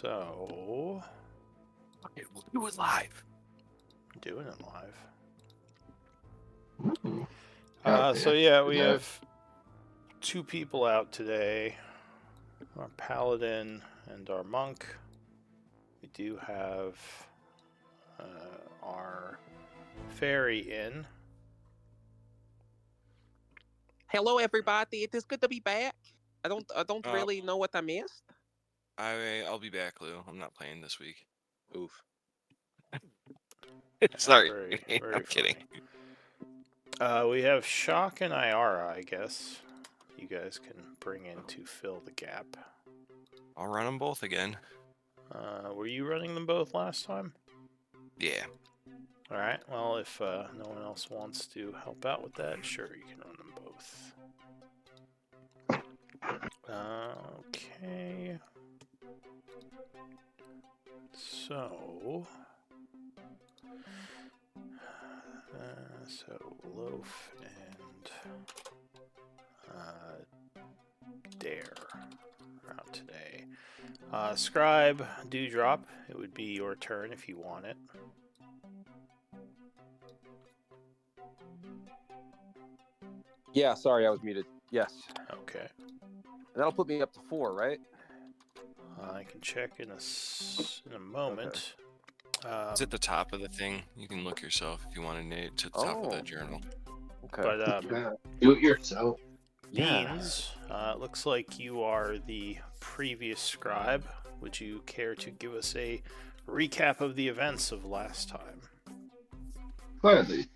So, Okay, we'll do it live. doing it live. Okay. So yeah, we have 2 people out today. Our paladin and our monk. We do have our fairy in. Hello, everybody. It is good to be back. I don't really know what I missed. I'll be back, Lou. I'm not playing this week. Oof. Sorry, Very I'm kidding. We have Shock and Iara, I guess. You guys can bring in to fill the gap. I'll run them both again. Were you running them both last time? Yeah. Alright, well, if no one else wants to help out with that, sure, you can run them both. Okay. So Loaf and Dare are out today. Scribe, Dewdrop, it would be your turn if you want it. Yeah, sorry, I was muted. Yes. Okay. That'll put me up to 4, right? I can check in a moment. It's at the top of the thing. You can look yourself if you want to name it to the top of the journal. Okay. But do it yourself. Beans, it looks like you are the previous scribe. Would you care to give us a recap of the events of last time? Gladly.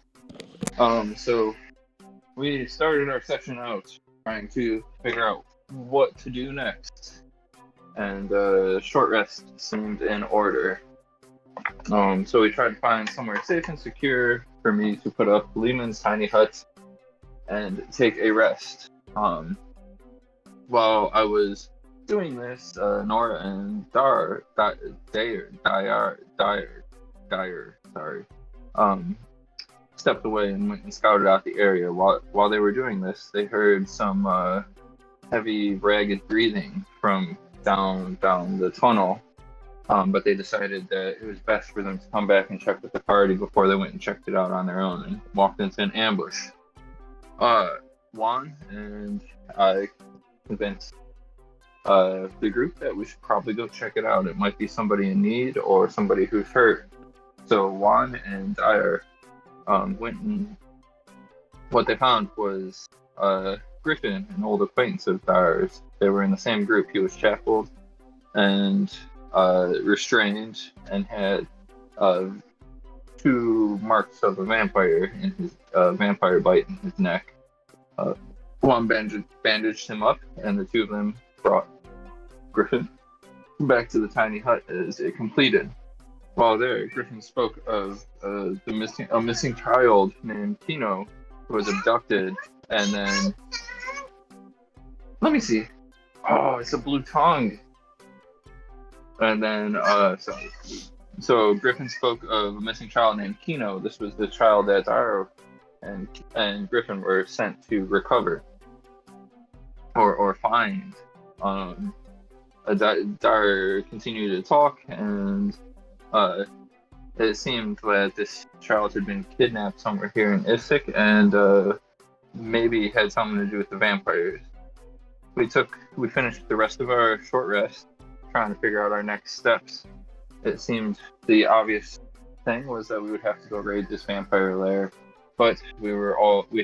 So we started our session out trying to figure out what to do next, and short rest seemed in order. So we tried to find somewhere safe and secure for me to put up Lehman's tiny hut and take a rest. While I was doing this, Nora and Dyer, stepped away and went and scouted out the area. While they were doing this, they heard some heavy, ragged breathing from down the tunnel. But they decided that it was best for them to come back and check with the party before they went and checked it out on their own and walked into an ambush. Juan and I convinced the group that we should probably go check it out. It might be somebody in need or somebody who's hurt. So Juan and Dyer went, and what they found was Griffin, an old acquaintance of Dyer's. They were in the same group. He was shackled and restrained and had 2 marks of a vampire in his vampire bite in his neck. Juan bandaged him up, and the 2 of them brought Griffin back to the tiny hut as it completed. While there, Griffin spoke of a missing child named Tino who was abducted, and then let me see. Oh, it's a blue tongue. And then so Griffin spoke of a missing child named Kino. This was the child that Dyer and Griffin were sent to recover or find. Dyer continued to talk, and it seemed that this child had been kidnapped somewhere here in Isik, and maybe had something to do with the vampires. We finished the rest of our short rest trying to figure out our next steps. It seemed the obvious thing was that we would have to go raid this vampire lair, but we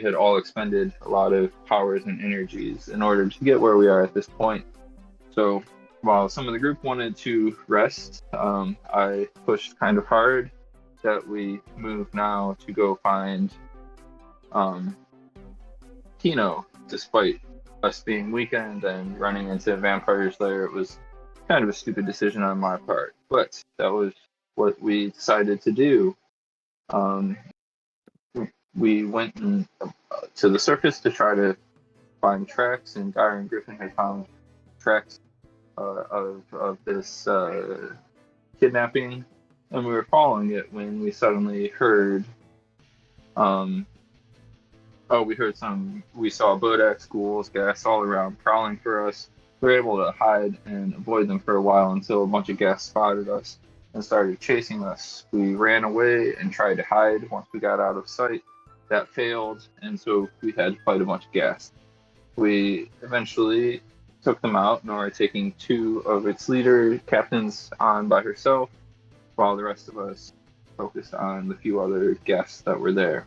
had all expended a lot of powers and energies in order to get where we are at this point. So while some of the group wanted to rest, I pushed kind of hard that we move now to go find Tino. Despite us being weakened and running into vampire's lair, it was kind of a stupid decision on my part, but that was what we decided to do. We went to the surface to try to find tracks, and Dyer and Griffin had found tracks of this kidnapping, and we were following it when we suddenly heard we saw Bodak ghouls, gas all around, prowling for us. we were able to hide and avoid them for a while until a bunch of gas spotted us and started chasing us. We ran away and tried to hide once we got out of sight. That failed, and so we had to fight a bunch of gas. We eventually took them out, Nora taking 2 of its leader captains on by herself, while the rest of us focused on the few other guests that were there.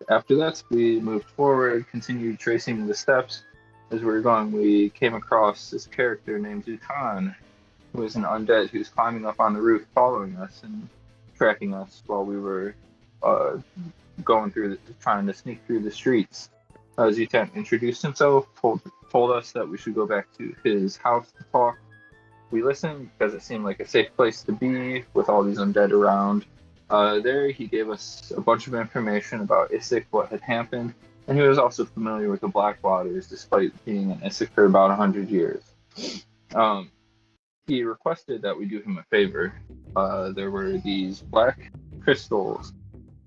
After that, we moved forward, continued tracing the steps. As we were going, we came across this character named Zutan, who was an undead who was climbing up on the roof, following us and tracking us while we were trying to sneak through the streets. Zutan introduced himself, told us that we should go back to his house to talk. We listened because it seemed like a safe place to be with all these undead around. There, he gave us a bunch of information about Isik, what had happened, and he was also familiar with the Blackwaters, despite being in Isik for about 100 years. He requested that we do him a favor. There were these black crystals,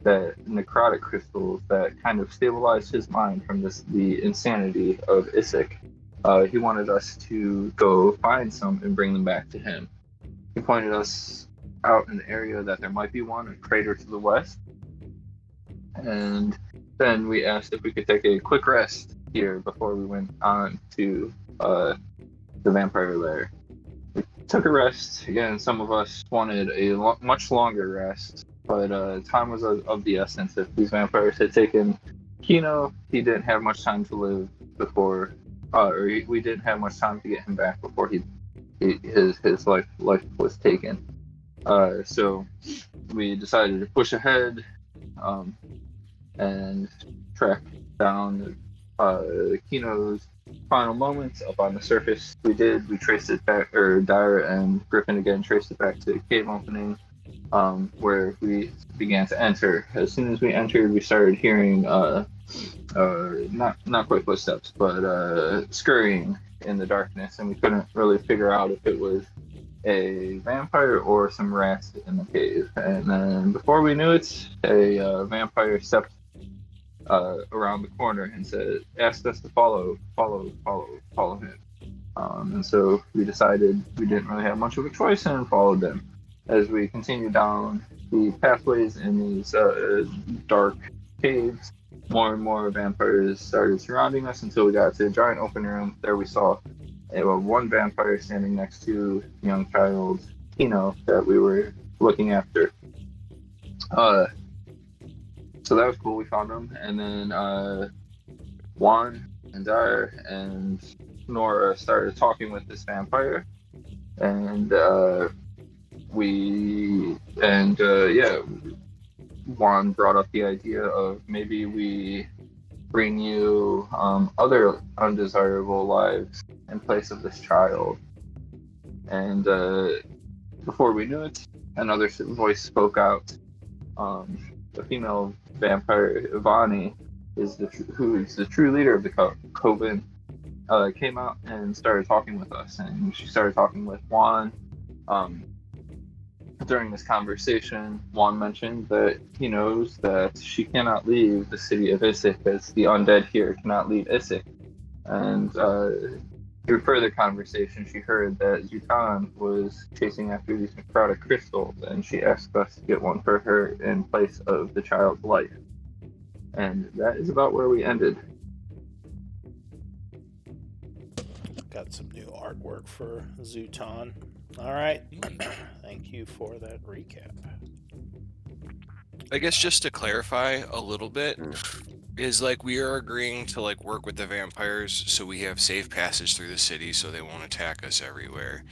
necrotic crystals, that kind of stabilized his mind from the insanity of Isik. He wanted us to go find some and bring them back to him. He pointed us out in the area that there might be one, a crater to the west. And then we asked if we could take a quick rest here before we went on to the vampire lair. We took a rest. Again, some of us wanted a much longer rest, but time was of the essence. If these vampires had taken Kino, he didn't have much time to live before, we didn't have much time to get him back before his life was taken. So we decided to push ahead and track down Kino's final moments up on the surface. We traced it back, or Dyra and Griffin again traced it back to the cave opening, where we began to enter. As soon as we entered, we started hearing not quite footsteps, but scurrying in the darkness, and we couldn't really figure out if it was a vampire or some rats in the cave. And then before we knew it, a vampire stepped around the corner and asked us to follow him. And so we decided we didn't really have much of a choice and followed them. As we continued down the pathways in these dark caves, more and more vampires started surrounding us until we got to a giant open room. There we saw one vampire standing next to a young child, Kino, that we were looking after. So that was cool. We found him, and then Juan and Dyer and Nora started talking with this vampire, and Juan brought up the idea of maybe we bring you other undesirable lives in place of this child. And before we knew it, another voice spoke out. The female vampire, Ivani, who is the true leader of the coven, came out and started talking with us. And she started talking with Juan. During this conversation, Juan mentioned that he knows that she cannot leave the city of Isik, as the undead here cannot leave Isik. And through further conversation, she heard that Zutan was chasing after these necrotic crystals, and she asked us to get one for her in place of the child's life. And that is about where we ended. Got some new artwork for Zutan. All right. Thank you for that recap. I guess just to clarify a little bit, is like we are agreeing to like work with the vampires so we have safe passage through the city so they won't attack us everywhere,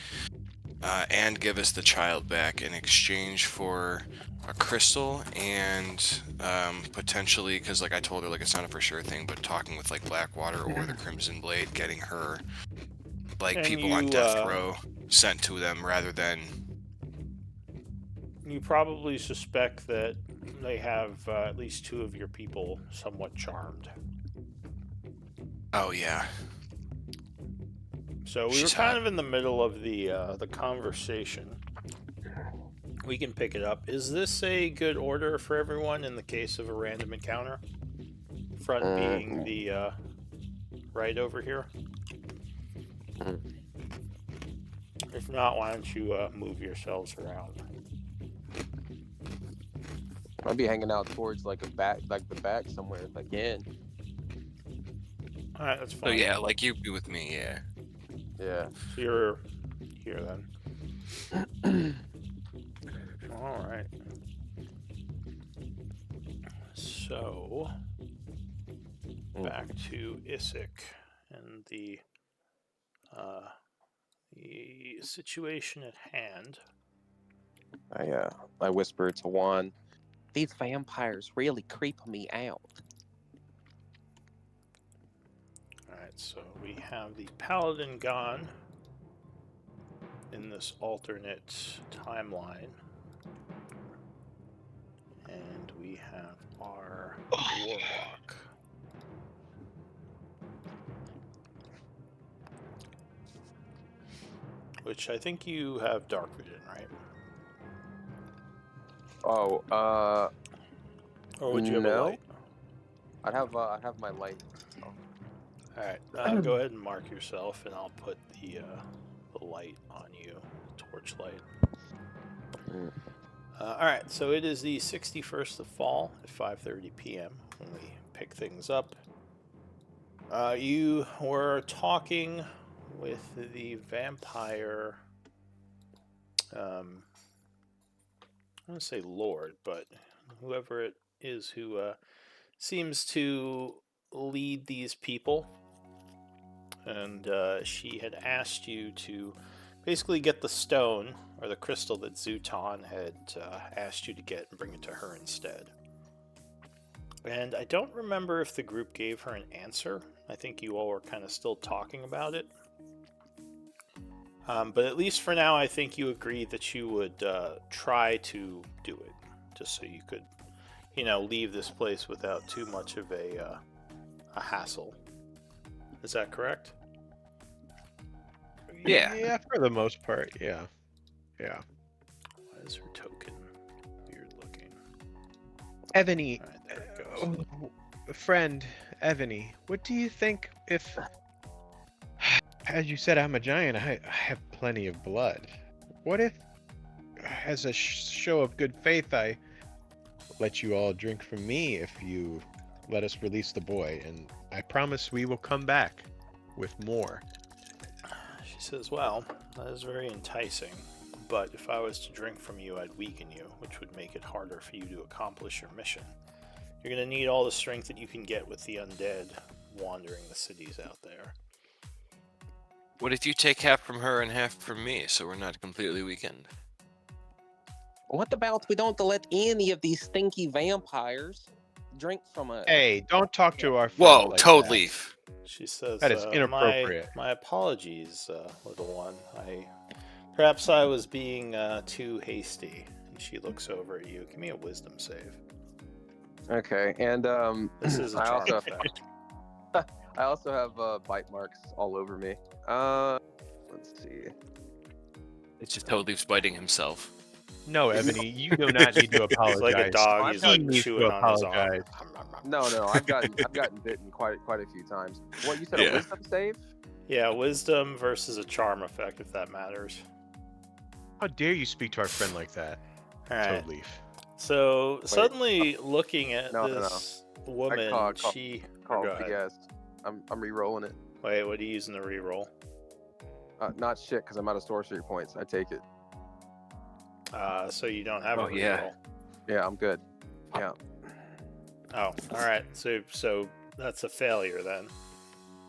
and give us the child back in exchange for a crystal and potentially, because like I told her, like it's not a for sure thing, but talking with like Blackwater or the Crimson Blade, getting her like And people on death row sent to them rather than. You probably suspect that they have at least 2 of your people somewhat charmed. Oh yeah. So we She's were kind hot. of in the middle of the conversation. We can pick it up. Is this a good order for everyone in the case of a random encounter? Front being the right over here? Mhm. If not, why don't you move yourselves around? I'll be hanging out towards like the back somewhere if I can. All right, that's So fine. yeah, like you be with me, yeah. Yeah. So you're here then. All right. So back to Isik and the situation at hand. I whispered to Juan, these vampires really creep me out. All right, so we have the paladin gone in this alternate timeline, and we have our warlock. Which I think you have dark vision, right? Oh, Or would you have a no. light? I have my light. So. All right, go ahead and mark yourself, and I'll put the light on you, torchlight. All right, so it is the 61st of fall at 5:30 p.m. when we pick things up. You were talking with the vampire. I want to say Lord, but whoever it is who seems to lead these people. And she had asked you to basically get the stone or the crystal that Zutan had asked you to get and bring it to her instead. And I don't remember if the group gave her an answer. I think you all were kind of still talking about it. But at least for now, I think you agreed that you would try to do it, just so you could, leave this place without too much of a hassle. Is that correct? Yeah. Yeah, for the most part, yeah. Why is her token weird looking? Ebony, All right, there it goes. friend Ebony, what do you think if, as you said, I'm a giant, I have plenty of blood. What if, as a show of good faith, I let you all drink from me if you let us release the boy, and I promise we will come back with more. She says, well, that is very enticing, but if I was to drink from you, I'd weaken you, which would make it harder for you to accomplish your mission. You're going to need all the strength that you can get with the undead wandering the cities out there. What if you take half from her and half from me, so we're not completely weakened? What about we don't let any of these stinky vampires drink from us? Hey, don't talk to our friend Whoa, like Toad that. Leaf. She says, That is inappropriate. My apologies, little one. Perhaps I was being too hasty. And she looks over at you. Give me a wisdom save. Okay, and This is a I charm also effect. I also have bite marks all over me. Let's see. It's just Toad Leaf's biting himself. No, Ebony, you do not need to apologize. He's like a dog. I've He's got- like He needs to chewing on his arm. apologize. No, I've gotten bitten quite a few times. What you said, Yeah. a wisdom save? Yeah, wisdom versus a charm effect, if that matters. How dare you speak to our friend like that, All right. Toad Leaf? So suddenly, looking at No. this woman, call she. Call Go the ahead. guest. I'm re-rolling it. Wait, what are you using to reroll? Not shit, because I'm out of sorcery points. I take it. So you don't have a Oh, reroll. yeah. Yeah, I'm good. Yeah. Oh, all right. So that's a failure then.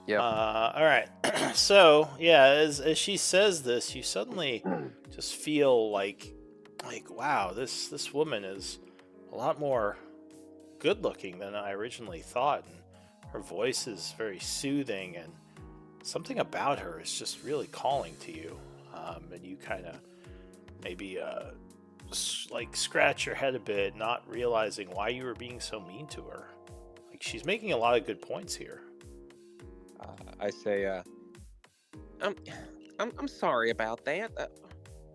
Yep. All right. So yeah, as she says this, you suddenly just feel like wow, this woman is a lot more good looking than I originally thought, and her voice is very soothing, and something about her is just really calling to you. And you kind of maybe scratch your head a bit, not realizing why you were being so mean to her. Like, she's making a lot of good points here. I say, I'm sorry about that.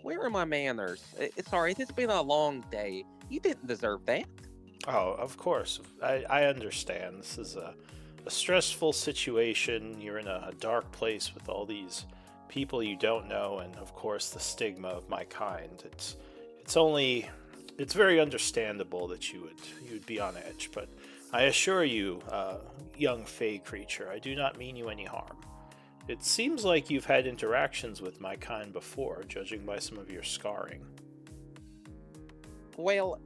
Where are my manners? Sorry, it's been a long day. You didn't deserve that. Oh, of course. I understand. This is a a stressful situation. You're in a dark place with all these people you don't know, and of course the stigma of my kind. It's very understandable that you'd be on edge, but I assure you, young fey creature, I do not mean you any harm. It seems like you've had interactions with my kind before, judging by some of your scarring. Well,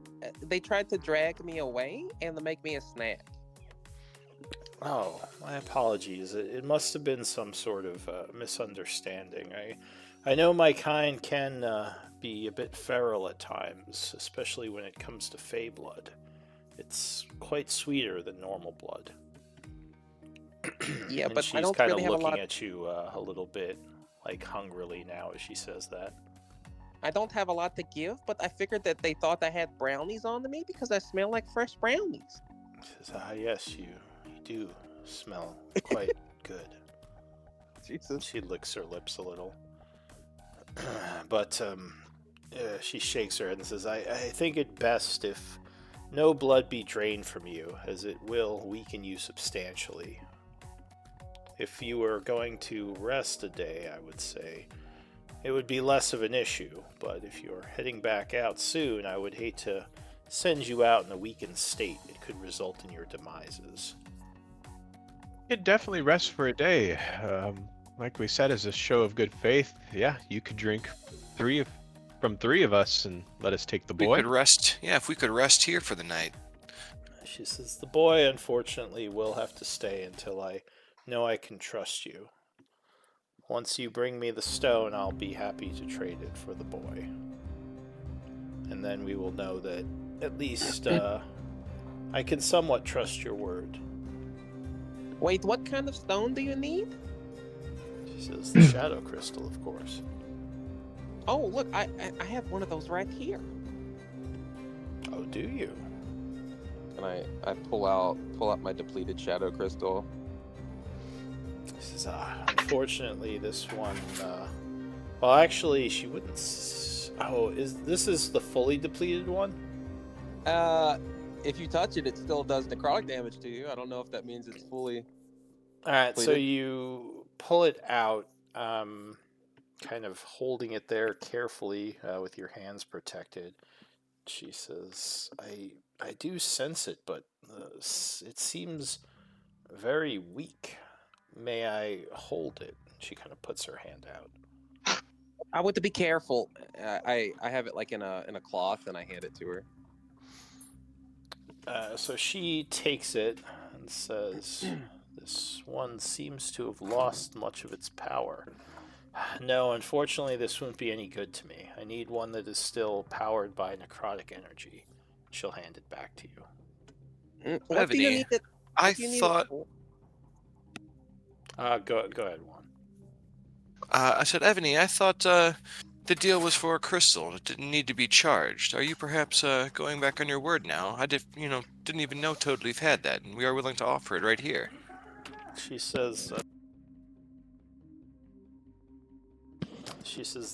they tried to drag me away and to make me a snack. Oh, my apologies. It must have been some sort of misunderstanding. I know my kind can be a bit feral at times, especially when it comes to fey blood. It's quite sweeter than normal blood. Yeah, And but I she's don't kind of really have a looking lot. at you a little bit, like hungrily now as she says that. I don't have a lot to give, but I figured that they thought I had brownies on to me because I smell like fresh brownies. She says, yes, you do smell quite good. Jesus. She licks her lips a little. But she shakes her head and says, I think it best if no blood be drained from you, as it will weaken you substantially. If you were going to rest a day, I would say, it would be less of an issue, but if you're heading back out soon, I would hate to send you out in a weakened state. It could result in your demises. You could definitely rest for a day. Like we said, as a show of good faith, yeah, you could drink from three of us and let us take the We boy. could rest. Yeah, if we could rest here for the night. She says, the boy, unfortunately, will have to stay until I know I can trust you. Once you bring me the stone, I'll be happy to trade it for the boy. And then we will know that at least I can somewhat trust your word. Wait, what kind of stone do you need? She says, the shadow crystal, of course. Oh, look, I have one of those right here. Oh, do you? And I pull out my depleted shadow crystal. She says, unfortunately, this one, well, actually, she wouldn't, this is the fully depleted one? If you touch it, it still does necrotic damage to you. I don't know if that means it's fully Alright, so depleted. you pull it out, kind of holding it there carefully with your hands protected. She says, I do sense it, but it seems very weak. May I hold it? She kind of puts her hand out. I want to be careful. I have it like in a cloth, and I hand it to her. So she takes it and says, this one seems to have lost much of its power. No, unfortunately, this won't be any good to me. I need one that is still powered by necrotic energy. She'll hand it back to you. What do you Ebony, need it? I What do you need it thought. for? Go ahead, Juan. I said, Ebony, I thought the deal was for a crystal. It didn't need to be charged. Are you perhaps going back on your word now? I didn't even know Toad Leaf had that, and we are willing to offer it right here. She says,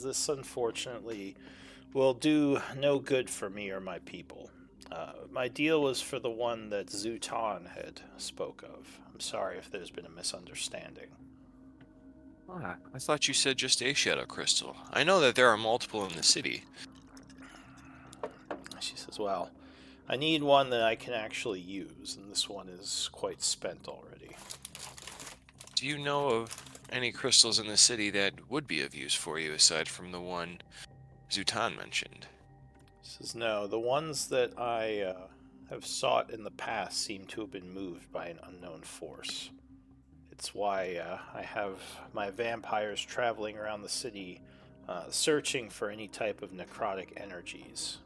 this unfortunately will do no good for me or my people. My deal was for the one that Zutan had spoke of. I'm sorry if there's been a misunderstanding. I thought you said just a shadow crystal. I know that there are multiple in the city. She says, well, I need one that I can actually use, and this one is quite spent already. Do you know of any crystals in the city that would be of use for you aside from the one Zutan mentioned? She says, no, the ones that I have sought in the past seem to have been moved by an unknown force. It's why I have my vampires traveling around the city searching for any type of necrotic energies.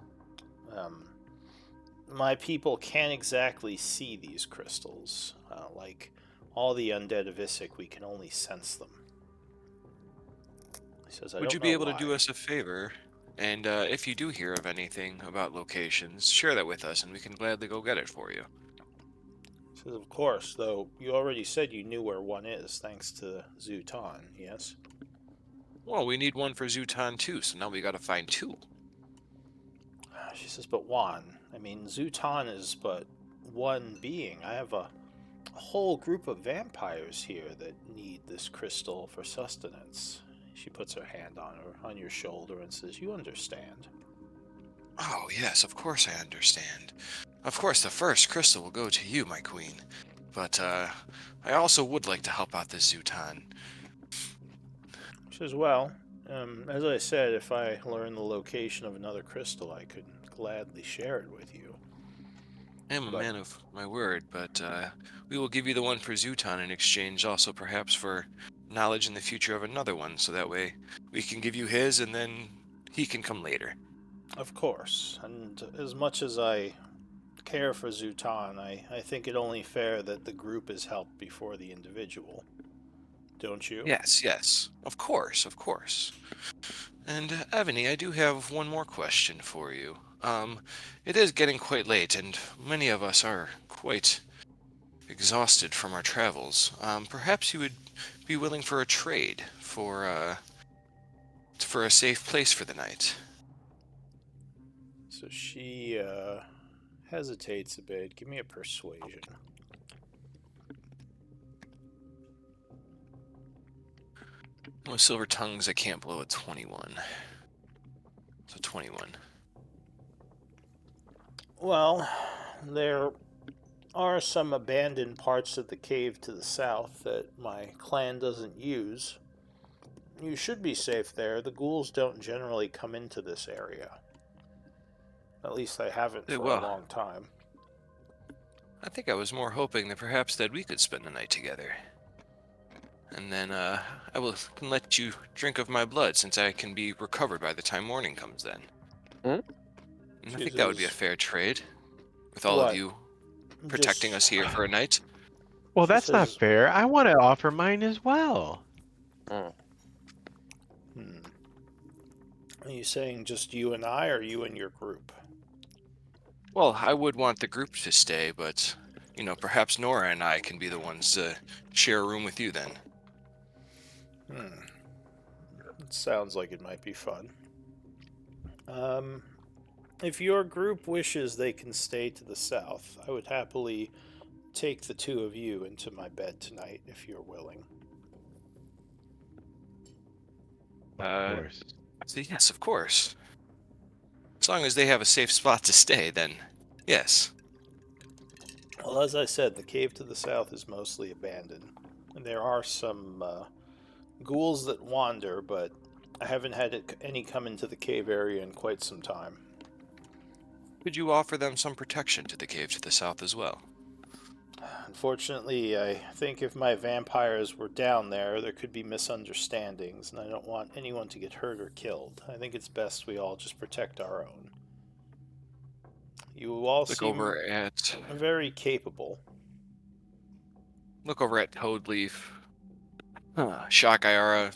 My people can't exactly see these crystals. Like all the undead of Isik, we can only sense them. He says, I Would don't you know be able why. to do us a favor? And if you do hear of anything about locations, share that with us and we can gladly go get it for you. He says, of course, though you already said you knew where one is, thanks to Zutan, yes? Well, we need one for Zutan too, so now we gotta find two. She says, but Juan, I mean, Zutan is but one being. I have a a whole group of vampires here that need this crystal for sustenance. She puts her hand on your shoulder and says, "You understand." Oh, yes, of course I understand. Of course, the first crystal will go to you, my queen. But, I also would like to help out this Zutan. She says, "Well, as I said, if I learn the location of another crystal, I could gladly share it with you." I am a But man of my word, but, we will give you the one for Zutan in exchange also perhaps for knowledge in the future of another one, so that way we can give you his and then he can come later. of course, and as much as I care for Zutan, I think it only fair that the group is helped before the individual. Don't you? Yes, yes, of course, of course. And, Evany, I do have one more question for you. It is getting quite late, and many of us are quite exhausted from our travels. Perhaps you would be willing for a trade for a safe place for the night. So she hesitates a bit. Give me a persuasion. With silver tongues, I can't blow a 21. So 21. Well, there are some abandoned parts of the cave to the south that my clan doesn't use. You should be safe there. The ghouls don't generally come into this area. At least they haven't for a Well, long time. I think I was more hoping that perhaps that we could spend the night together. And then, can let you drink of my blood, since I can be recovered by the time morning comes then. Hmm? And I think that would be a Jesus. fair trade, with all of What? you protecting us here for a night. Well, She that's not says, fair. I want to offer mine as well. Mm. hmm. Are you saying just you and I, or you and your group? Well, I would want the group to stay, but, perhaps Nora and I can be the ones to share a room with you then. Hmm. It sounds like it might be fun. If your group wishes, they can stay to the south. I would happily take the two of you into my bed tonight, if you're willing. Of course. So yes, of course. As long as they have a safe spot to stay, then yes. Well, as I said, the cave to the south is mostly abandoned. And there are some ghouls that wander, but I haven't had any come into the cave area in quite some time. Could you offer them some protection to the cave to the south as well? Unfortunately, I think if my vampires were down there, there could be misunderstandings, and I don't want anyone to get hurt or killed. I think it's best we all just protect our own. You all Look seem over at very capable. Toadleaf, Shock Iara,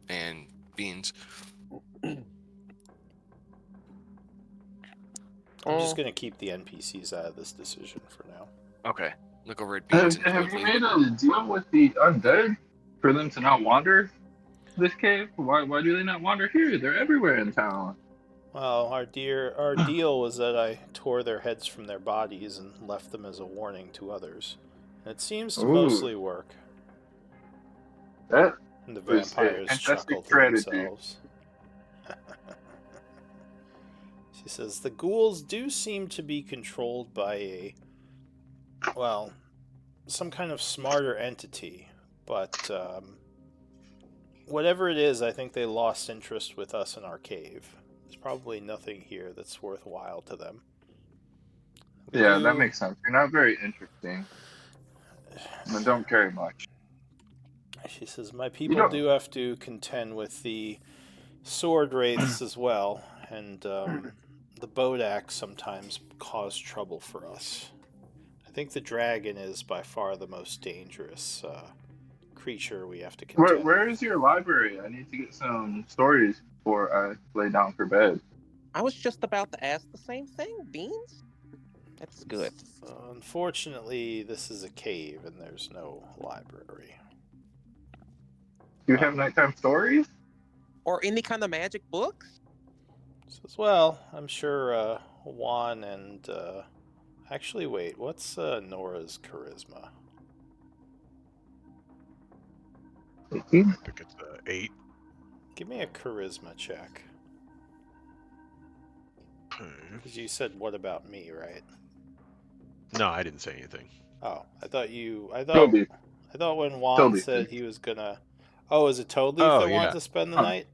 and Beans. I'm just Oh, going to keep the NPCs out of this decision for now. Okay. Look over at Beans and Have you Toadleaf. made a deal with the undead for them to not wander this cave? Why do they not wander here? They're everywhere in town. Well, our deal was that I tore their heads from their bodies and left them as a warning to others. And it seems to Ooh, mostly work. that And the was a vampires fantastic chuckle to strategy. themselves. She says, the ghouls do seem to be controlled by some kind of smarter entity. But whatever it is, I think they lost interest with us in our cave. There's probably nothing here that's worthwhile to them. Yeah, that makes sense. You're not very interesting and don't carry much. She says, my You people don't. do have to contend with the sword wraiths as well, and the Bodak sometimes cause trouble for us. I think the dragon is by far the most dangerous creature we have to contend Where with. is your library? I need to get some stories before I lay down for bed. I was just about to ask the same thing, Beans. That's good. Unfortunately, this is a cave and there's no library. Do you have nighttime stories? Or any kind of magic books? Says, well, I'm sure Juan and Actually, wait. What's Nora's charisma? 18? I think it's 8. Give me a charisma check. Okay. Because you said, "What about me?" Right? No, I didn't say anything. Oh, I thought Toby. when Juan Toby said said. he was gonna. Oh, is it Toadleaf Oh, that wanted yeah. to spend the Um, night?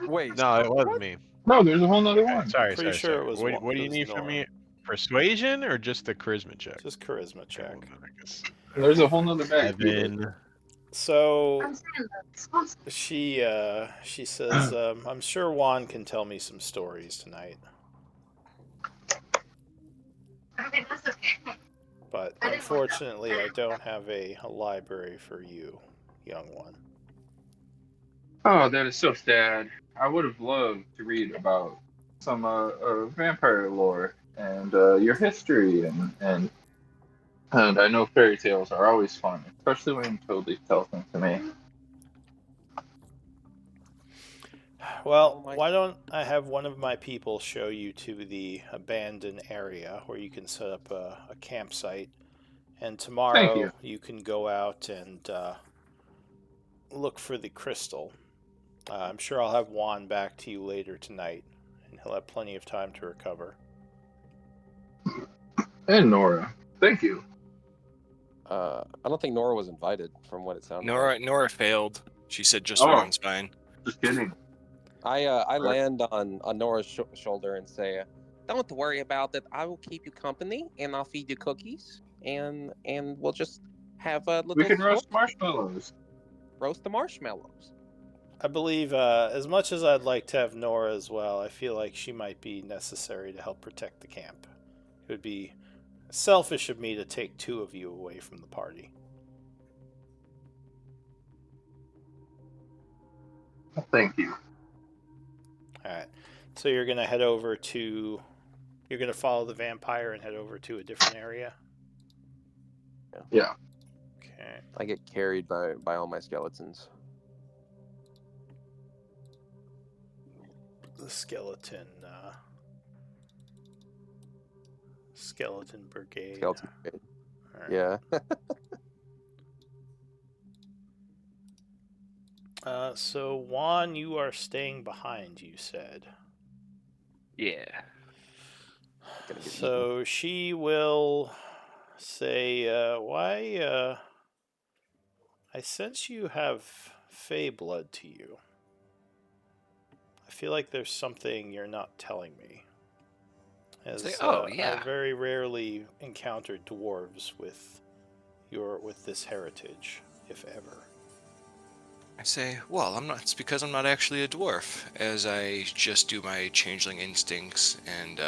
Wait. No, it wasn't what? me. No, there's a whole nother Okay, one. sorry, Pretty sorry, sure sorry. it was What do it you was need from Nora. me? Persuasion or just the charisma check? Just charisma Okay, check. well, then I guess. There's a whole nother bag. Too, 7. So she says, "I'm sure Juan can tell me some stories tonight, but unfortunately, I don't have a library for you, young one." Oh, that is so sad. I would have loved to read about some vampire lore and your history and I know fairy tales are always fun, especially when Toby tells them to me. Well, Oh my. why don't I have one of my people show you to the abandoned area where you can set up a campsite, and Thank you. tomorrow you can go out and look for the crystal. I'm sure I'll have Juan back to you later tonight, and he'll have plenty of time to recover. And Nora. Thank you. I don't think Nora was invited, from what it sounded like. Nora failed. She said just Oh. Juan's fine. Just kidding. I land on Nora's shoulder and say, "Don't worry about it. I will keep you company, and I'll feed you cookies, and we'll just have a We little can roast story. marshmallows. Roast the marshmallows." I believe, as much as I'd like to have Nora as well, I feel like she might be necessary to help protect the camp. It would be selfish of me to take two of you away from the party. Thank you. Alright, so you're going to head over to... You're going to follow the vampire and head over to a different area? Yeah. Okay. I get carried by all my skeletons. The skeleton brigade. Skeleton brigade. All right. Yeah. So Juan, you are staying behind, you said. Yeah. Gonna get So she will say, why, I sense you have fey blood to you. I feel like there's something you're not telling me. As Say, oh, yeah. I very rarely encountered dwarves with this heritage, if ever. I say, well, it's because I'm not actually a dwarf, as I just do my changeling instincts, and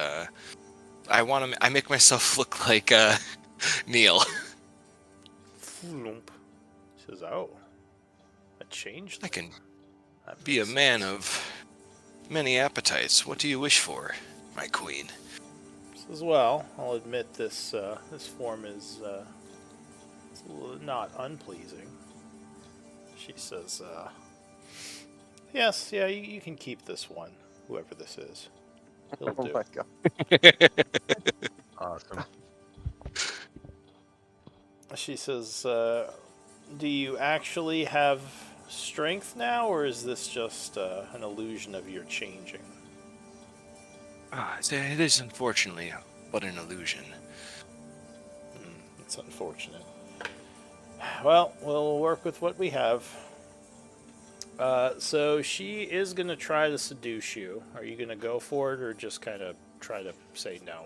I make myself look like Neil. Floomp. Says, oh, a changeling. I can That be a makes man sense. of many appetites. What do you wish for, my queen? Says, well, I'll admit this form is not unpleasing. She says, yes, yeah, you can keep this one, whoever this is. It'll Oh do. my god. Awesome. She says, do you actually have strength now, or is this just an illusion of your changing? It is unfortunately but an illusion. It's unfortunate. Well, we'll work with what we have. So she is going to try to seduce you. Are you going to go for it, or just kind of try to say no?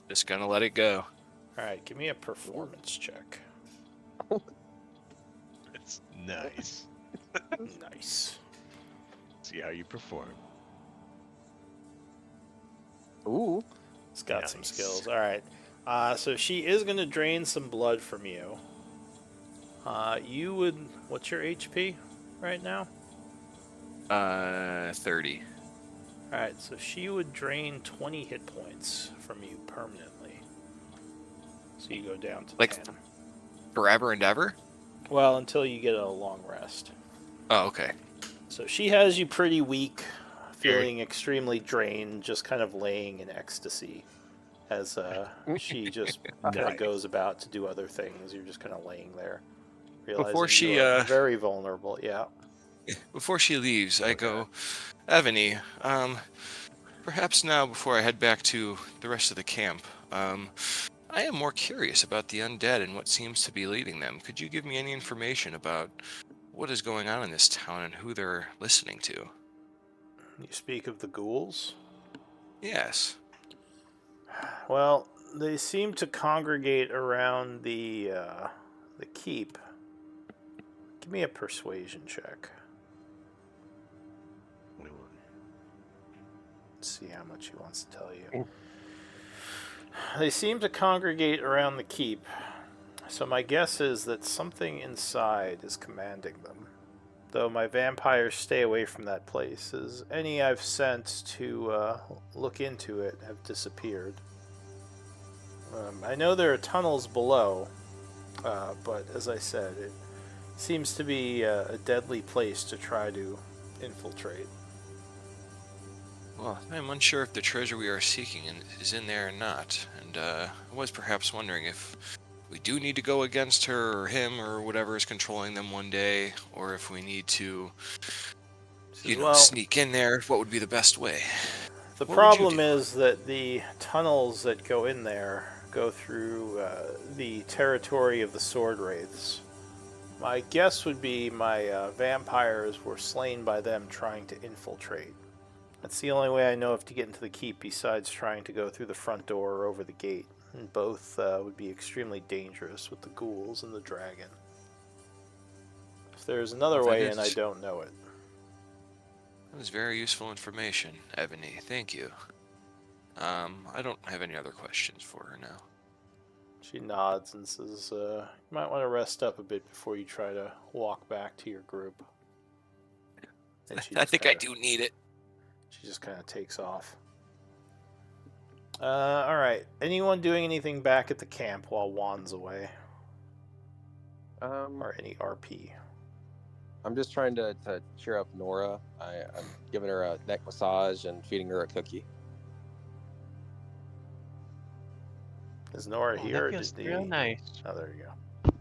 Just gonna let it go. All right, give me a performance check. It's nice. Nice. See how you perform. Ooh. It's got some Nice. skills. All right. So she is going to drain some blood from you. You would... What's your HP right now? 30. All right, so she would drain 20 hit points from you permanently. So you go down to Like 10. Forever and ever? Well, until you get a long rest. Oh, okay. So she has you pretty weak, feeling extremely drained, just kind of laying in ecstasy. as she just kind of goes about to do other things. You're just kind of laying there, realizing she, you are very vulnerable. Yeah. Before she leaves, I Okay. go, Evany, perhaps now before I head back to the rest of the camp, I am more curious about the undead and what seems to be leading them. Could you give me any information about what is going on in this town and who they're listening to? You speak of the ghouls? Yes. Well, they seem to congregate around the keep. Give me a persuasion check. Let's see how much he wants to tell you. They seem to congregate around the keep, so my guess is that something inside is commanding them. Though my vampires stay away from that place, as any I've sent to look into it have disappeared. I know there are tunnels below, but as I said, it seems to be a deadly place to try to infiltrate. Well, I'm unsure if the treasure we are seeking is in there or not, and I was perhaps wondering if we do need to go against her or him or whatever is controlling them one day, or if we need to, sneak in there. What would be the best way? The What would you problem do? is that the tunnels that go in there go through the territory of the sword wraiths. My guess would be my vampires were slain by them trying to infiltrate. That's the only way I know of to get into the keep besides trying to go through the front door or over the gate. And both would be extremely dangerous with the ghouls and the dragon. If there's another way in, I don't know it. That was very useful information, Ebony. Thank you. I don't have any other questions for her now. She nods and says, you might want to rest up a bit before you try to walk back to your group. And I think I do need it. She just kind of takes off. Alright. Anyone doing anything back at the camp while Juan's away? Or any RP? I'm just trying to cheer up Nora. I'm giving her a neck massage and feeding her a cookie. Is Nora here? That feels real nice. Oh, there you go.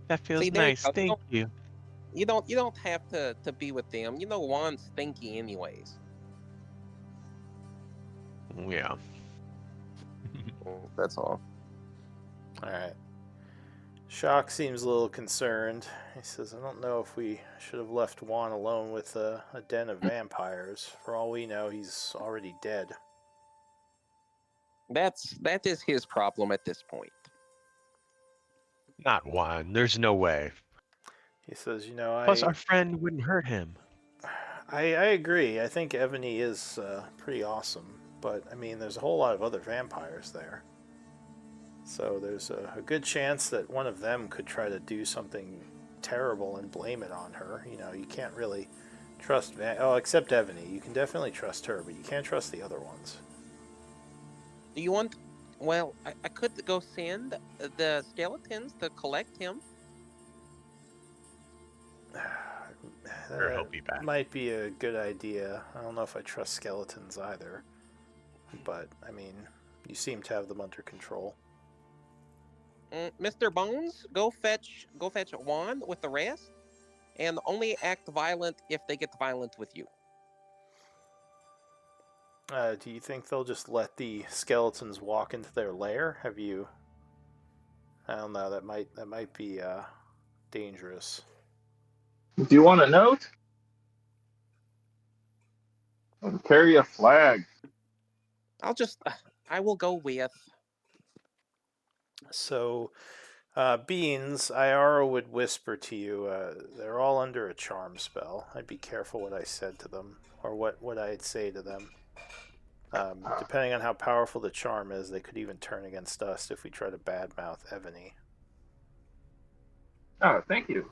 That feels See, there you nice. go. Thank you. You don't have to be with them. You know Juan's stinky anyways. Yeah. That's all. Alright. Shock seems a little concerned. He says, I don't know if we should have left Juan alone with a den of vampires. For all we know, he's already dead. That is his problem at this point. Not Juan. There's no way. He says, Plus, our friend wouldn't hurt him. I agree. I think Evany is pretty awesome. But, I mean, there's a whole lot of other vampires there. So there's a good chance that one of them could try to do something terrible and blame it on her. You can't really trust... except Evany. You can definitely trust her, but you can't trust the other ones. Do you want... Well, I could go send the skeletons to collect him. Or he'll be back. Might be a good idea. I don't know if I trust skeletons either. But, I mean, you seem to have them under control. Mr. Bones, go fetch Juan with the rest, and only act violent if they get violent with you. Do you think they'll just let the skeletons walk into their lair? Have you... I don't know, that might be dangerous. Do you want a note? I'll carry a flag. I will go with. So, Beans, Iara would whisper to you, they're all under a charm spell. I'd be careful what I said to them, or what I'd say to them. Depending on how powerful the charm is, they could even turn against us if we try to badmouth Evany. Oh, thank you.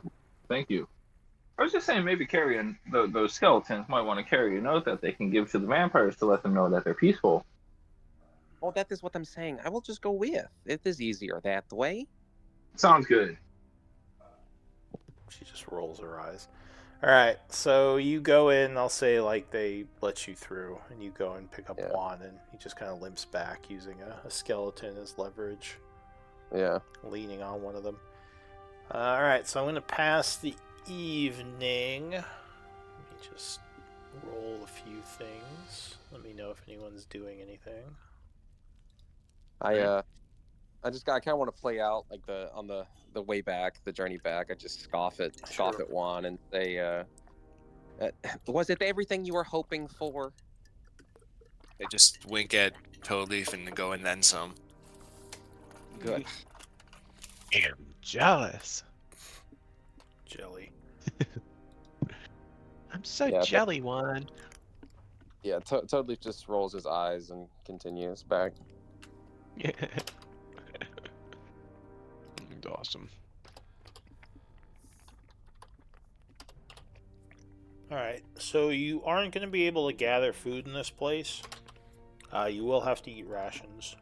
Thank you. I was just saying maybe carrying those skeletons might want to carry a note that they can give to the vampires to let them know that they're peaceful. Oh, that is what I'm saying. I will just go with. It is easier that way. Sounds good. She just rolls her eyes. All right, so you go in. I'll say like they let you through, and you go and pick up Yeah. Juan, and he just kind of limps back using a skeleton as leverage, Yeah. leaning on one of them. All right, so I'm gonna pass the evening. Let me just roll a few things. Let me know if anyone's doing anything. I kind of want to play out like the way back, the journey back. I just scoff Sure. at Juan and say, "Was it everything you were hoping for?" They just wink at Toad Leaf and go and then some. Good. I'm jealous. Jelly. I'm so Yeah, jelly, one. Yeah, Toad Leaf just rolls his eyes and continues back. It's awesome. Alright, so you aren't going to be able to gather food in this place. You will have to eat rations.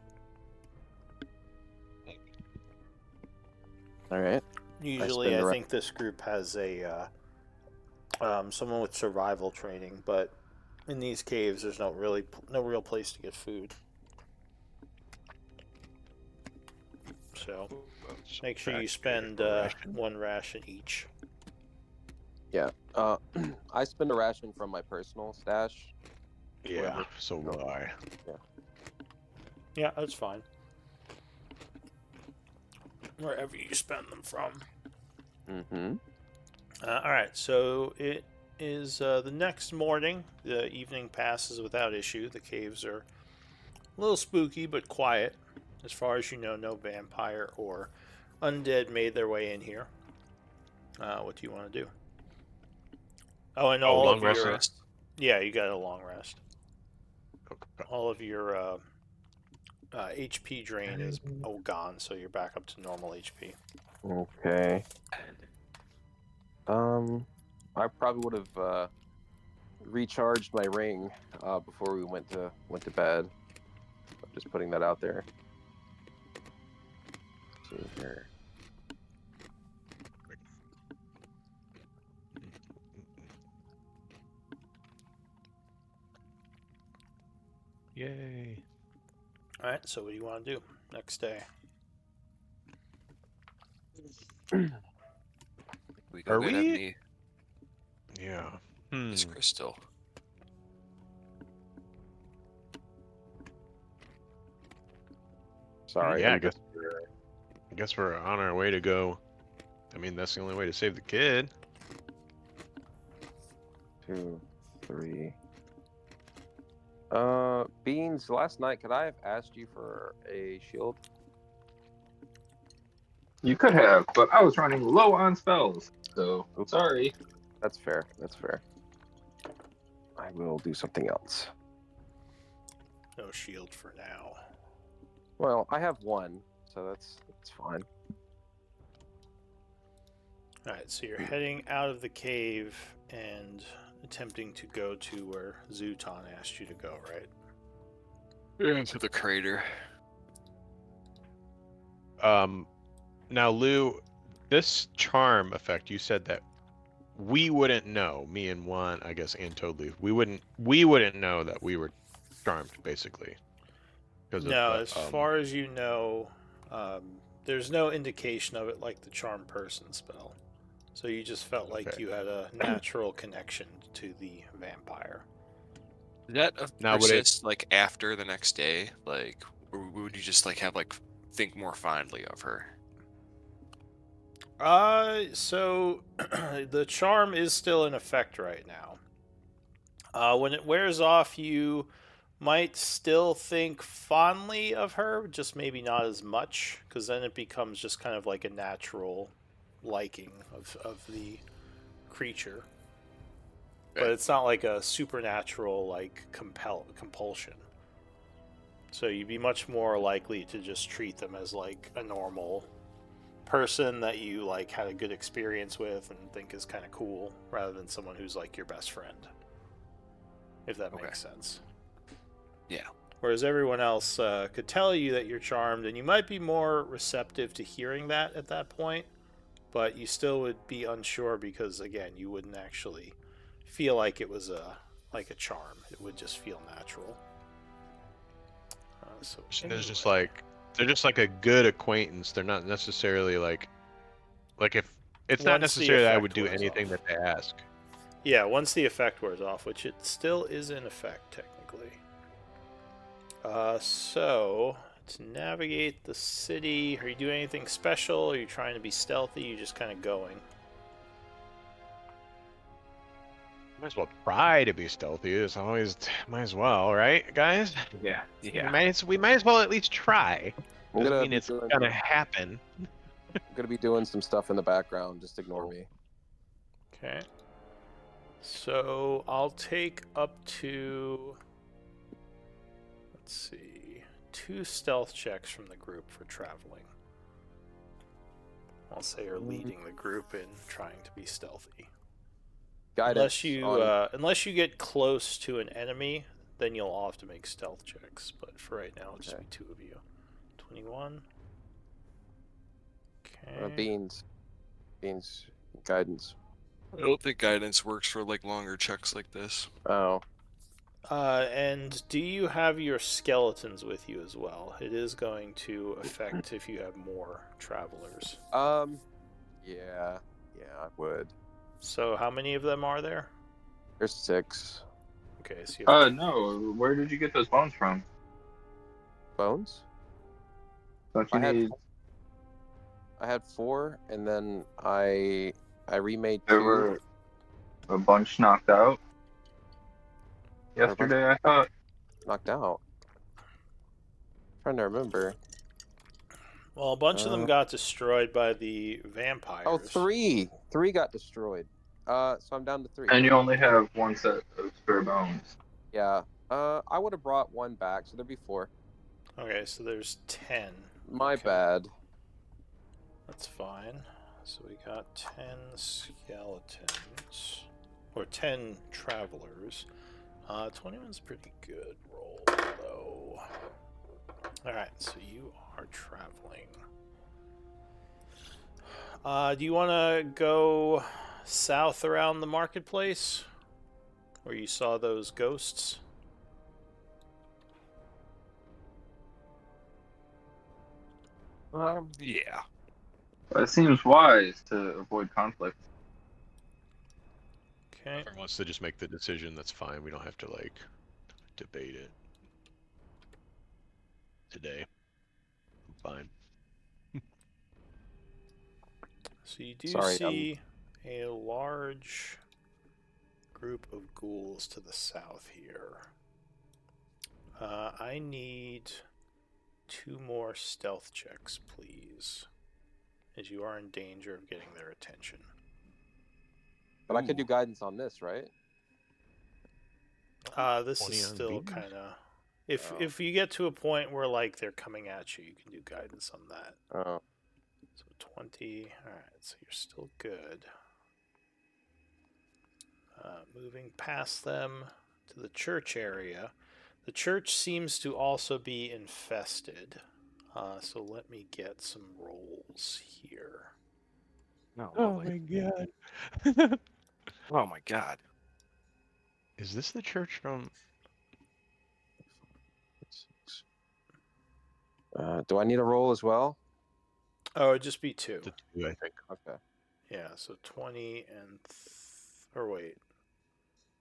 All right. Usually, I think this group has a someone with survival training, but in these caves, there's no real place to get food. So make sure you spend one ration each. Yeah. I spend a ration from my personal stash. Yeah, so will I. Yeah, that's fine. Wherever you spend them from. Mm-hmm. Alright, so it is the next morning. The evening passes without issue. The caves are a little spooky, but quiet. As far as you know, no vampire or undead made their way in here. What do you want to do? Oh, and all long of rest. your... Yeah, you got a long rest. Okay. All of your HP drain is gone, so you're back up to normal HP. Okay. I probably would have recharged my ring before we went to bed. I'm just putting that out there. Let's see here. Yay. Alright, so what do you want to do next day? We go Are get we- Ebony Yeah. this crystal. Sorry. Yeah, I guess we're on our way to go. I mean, that's the only way to save the kid. 2, 3. Beans, last night, could I have asked you for a shield? You could have, but I was running low on spells, so sorry. That's fair. I will do something else. No shield for now. Well, I have one, so that's fine. Alright, so you're heading out of the cave and attempting to go to where Zutan asked you to go, right? Yeah, to the crater. Now, Lou, this charm effect, you said that we wouldn't know, me and Juan, I guess, and Toadleaf, we wouldn't know that we were charmed, basically. No, as far as you know, there's no indication of it like the charm person spell. So you just felt like you had a natural connection to the vampire. Did that Now, would it- persist like after the next day? Like, or would you just like have like think more fondly of her? So the charm is still in effect right now. When it wears off, you might still think fondly of her, just maybe not as much, because then it becomes just kind of like a natural liking of the creature. But it's not like a supernatural like compulsion. So you'd be much more likely to just treat them as like a normal person that you like had a good experience with and think is kind of cool, rather than someone who's like your best friend. If that makes sense. Yeah. Whereas everyone else could tell you that you're charmed, and you might be more receptive to hearing that at that point. but you still would be unsure because again, you wouldn't actually feel like it was a charm. It would just feel natural. So It's anyway. just like they're just like a good acquaintance. They're not necessarily like if it's not Once the necessarily I effect would do wears anything off. that they ask. Yeah, once the effect wears off, which it still is in effect technically. So to navigate the city, are you doing anything special? Are you trying to be stealthy? Are you just kind of going? Might as well try to be stealthy. It's always might as well, right, guys? Yeah. We might as well at least try. I'm Doesn't gonna mean be it's doing, gonna happen. I'm gonna be doing some stuff in the background. Just ignore me. Okay. So I'll take up to, let's see, 2 stealth checks from the group for traveling. I'll say you're leading the group in trying to be stealthy. Guidance. Unless you get close to an enemy, then you'll all have to make stealth checks. But for right now, it'll just be 2 of you. 21. Okay. Beans, guidance. I don't think guidance works for like longer checks like this. Oh, And do you have your skeletons with you as well? It is going to affect if you have more travelers. yeah, I would. So how many of them are there? There's 6 Okay, so you have No. Where did you get those bones from? bones. Don't you need? I had 4, and then I remade 2. There were a bunch knocked out yesterday. I thought. Knocked out. Trying to remember. Well, a bunch of them got destroyed by the vampires. Oh, 3 got destroyed. So I'm down to 3. And you only have 1 set of spare bones. Yeah. I would have brought 1 back, so there'd be 4. Okay, so there's 10. My bad. That's fine. So we got 10 skeletons. Or 10 travelers. 21's a pretty good roll, though. Alright, so you are traveling. Do you want to go south around the marketplace? Where you saw those ghosts? Yeah. It seems wise to avoid conflict. Okay. If everyone wants to just make the decision, that's fine. We don't have to like debate it today. I'm fine. So you do Sorry, see a large group of ghouls to the south here. I need 2 more stealth checks, please, as you are in danger of getting their attention. But I could do guidance on this, right? This 20 is on still beans? kind of... If you get to a point where like they're coming at you, you can do guidance on that. Oh. So 20. Alright, so you're still good. Moving past them to the church area. The church seems to also be infested. So let me get some rolls here. Oh, my god. oh my god. Is this the church from? Do I need a roll as well? Oh, it'd just be 2. The 2, I think. Okay. Yeah, so 20 and... or wait.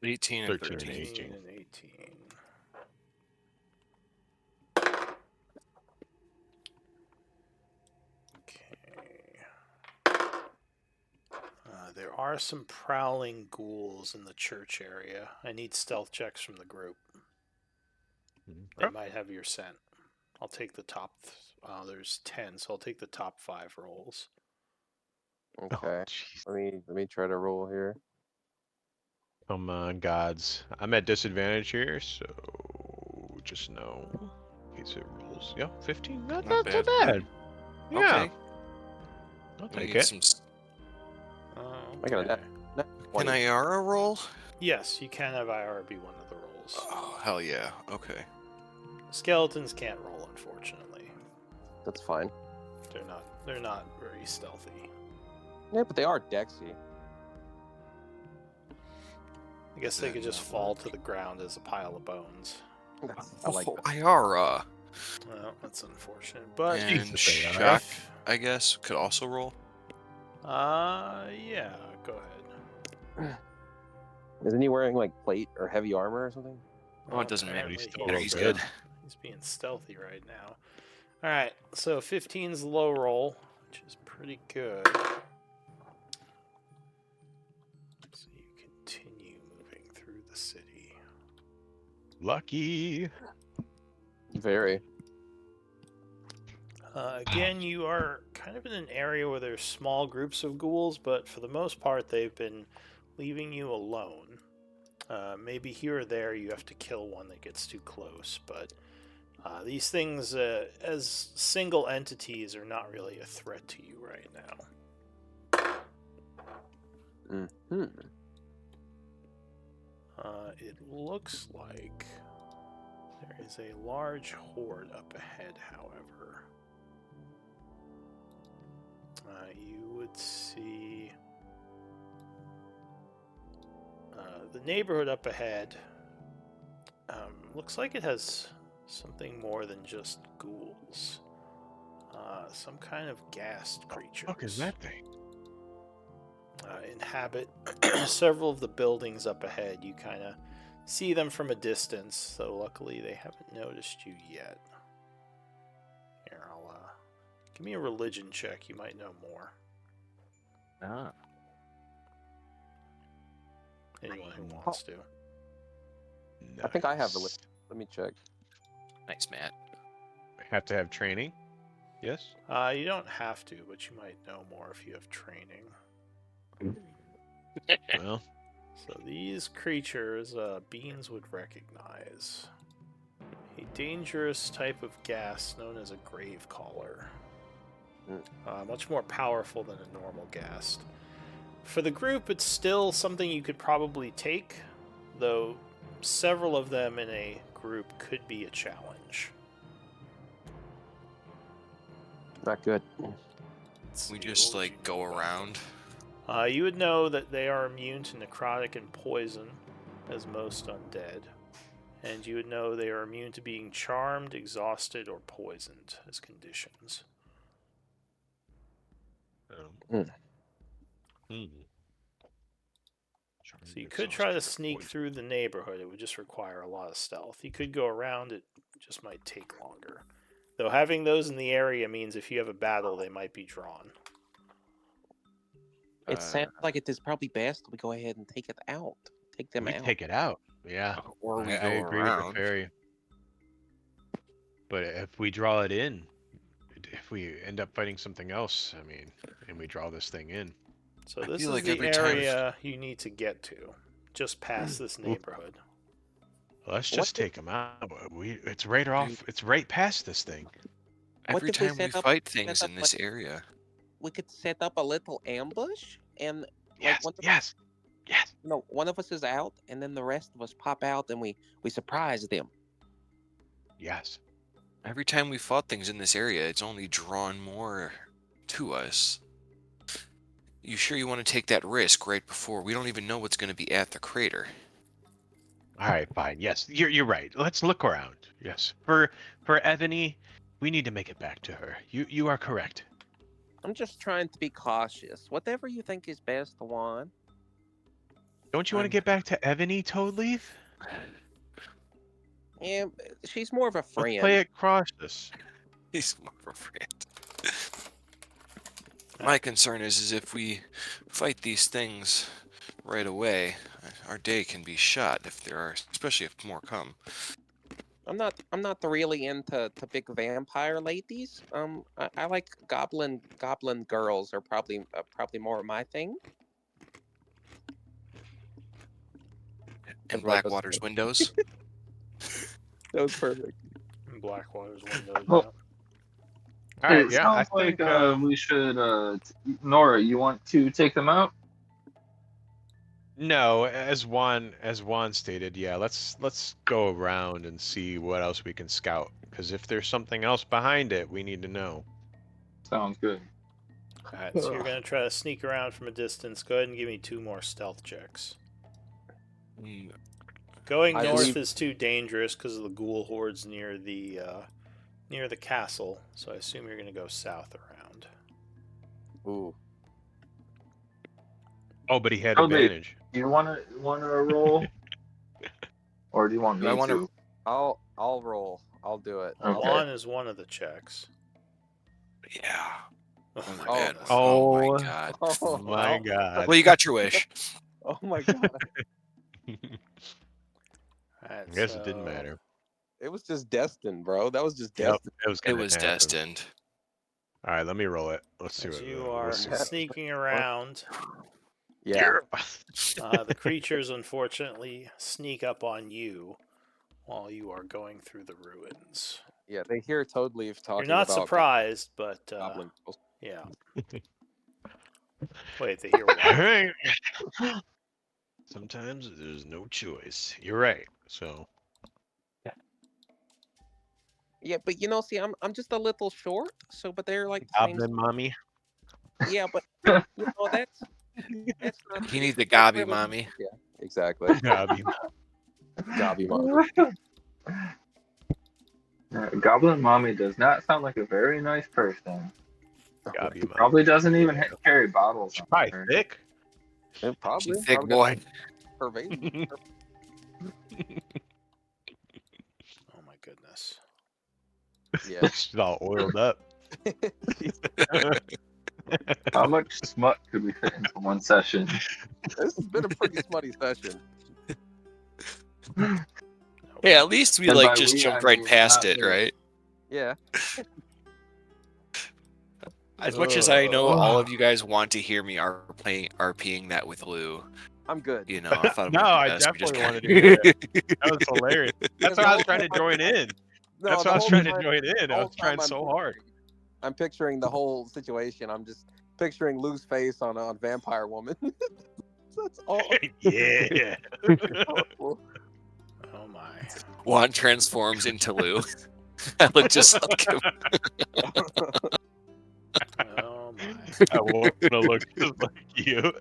18 and 13 and 13. 18 18. and 18. Okay. There are some prowling ghouls in the church area. I need stealth checks from the group. They might have your scent. I'll take the top... there's 10, so I'll take the top 5 rolls. Okay. Oh, jeez. Let me try to roll here. Come on, gods. I'm at disadvantage here, so just know. Piece of rules. Yeah, 15. Not so bad. Yeah. Okay. I'll I take need it. some... I got a Okay. net Can 20. Iara roll? Yes, you can have IR be one of the rolls. Oh, hell yeah. Okay. Skeletons can't roll, unfortunately. That's fine. They're not very stealthy. Yeah, but they are Dexy. I guess they could Then, just fall to the ground as a pile of bones. I like oh, that. Ayara. Well, that's unfortunate. But And Jesus, they are. Chuck, I guess, could also roll. yeah, go ahead. Isn't he wearing like plate or heavy armor or something? Oh, it doesn't matter. Apparently He's still he real is, good. He's being stealthy right now. All right, so 15's low roll, which is pretty good. So you continue moving through the city. Lucky. Very. Again, you are kind of in an area where there's small groups of ghouls, but for the most part, they've been leaving you alone. Maybe here or there you have to kill one that gets too close, but these things, as single entities, are not really a threat to you right now. Mm-hmm. It looks like there is a large horde up ahead, however. You would see the neighborhood up ahead. Looks like it has something more than just ghouls. Some kind of ghast creatures. What is that thing? Inhabit several of the buildings up ahead. You kind of see them from a distance, so luckily they haven't noticed you yet. Here, I'll give me a religion check. You might know more. Ah. Anyone who wants to. I think I have the Nice. Let me check. Nice, Matt. Have to have training? Yes? You don't have to, but you might know more if you have training. Well, So these creatures, Beans would recognize a dangerous type of gas known as a grave caller. Much more powerful than a normal ghast. For the group, it's still something you could probably take, though several of them in a group could be a challenge. Not good. Let's We see, just what would you like go know about around. them? You would know that they are immune to necrotic and poison, as most undead. And you would know they are immune to being charmed, exhausted, or poisoned as conditions. Hmm. So you could try to sneak through the neighborhood. It would just require a lot of stealth. You could go around. It just might take longer. Though having those in the area means if you have a battle, they might be drawn. It sounds like it is probably best we go ahead and take it out. Take them We out. take it out. Yeah. Or we I go agree around. with the fairy. But if we draw it in, if we end up fighting something else, I mean, and we draw this thing in. So I this feel is like the every time- area you need to get to, just past this neighborhood. Let's What just the- take them out. It's right off. It's right past this thing. Every if we time we set up- fight set things up, in this area, We could set up a little ambush, and Yes. one, Yes. Yes. one of us is out, and then the rest of us pop out, and we surprise them. Yes. every time we fought things in this area, it's only drawn more to us. You sure you want to take that risk right before we don't even know what's going to be at the crater? All right. Fine. Yes. You're right. Let's look around. Yes. For Ebony, we need to make it back to her. You are correct. I'm just trying to be cautious. Whatever you think is best, Juan. Don't you want to I'm- get back to Ebony, Toadleaf? Yeah, she's more of a Let's friend. play it cautious. He's more of a friend. My concern is if we fight these things right away, our day can be shot if there are, especially if more come. I'm not really into big vampire ladies. I like goblin girls are probably more my thing. And Right, Blackwater's windows. That was perfect. In Blackwater's windows. Well, All right. it Yeah. I sounds like think. we should. Nora, you want to take them out? No, as Juan stated, yeah, let's go around and see what else we can scout. Because if there's something else behind it, we need to know. Sounds good. Alright, so you're going to try to sneak around from a distance. Go ahead and give me 2 more stealth checks. Mm, Going I north believe- is too dangerous because of the ghoul hordes near the castle, so I assume you're going to go south around. Ooh. Oh, but he had Oh, they- advantage. Do you want to roll, or do you want Do me I wanna- to? I'll roll. I'll do it. Okay. Juan is one of the checks. Yeah. Oh Oh my my Oh. god. goodness. Oh Oh. my god. Oh My Well, God. Well, you got your wish. Oh my god. Alright, I guess it didn't so- matter. It was just destined, bro. That was just Yep, destined. it was. It Gonna was happen. destined. All right, let me roll it. Let's see As what you we'll are see. sneaking around, Yeah. the creatures unfortunately sneak up on you while you are going through the ruins. Yeah, they hear Toad Leaf talking You're not about surprised, but goblin girls. yeah. Wait, they hear what? Sometimes there's no choice. You're right. So Yeah, but see, I'm just a little short. So, but they're like the same. Goblin mommy. Yeah, but that's not. He needs a that's gobby really- mommy. Yeah, exactly. Gobby. Gobby mom. Goblin Mommy does not sound like a very nice person. Gobby mommy. Probably doesn't even carry bottles She's on probably her. thick. Yeah, probably. She's thick Probably boy. got pervasive. Oh my goodness. Yeah. She's all oiled up. How much smut could we fit into one session? This has been a pretty smutty session. Hey, at least we And like by just we, jumped I right mean past not it, me. right? Yeah. As much as I know all of you guys want to hear me RPing that with Lou, I'm good. you know, I thought it No, might be I best we just definitely wanted to kinda- hear that. That was hilarious. That's Because why I the was whole trying to time- join in. No, That's the why I was whole trying to time- join in. the I whole was trying time so hard. I'm picturing the whole situation. I'm just picturing Lou's face on Vampire Woman. That's all. Yeah. Oh my. Juan transforms into Lou. I look just like him. Oh my. I want to look just like you.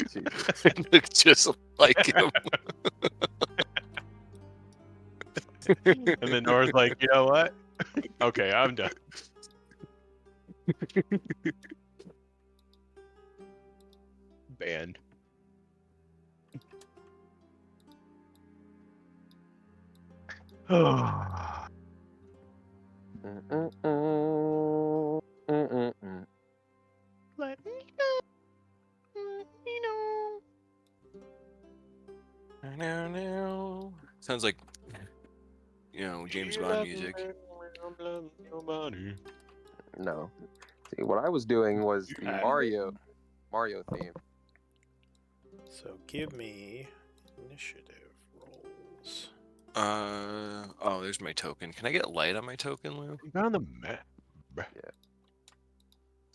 Jesus. I look just like him. And then Nora's like, you know what? Okay, I'm done. Banned. Oh. Let me know. Let me know. Sounds like, James Bond music. No. See, what I was doing was the Alright. Mario theme. So give me initiative rolls. Oh, there's my token. Can I get light on my token, Lou? You got on the map.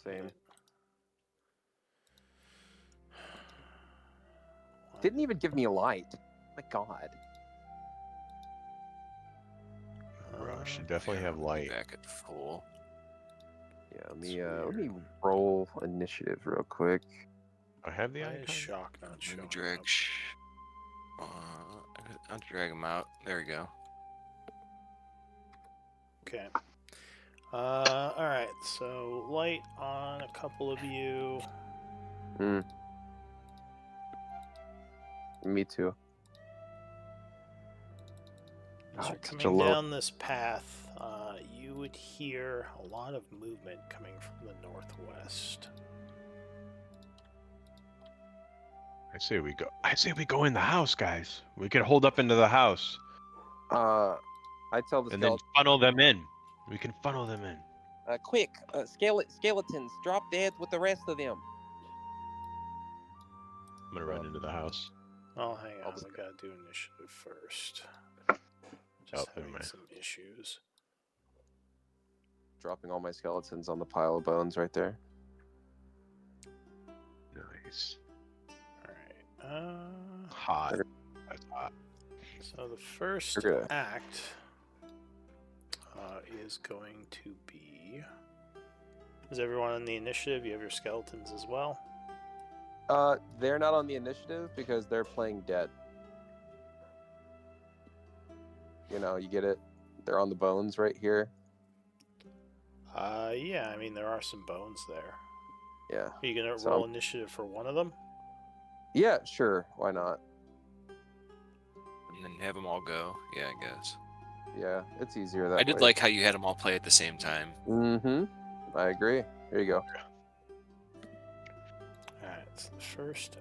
Same. Didn't even give me a light. My God. Bro, I should definitely have light. Back at full. Yeah, That's let me weird. roll initiative real quick. I have the Why is icon. shock not Let showing me drag. up? I'll drag him out. There we go. Okay. Alright, so light on a couple of you. Me too. As God, you're it's such a coming low- down this path, you would hear a lot of movement coming from the northwest. I say we go in the house, guys. We could hold up into the house I tell the and then skeleton, funnel them in. We can funnel them in. quick, skeletons, drop dead with the rest of them. I'm gonna run into the house. Oh, hang I'll on, just- we gotta do initiative first. Oh, Just never having mind. some issues. Dropping all my skeletons on the pile of bones right there. Nice. Alright, Hot. That's hot. so the first You're good. act is going to be Is everyone on the initiative? You have your skeletons as well. They're not on the initiative because they're playing dead. You know, you get it? They're on the bones right here. Yeah, I mean, there are some bones there. Yeah. Are you going to So roll initiative for one of them? Yeah, sure. Why not? And then have them all go. Yeah, I guess. Yeah, it's easier that I did way. like how you had them all play at the same time. Mm-hmm. I agree. Here you go. Alright, so the first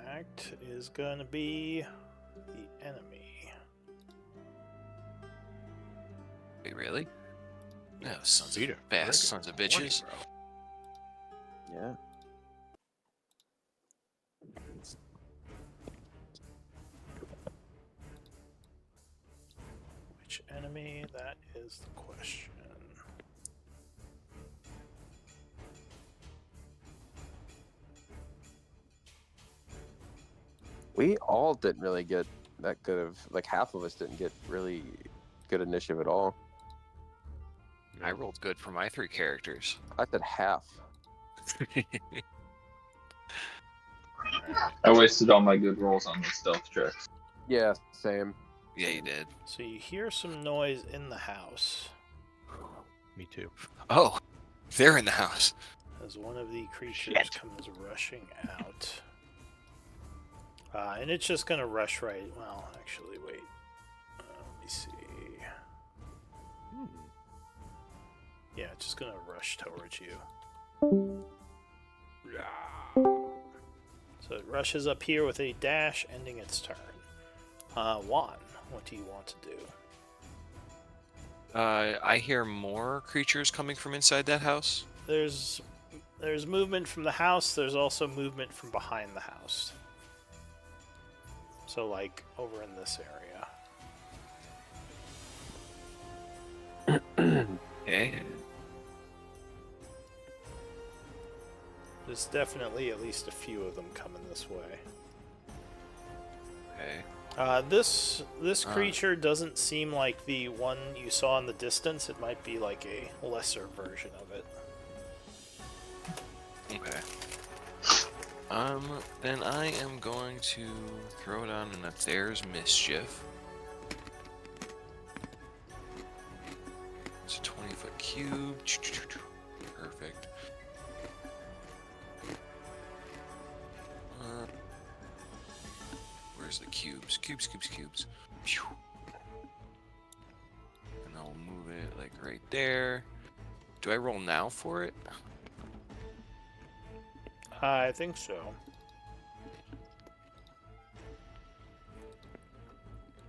act is going to be the enemy. Wait, really? No, Yes. sons of Beat it. fast sons of bitches. Yeah. Which enemy? That is the question. We all didn't really get that good of, like, half of us didn't get really good initiative at all. I rolled good for my 3 characters. I said half. Alright, I wasted all my good rolls on the stealth checks. Yeah, same. Yeah, you did. so you hear some noise in the house Me too. Oh, they're in the house. as one of the creatures Shit. comes rushing out. And it's just going to rush right. Well, actually, wait. Let me see. Yeah, it's just going to rush towards you. So it rushes up here with a dash, ending its turn. Juan, what do you want to do? I hear more creatures coming from inside that house. There's movement from the house. There's also movement from behind the house. So, like, over in this area. Okay. There's definitely at least a few of them coming this way. Okay. This creature doesn't seem like the one you saw in the distance. It might be like a lesser version of it. Okay. Then I am going to throw it on an There's Mischief. It's a 20-foot cube. Perfect. Where's the cubes? Cubes. Phew. And I'll move it like right there. Do I roll now for it? I think so.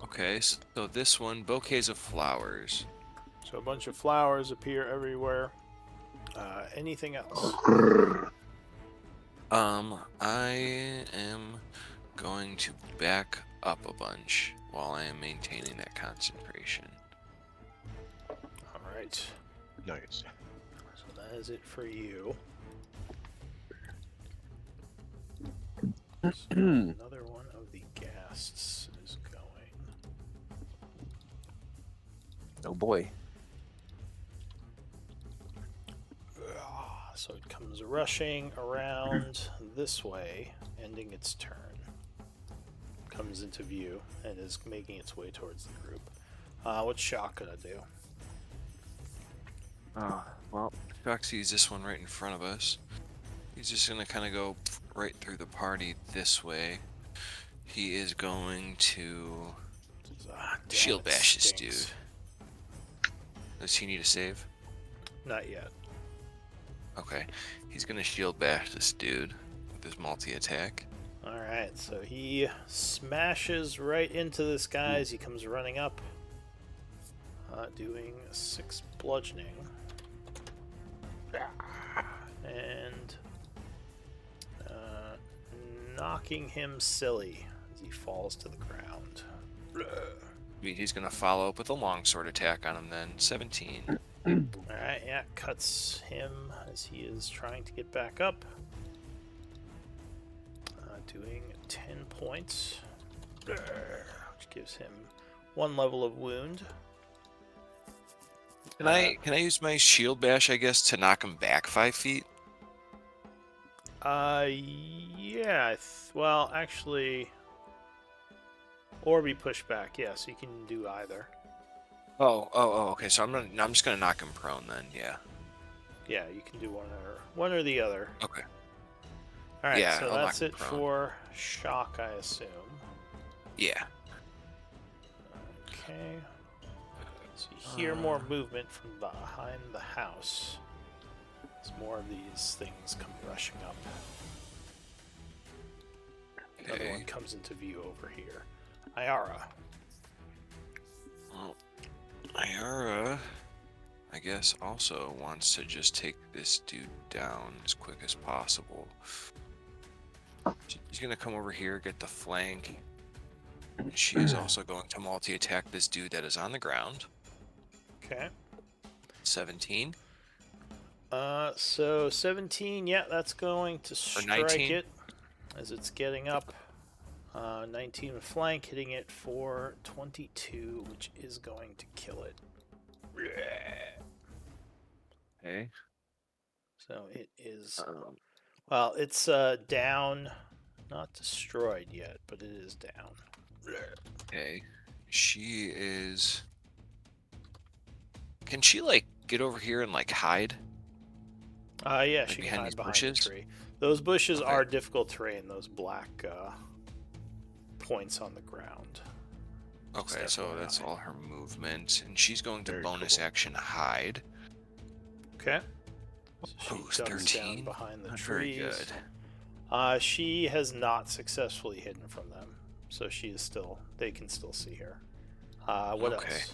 Okay, so this one, bouquets of flowers. So a bunch of flowers appear everywhere. Anything else? I am going to back up a bunch while I am maintaining that concentration. All right. Nice. So that is it for you. So another one of the ghasts is going. Oh boy. So it comes rushing around this way, ending its turn. Comes into view and is making its way towards the group. What's Shock gonna do? Well, Shock sees this one right in front of us. He's just gonna kind of go right through the party this way. He is going to Damn, shield it bash this stinks. dude. Does he need a save? Not yet. Okay, he's gonna shield bash this dude with his multi-attack. Alright, so he smashes right into this guy as he comes running up. Doing 6 bludgeoning. And knocking him silly as he falls to the ground. He's gonna follow up with a longsword attack on him then. 17. Alright, yeah, cuts him as he is trying to get back up. Doing 10 points, which gives him 1 level of wound. Can I use my shield bash, I guess, to knock him back 5 feet? Yeah. Well, actually, or be pushed back. Yes, you can do either. Okay. So I'm just gonna knock him prone then. Yeah. Yeah, you can do one or the other. Okay. All right, Yeah, so I'll knock that's him it prone. for shock, I assume. Yeah. Okay. So you hear more movement from behind the house. As more of these things come rushing up. Another one Okay. comes into view over here. Ayara. Well, Ayara, I guess, also wants to just take this dude down as quick as possible. She's gonna come over here, get the flank. She is also going to multi-attack this dude that is on the ground. Okay. 17 So 17, yeah, that's going to or strike 19. it as it's getting up. 19 with flank, hitting it for 22, which is going to kill it. Okay. So it is, Um, well, it's down, not destroyed yet, but it is down. okay. She is. Can she like get over here and like hide? Yeah, Like she can behind hide these behind the bushes? tree. Those bushes Okay. are difficult terrain, those black points on the ground. Okay, Just so FYI. that's all her movement, and she's going to Very bonus cool. action hide. Okay. So she Oh, ducks down 13. behind the Not trees. very good. She has not successfully hidden from them, so she is still. They can still see her. What Okay. else?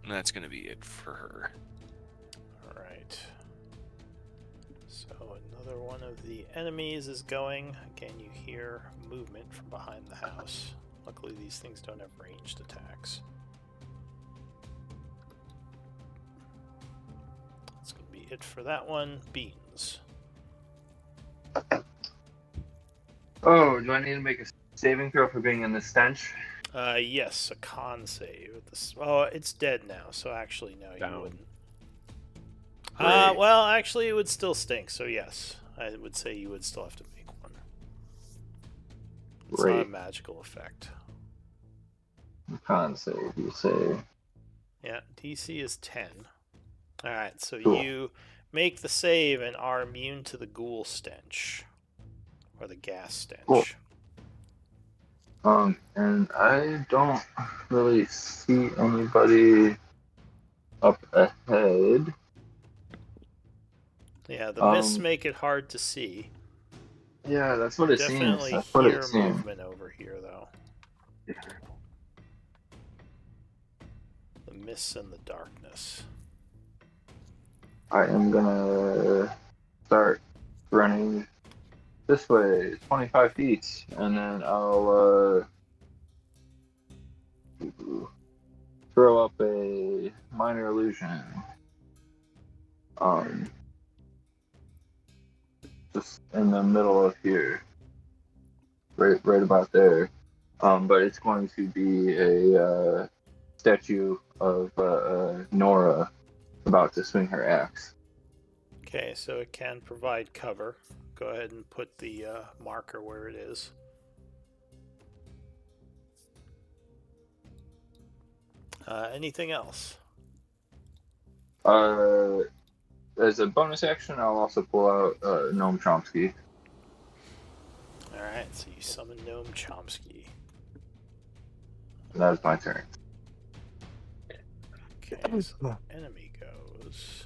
And that's gonna be it for her. All right. So another one of the enemies is going. Again, you hear movement from behind the house. Luckily, these things don't have ranged attacks. That's going to be it for that one. Beans. Oh, do I need to make a saving throw for being in the stench? Yes, a con save. Oh, it's dead now, so actually, no, you Down. wouldn't. Great. Well, actually, it would still stink, so yes. I would say you would still have to make one. It's not a Great. magical effect. Con save, you say. Yeah, DC is 10. Alright, so Cool. you make the save and are immune to the ghoul stench. Or the gas stench. Cool. And I don't really see anybody up ahead. Yeah, the mists make it hard to see. Yeah, that's what it seems. Definitely That's what hear it seems. movement over here, though. The mists and the darkness. I am gonna start running this way, 25 feet, and then I'll throw up a minor illusion. Just in the middle of here, right about there. But it's going to be a statue of Nora about to swing her axe. Okay, so it can provide cover. Go ahead and put the marker where it is. Anything else? As a bonus action, I'll also pull out Noam Chomsky. Alright, so you summon Noam Chomsky. And that is my turn. Okay, so enemy goes.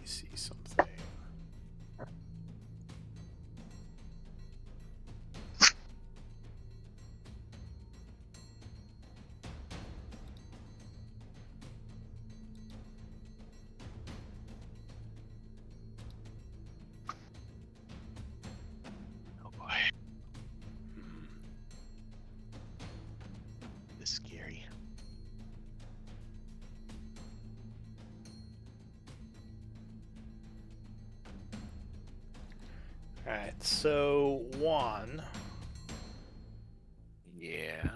You see something. Oh boy. This is scary. Alright, so Juan, Yeah.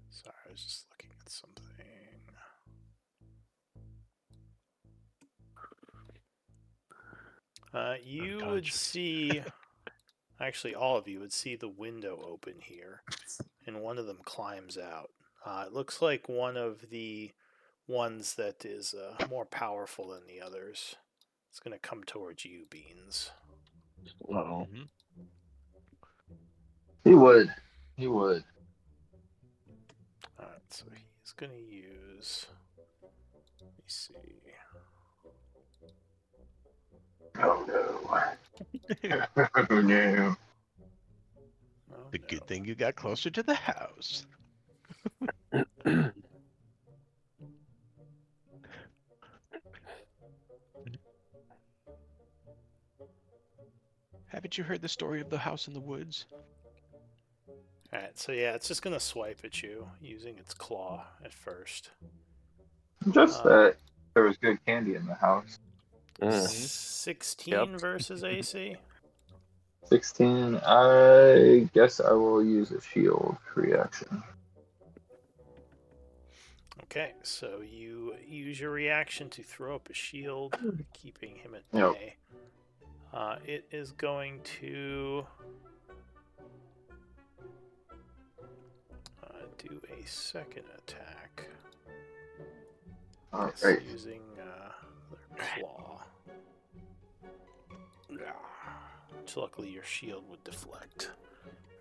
Sorry, I was just looking at something. You would Unconscious. see, actually, all of you would see the window open here, and one of them climbs out. It looks like one of the ones that is more powerful than the others. It's going to come towards you, Beans. Uh-oh. Mhm. He would. He would. Alright, so he's going to use. Let me see. Oh no. Oh no. Oh, The no. good thing you got closer to the house. Haven't you heard the story of the house in the woods? Alright, so yeah, it's just going to swipe at you using its claw at first. Just that there was good candy in the house. 16 Yep. versus AC. 16. I guess I will use a shield reaction. Okay, so you use your reaction to throw up a shield, keeping him at Yep. bay. It is going to do a second attack. All Yes, right. using their claw. Which luckily your shield would deflect.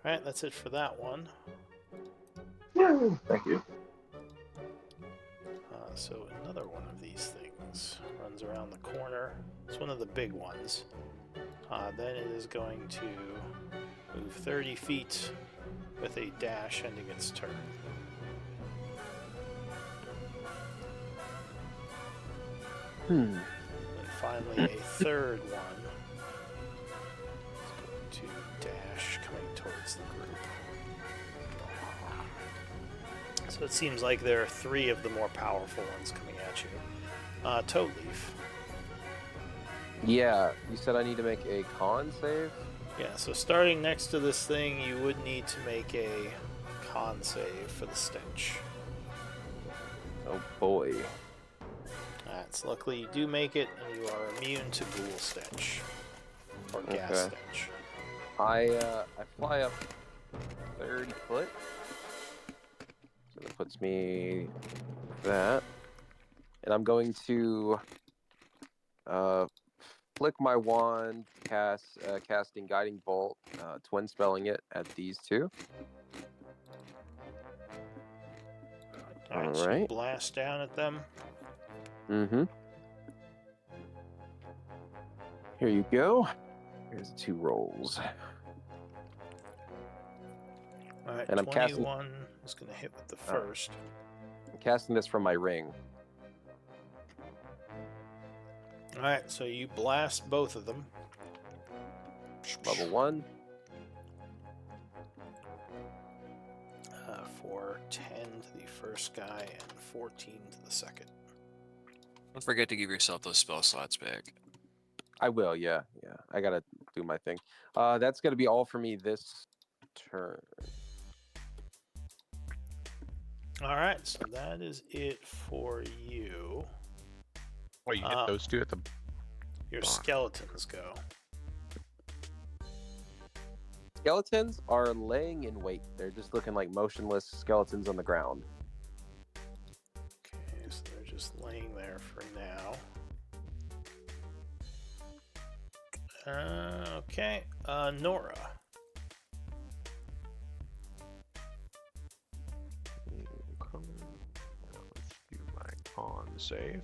Alright, that's it for that one. Yeah. Thank you. So another one of these things runs around the corner. It's one of the big ones. Then it is going to move 30 feet with a dash ending its turn. And finally, a third one is going to dash coming towards the group. So it seems like there are 3 of the more powerful ones coming at you. Toad Leaf. Yeah, you said I need to make a con save? Yeah, so starting next to this thing, you would need to make a con save for the stench. Oh boy. So luckily you do make it, and you are immune to ghoul stench. Or gas Okay. stench. I fly up 30 foot. So that puts me that. And I'm going to flick my wand, casting Guiding Bolt, twin spelling it at these two. Alright, so you Alright. blast down at them. Mm-hmm. Here you go. Here's the 2 rolls. Alright, And I'm 21 is going to hit with the first. I'm casting this from my ring. Alright, so you blast both of them. Level 1. For 10 to the first guy and 14 to the second. Don't forget to give yourself those spell slots back. I will, yeah. I gotta do my thing. That's gonna be all for me this turn. Alright, so that is it for you. Oh, you hit those 2 at the... Your skeletons go. Skeletons are laying in wait. They're just looking like motionless skeletons on the ground. Okay, so they're just laying there for now. Okay, Nora. Let's do my con save.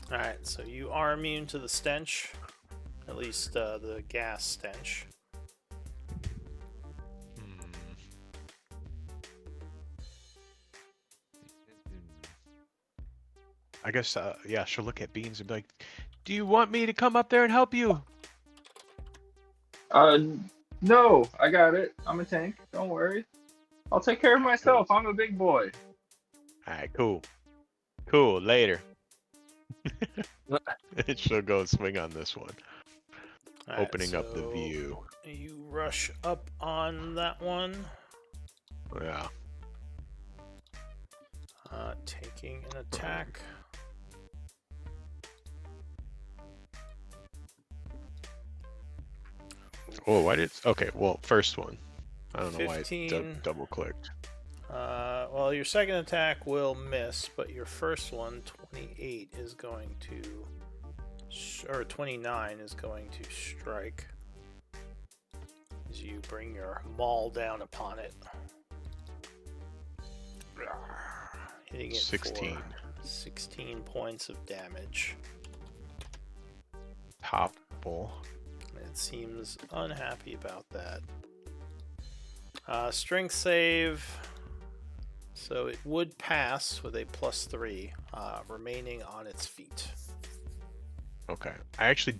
Alright, so you are immune to the stench. At least the gas stench. I guess, yeah, she'll look at Beans and be like, do you want me to come up there and help you? No, I got it. I'm a tank. Don't worry. I'll take care of myself. I'm a big boy. Alright, cool. Cool, later. She'll go swing on this one. All right, opening up the so view. You rush up on that one, Yeah. taking an attack. Oh, why did? Okay, well, first one. I don't know why it 15. double clicked. Well, your second attack will miss, but your first one, 28, is going to, or 29 is going to strike as you bring your maul down upon it. Hitting it 16. for 16 points of damage. Topple. It seems unhappy about that. Strength save. So it would pass with a +3, remaining on its feet. Okay. I actually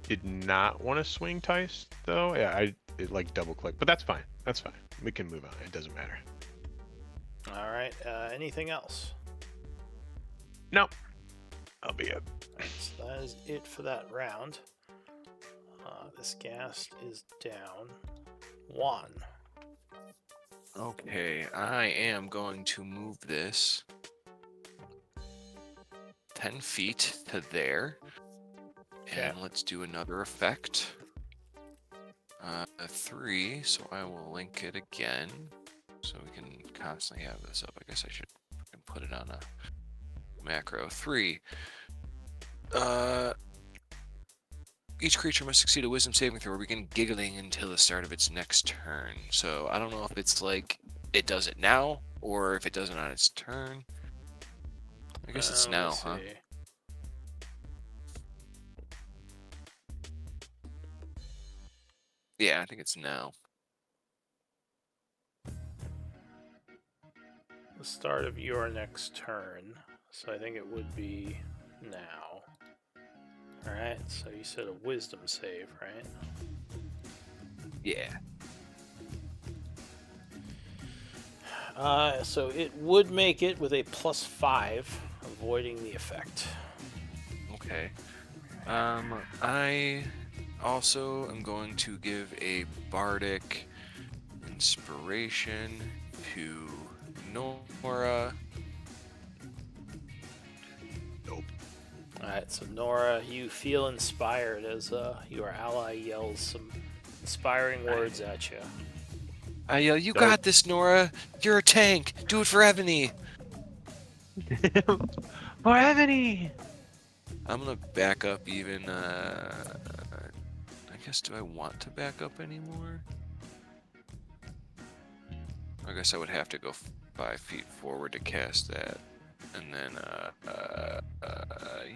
did not want to swing Tice, though. Yeah, it like double clicked, but that's fine. That's fine. We can move on. It doesn't matter. All right. Anything else? No. I'll be good. So that is it for that round. This ghast is down 1. Okay, I am going to move this 10 feet to there. Okay. And let's do another effect. 3, so I will link it again. So we can constantly have this up. I guess I should put it on a macro. 3. Each creature must succeed a wisdom saving throw or begin giggling until the start of its next turn. So I don't know if it's like it does it now or if it does it on its turn. I guess it's now, huh? See. Yeah, I think it's now. The start of your next turn. So I think it would be now. Alright, so you said a wisdom save, right? Yeah. So it would make it with a +5, avoiding the effect. Okay. I also am going to give a bardic inspiration to Nora. Alright, so Nora, you feel inspired as your ally yells some inspiring words at you. I yell, "You got this, Nora! You're a tank! Do it for Ebony!" For Ebony! I'm gonna back up even, I guess, do I want to back up anymore? I guess I would have to go 5 feet forward to cast that. And then,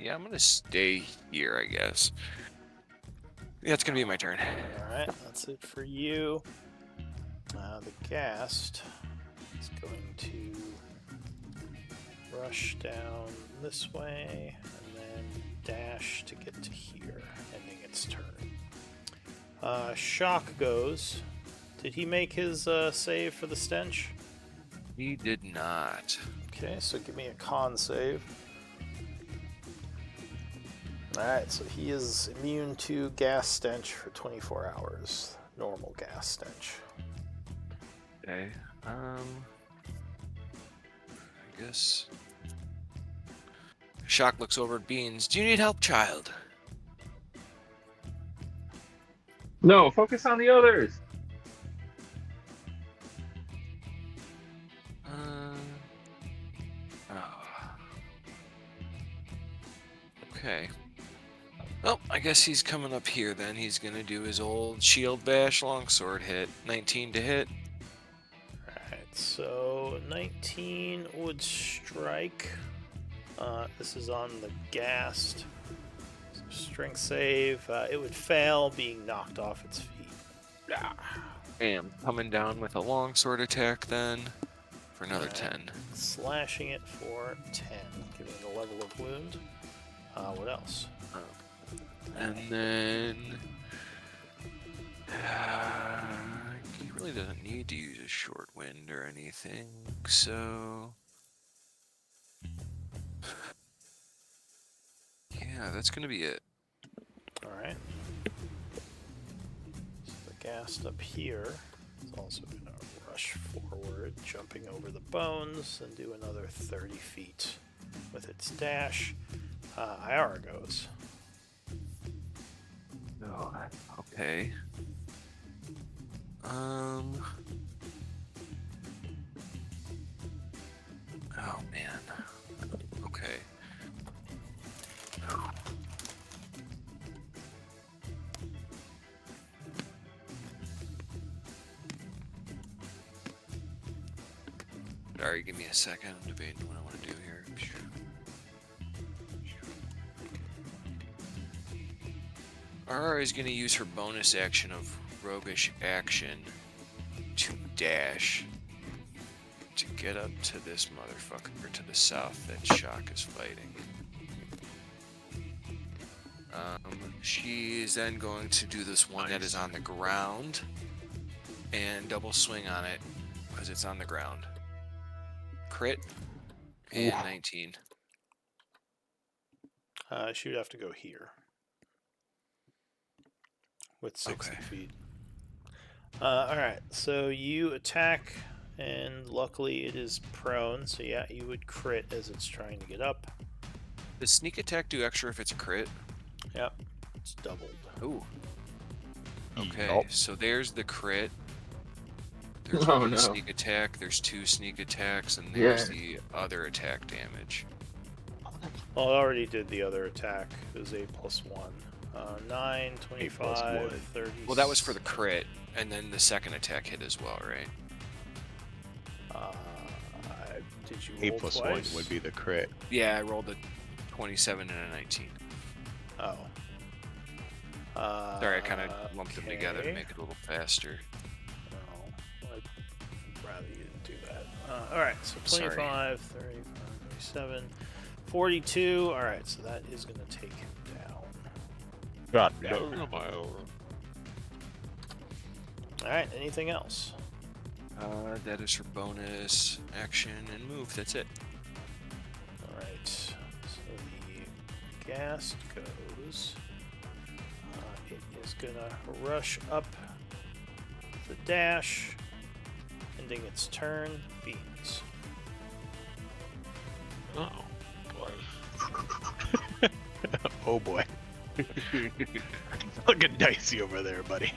yeah, I'm gonna stay here, I guess. Yeah, it's gonna be my turn. Alright, that's it for you. The ghast is going to rush down this way and then dash to get to here, ending its turn. Shock goes. Did he make his save for the stench? He did not. Okay, so give me a con save. Alright, so he is immune to gas stench for 24 hours. Normal gas stench. Okay, I guess... Shock looks over at Beans. Do you need help, child? No, focus on the others. Okay. Well, I guess he's coming up here then. He's gonna do his old shield bash longsword hit. 19 to hit. Alright, so 19 would strike. This is on the ghast. So strength save. It would fail, being knocked off its feet. Bam. Coming down with a longsword attack then for another 10. Slashing it for 10, giving it a level of wound. What else? And then... he really doesn't need to use a short wind or anything, so... Yeah, that's gonna be it. Alright. Ghast up here is also going to rush forward, jumping over the bones, and do another 30 feet with its dash. Iara goes. Oh, okay. Oh man. Okay. Sorry, give me a second. I'm debating what I want to do here. Aurora is going to use her bonus action of roguish action to dash to get up to this motherfucker to the south that Shock is fighting. She is then going to do this one that is on the ground and double swing on it because it's on the ground. Crit and 19. She would have to go here with 60 Okay. feet. Alright, so you attack, and luckily it is prone, so yeah, you would crit as it's trying to get up. Does sneak attack do extra if it's a crit? Yep, it's doubled. Ooh. Okay, Nope. so there's the crit. There's Oh, one no. sneak attack, there's 2 sneak attacks, and there's Yeah. the other attack damage. Well, I already did the other attack. It was 8 plus 1. 9, plus 25, one. 30. Well, that was for the crit, and then the second attack hit as well, right? Did you 8 roll plus twice? 1 would be the crit. Yeah, I rolled a 27 and a 19. Oh. Sorry, I kind of lumped them together to make it a little faster. No, I'd rather you didn't do that. Alright, so Sorry. 25, 35, 37, 42. Alright, so that is going to take him down. God, Alright, anything else? That is for bonus action and move. That's it. Alright, so the Ghast goes. It is going to rush up the dash, ending its turn. Beans. Oh, boy. Oh, boy. Looking dicey over there, buddy.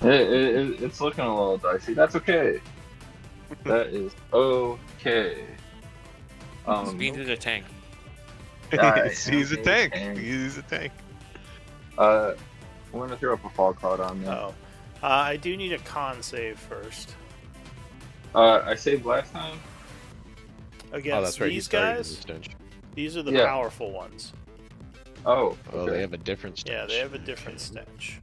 It's looking a little dicey. That's okay. That is okay. Beans is a tank. He's a am tank. tank. He's a tank. I'm gonna throw up a fog cloud on there. Oh. I do need a con save first. I saved last time. Against Oh, that's right. these He's starting guys, with the stench. these are the Yeah. powerful ones. Oh, Oh, okay. they have a different stench. Yeah, they have a different stench.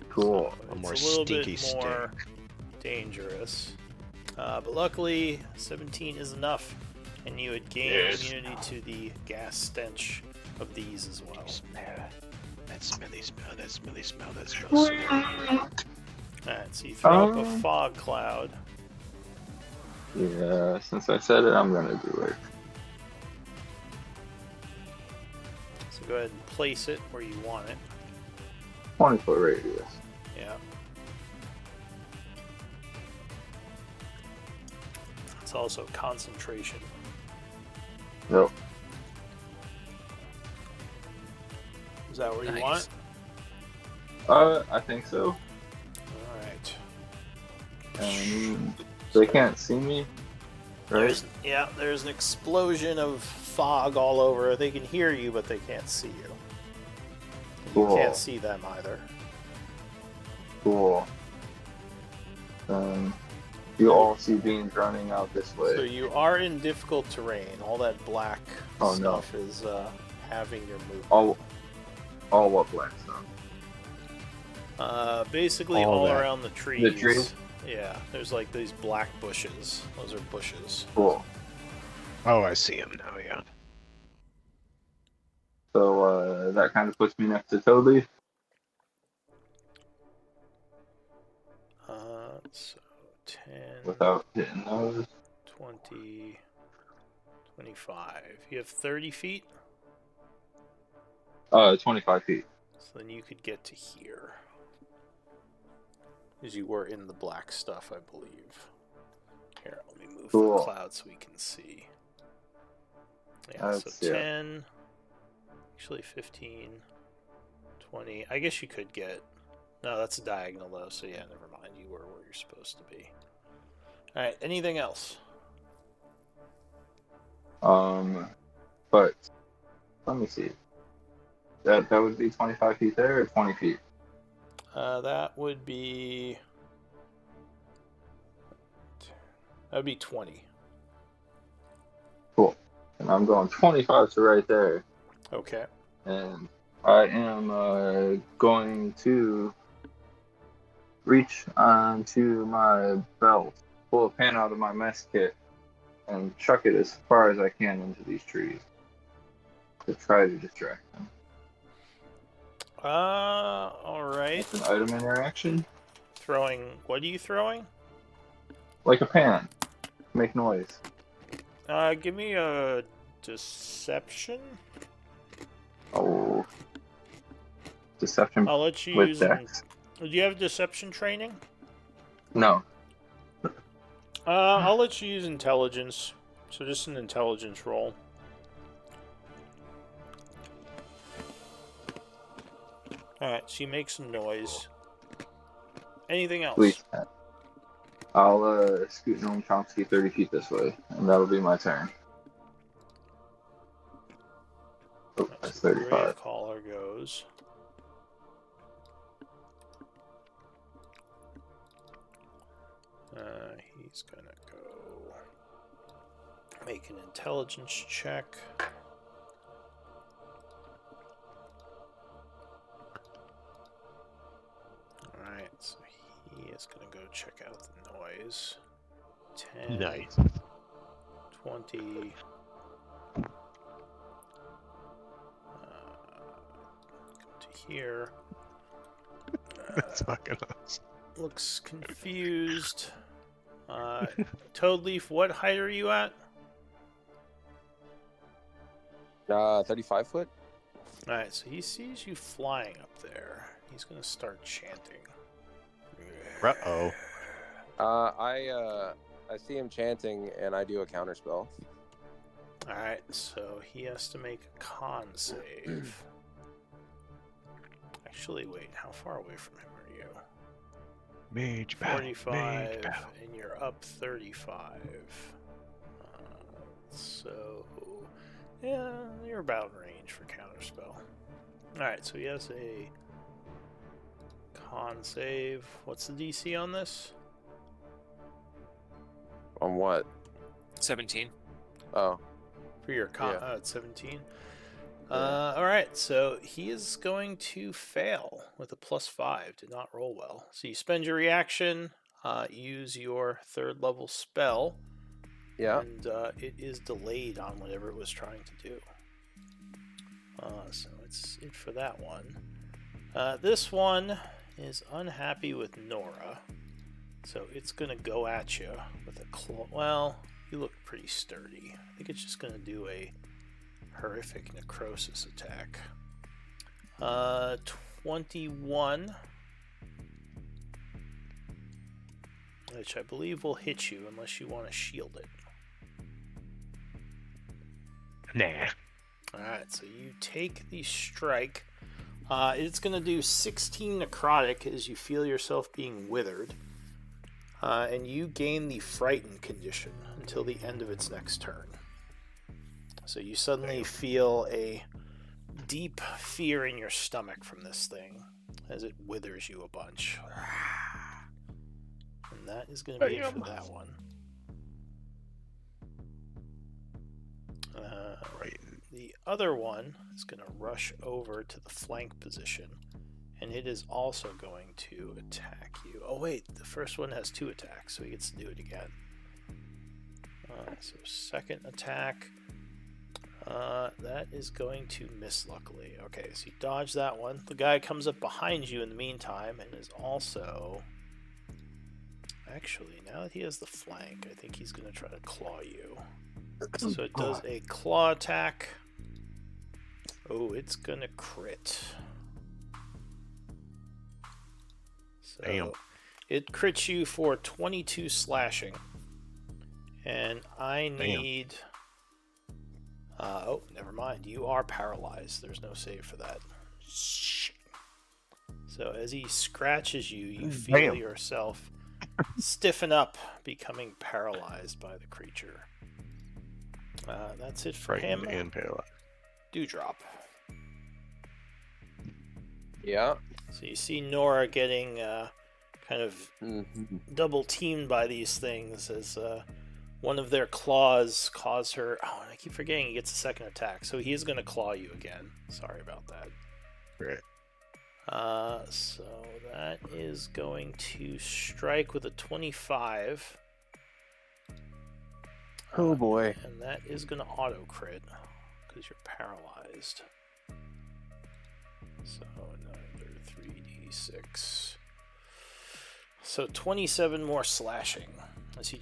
Cool. So A it's more a little stinky bit more dangerous. But luckily, 17 is enough, and you would gain immunity to the gas stench of these as well. That smelly smell, that smelly smell, that smells so good. Alright, so you throw up a fog cloud. Yeah, since I said it, I'm gonna do it. So go ahead and place it where you want it. 20-foot radius. Yeah. It's also concentration. Yep. Is that where you Nice. want? I think so. Alright. They can't see me, right? There's an explosion of fog all over. They can hear you, but they can't see you. You Cool. can't see them either. Cool. You all see beans running out this So way. you are in difficult terrain. All that black Oh, no. stuff is having your movement. All what black stuff? Basically all all that. around the trees. The trees? Yeah, there's like these black bushes. Those are bushes. Cool. Oh, I see him now, yeah. So that kind of puts me next to Toby. So 10, Without hitting those. 20, 25. You have 30 feet, 25 feet. so then you could get to here. as you were in the black stuff, I believe. Here, let me move Cool. the cloud so we can see. Yeah, so That's- yeah. 10, actually 15, 20. I guess you could get... No, that's a diagonal though, so yeah, never mind. You were where you're supposed to be. Alright, anything else? But let me see. That would be 25 feet there or 20 feet? That would be... That would be 20. Cool. And I'm going 25 to right there. Okay. And I am going to reach onto my belt, pull a pan out of my mess kit, and chuck it as far as I can into these trees to try to distract them. Alright. It's an item interaction, Throwing... What are you throwing? like a pan. Make noise. Give me a deception. Oh, deception I'll let you with use... dex. Do you have deception training? No. I'll let you use intelligence. So just an intelligence roll. Alright, so you make some noise. Anything else? Please. I'll scoot Noam Chomsky 30 feet this way, and that'll be my turn. Oh, that's so 35. Caller goes. He's gonna go make an intelligence check. Alright, so he is gonna go check out the noise. 10, Nice. 20. Come to here. That's fucking awesome. Looks confused. Toadleaf, what height are you at? 35 foot. Alright, so he sees you flying up there. He's gonna start chanting. Uh-oh. I see him chanting, and I do a counter spell. Alright, so he has to make a con save. Actually, wait, how far away from him are you? Mage battle. 45, Mage battle. and you're up 35. So, yeah, you're about in range for counterspell. Alright, so he has a con save. What's the DC on this? On what? 17. Oh, For your con, Yeah. it's 17. Yeah. Alright, so he is going to fail with a +5, did not roll well. So you spend your reaction, use your 3rd level spell, yeah. and it is delayed on whatever it was trying to do. So it's it for that one. This one is unhappy with Nora, so it's going to go at you with a claw. Well, you look pretty sturdy. I think it's just going to do a horrific necrosis attack. 21, which I believe will hit you unless you want to shield it. Nah. Alright, so you take the strike. It's going to do 16 necrotic as you feel yourself being withered. And you gain the frightened condition until the end of its next turn. So you suddenly feel a deep fear in your stomach from this thing as it withers you a bunch. And that is going to be it for that one. Right. The other one is going to rush over to the flank position, and it is also going to attack you. Oh wait, the first one has 2 attacks, so he gets to do it again. So second attack, that is going to miss luckily. Okay, so you dodge that one. The guy comes up behind you in the meantime and is also... Actually, now that he has the flank, I think he's going to try to claw you. So it does a claw attack. Oh, it's going to crit. So Damn. It crits you for 22 slashing. And I need... oh, never mind. You are paralyzed. There's no save for that. So as he scratches you, you feel yourself stiffen up, becoming paralyzed by the creature. That's it for him. Frightened and paralyzed. Dewdrop. Yeah. So you see Nora getting kind of double teamed by these things as one of their claws cause her... Oh, and I keep forgetting he gets a second attack. So he is going to claw you again. Sorry about that. Right. So that is going to strike with a 25. Oh boy. And that is going to auto crit because you're paralyzed. So another 3d6. So 27 more slashing as it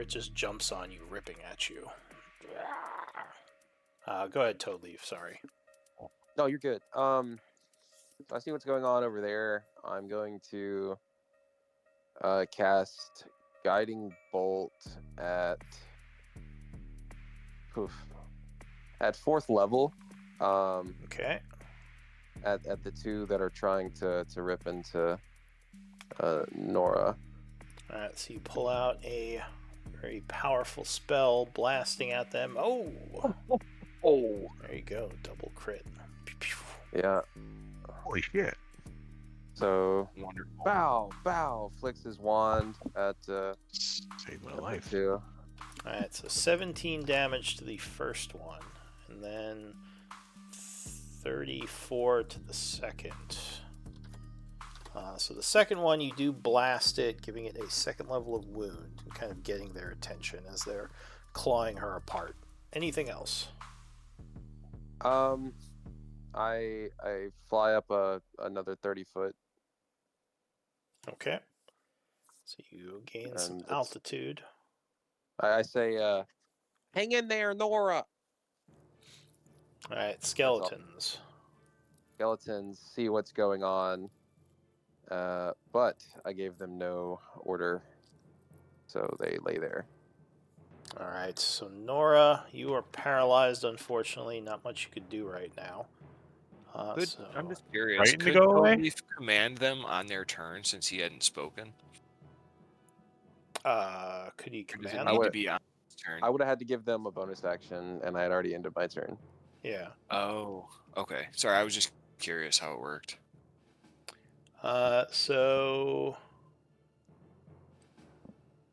just jumps on you, ripping at you. Go ahead, Toadleaf. Sorry. No, you're good. I see what's going on over there. I'm going to cast Guiding Bolt at 4th level. Okay. At the two that are trying to rip into Nora. Alright, so you pull out a very powerful spell, blasting at them. Oh! Oh! There you go, double crit. Yeah. Holy shit. So, Wonderful. bow, flicks his wand at Saved my life. two. Alright, so 17 damage to the first one, and then 34 to the second. So the second one, you do blast it, giving it a second level of wound, and kind of getting their attention as they're clawing her apart. Anything else? I fly up another 30 foot. Okay. So you gain some And it's- altitude. I say, hang in there, Nora. Alright, skeletons. Skeletons see what's going on, but I gave them no order, so they lay there. Alright, so Nora, you are paralyzed, unfortunately. Not much you could do right now. I'm just curious. Frightened to Could go away? Toadleaf command them on their turn since he hadn't spoken? Could you Or does it command need them? to be on his turn? I would have had to give them a bonus action, and I had already ended my turn. Yeah. Oh, okay. Sorry, I was just curious how it worked. So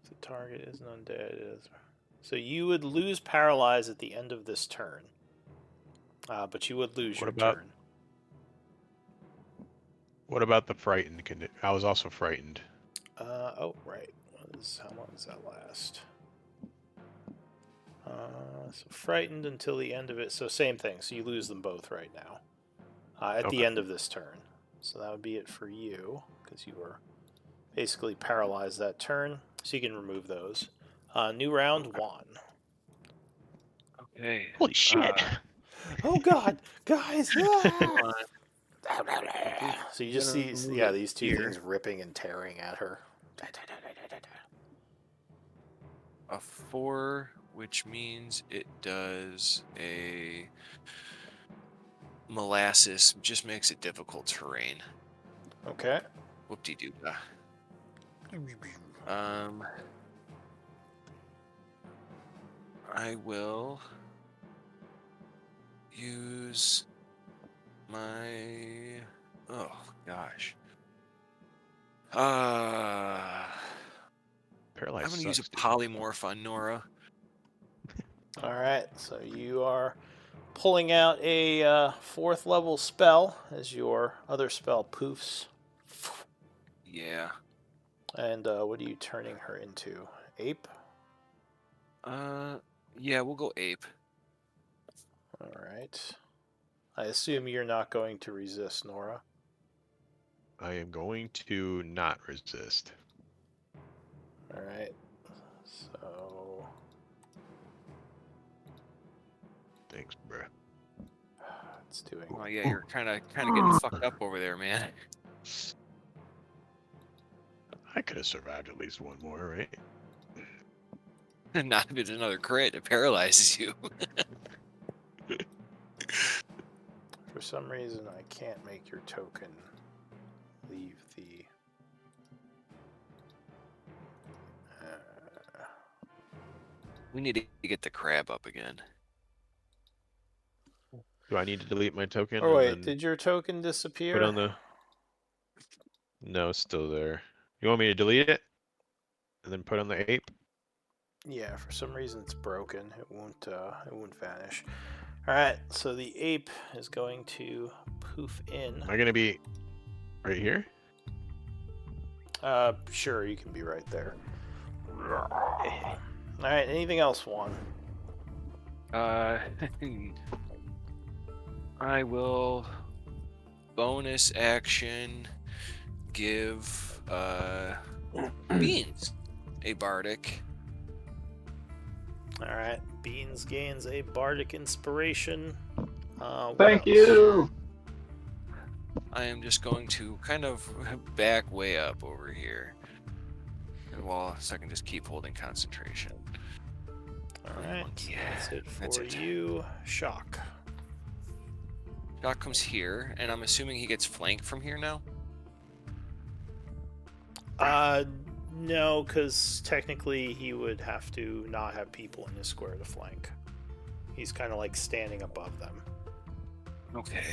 the target isn't undead. So you would lose paralyze at the end of this turn. But you would lose What your about- turn. What about the frightened? I was also frightened. Oh, right. How long does that last? So frightened until the end of it. So same thing. So you lose them both right now. At the Okay. end of this turn. So that would be it for you, because you were basically paralyzed that turn. So you can remove those. New round, Juan. Okay. Holy shit! Oh God, guys! Ah! Uh, So you just see, move yeah, it these two here. things ripping and tearing at her. A 4, which means it does a molasses, just makes it difficult terrain. Okay. Whoop-de-doo. I will use my... Oh, gosh. I'm Paralyzed going to use a sucks, dude. polymorph on Nora. All right. So you are pulling out a fourth level spell as your other spell poofs. Yeah. And what are you turning her into? Ape? Yeah, we'll go ape. All right. I assume you're not going to resist, Nora. I am going to not resist. All right. So Thanks, bruh. it's doing. Oh yeah, you're kind of getting fucked up over there, man. could have survived at least one more, right? Not if it's another crit, it paralyzes you. For some reason, I can't make your token leave the... We need to get the crab up again. Do I need to delete my token? Oh and wait, then did your token put disappear? on the... No, it's still there. You want me to delete it? And then put on the ape? Yeah, for some reason it's broken. It won't vanish. All right, so the ape is going to poof in. Am I going to be right here? Sure, you can be right there. All right, anything else, Juan? I will bonus action give Beans a bardic. All right, Beans gains a bardic inspiration. What Thank else? you. I am just going to kind of back way up over here. And while so I can just keep holding concentration. All right, so that's it for That's it. you. Shock. Doc comes here, and I'm assuming he gets flanked from here now? No, because technically he would have to not have people in his square to flank. He's kind of like standing above them. Okay.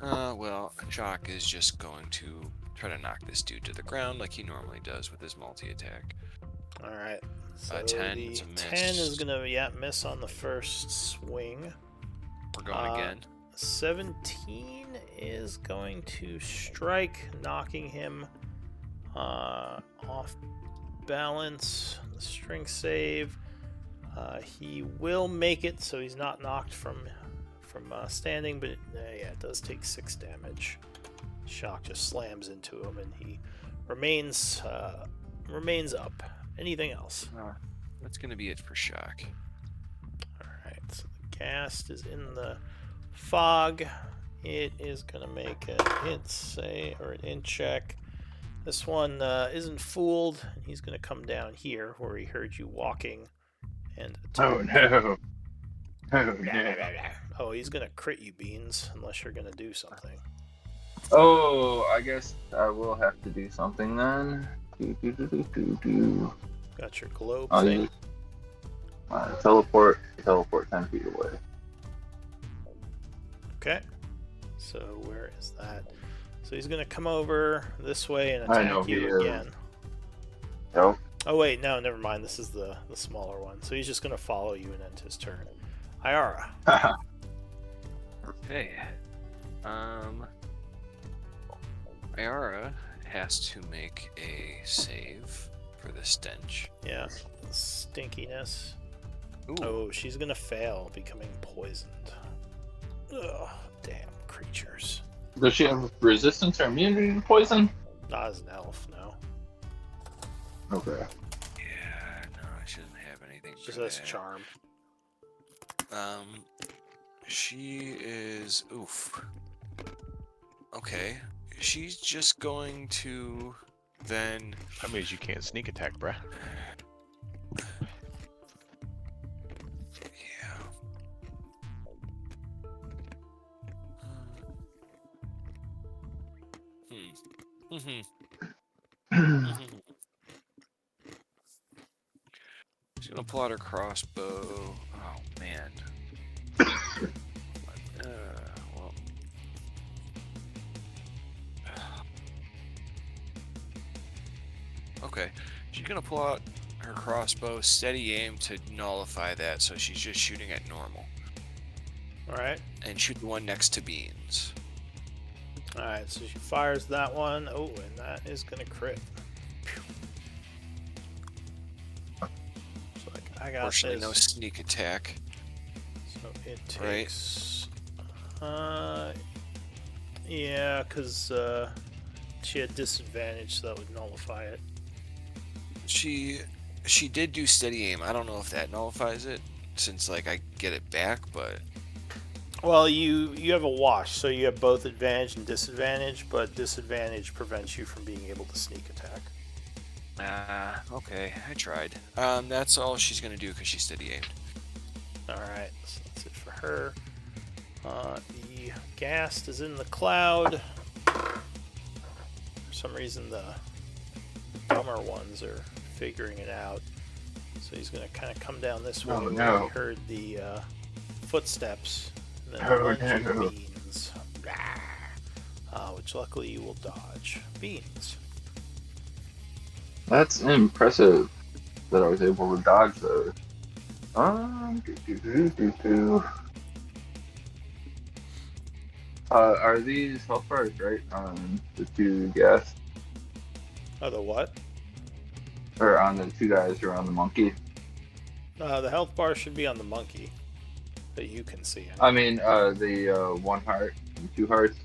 Well, Jock is just going to try to knock this dude to the ground like he normally does with his multi-attack. All right. So 10, the it's a miss. 10 is gonna miss on the first swing. We're going again. 17 is going to strike, knocking him off balance. The strength save. He will make it, so he's not knocked from standing, but yeah, it does take 6 damage. Shock just slams into him, and he remains up. Anything else? That's going to be it for Shock. Alright, so the ghast is in the fog. It is going to make a hit save or an int check. This one isn't fooled, and he's going to come down here where he heard you walking and attack. Oh no. Oh no. Oh, he's going to crit you, Beans, unless you're going to do something. Oh, I guess I will have to do something then. Got your globe I'll thing. use teleport 10 feet away. Okay. So where is that? So he's going to come over this way and I know attack he you is. again. Nope. Oh wait, no, never mind. This is the smaller one. So he's just gonna follow you and end his turn. Iara. Okay. Ayara has to make a save for the stench. Yeah. Stinkiness. Ooh. Oh, she's gonna fail, becoming poisoned. Ugh, damn creatures. Does she have resistance or immunity to poison? Not as an elf, no. Okay. Yeah, no, I shouldn't have anything Just for has that. charm. She is oof. Okay. She's just going to then That means you can't sneak attack, bruh. yeah. She's gonna pull out her crossbow. Oh man. Well. Okay. She's gonna pull out her crossbow, steady aim to nullify that, so she's just shooting at normal. Alright. And shoot the one next to Beans. Alright, so she fires that one. Oh, and that is gonna crit. Phew. So I got Fortunately, this. no sneak attack. So it Right. takes. Yeah, because she had disadvantage, so that would nullify it. She did do steady aim. I don't know if that nullifies it, since like I get it back, but Well, you have a wash, so you have both advantage and disadvantage, but disadvantage prevents you from being able to sneak attack. Okay, I tried. That's all she's gonna do because she's steady aimed. Alright, so that's it for her. The ghast is in the cloud. For some reason, the dumber ones are figuring it out. So he's going to kind of come down this way Oh, where no. we heard the footsteps. And then Oh, lunge at no. Beans. Which luckily you will dodge. Beans. That's impressive that I was able to dodge those. Are these health bars right on the two gas Oh, the what? or on the two guys who are on the monkey? The health bar should be on the monkey. That you can see. I mean, the one heart and two hearts.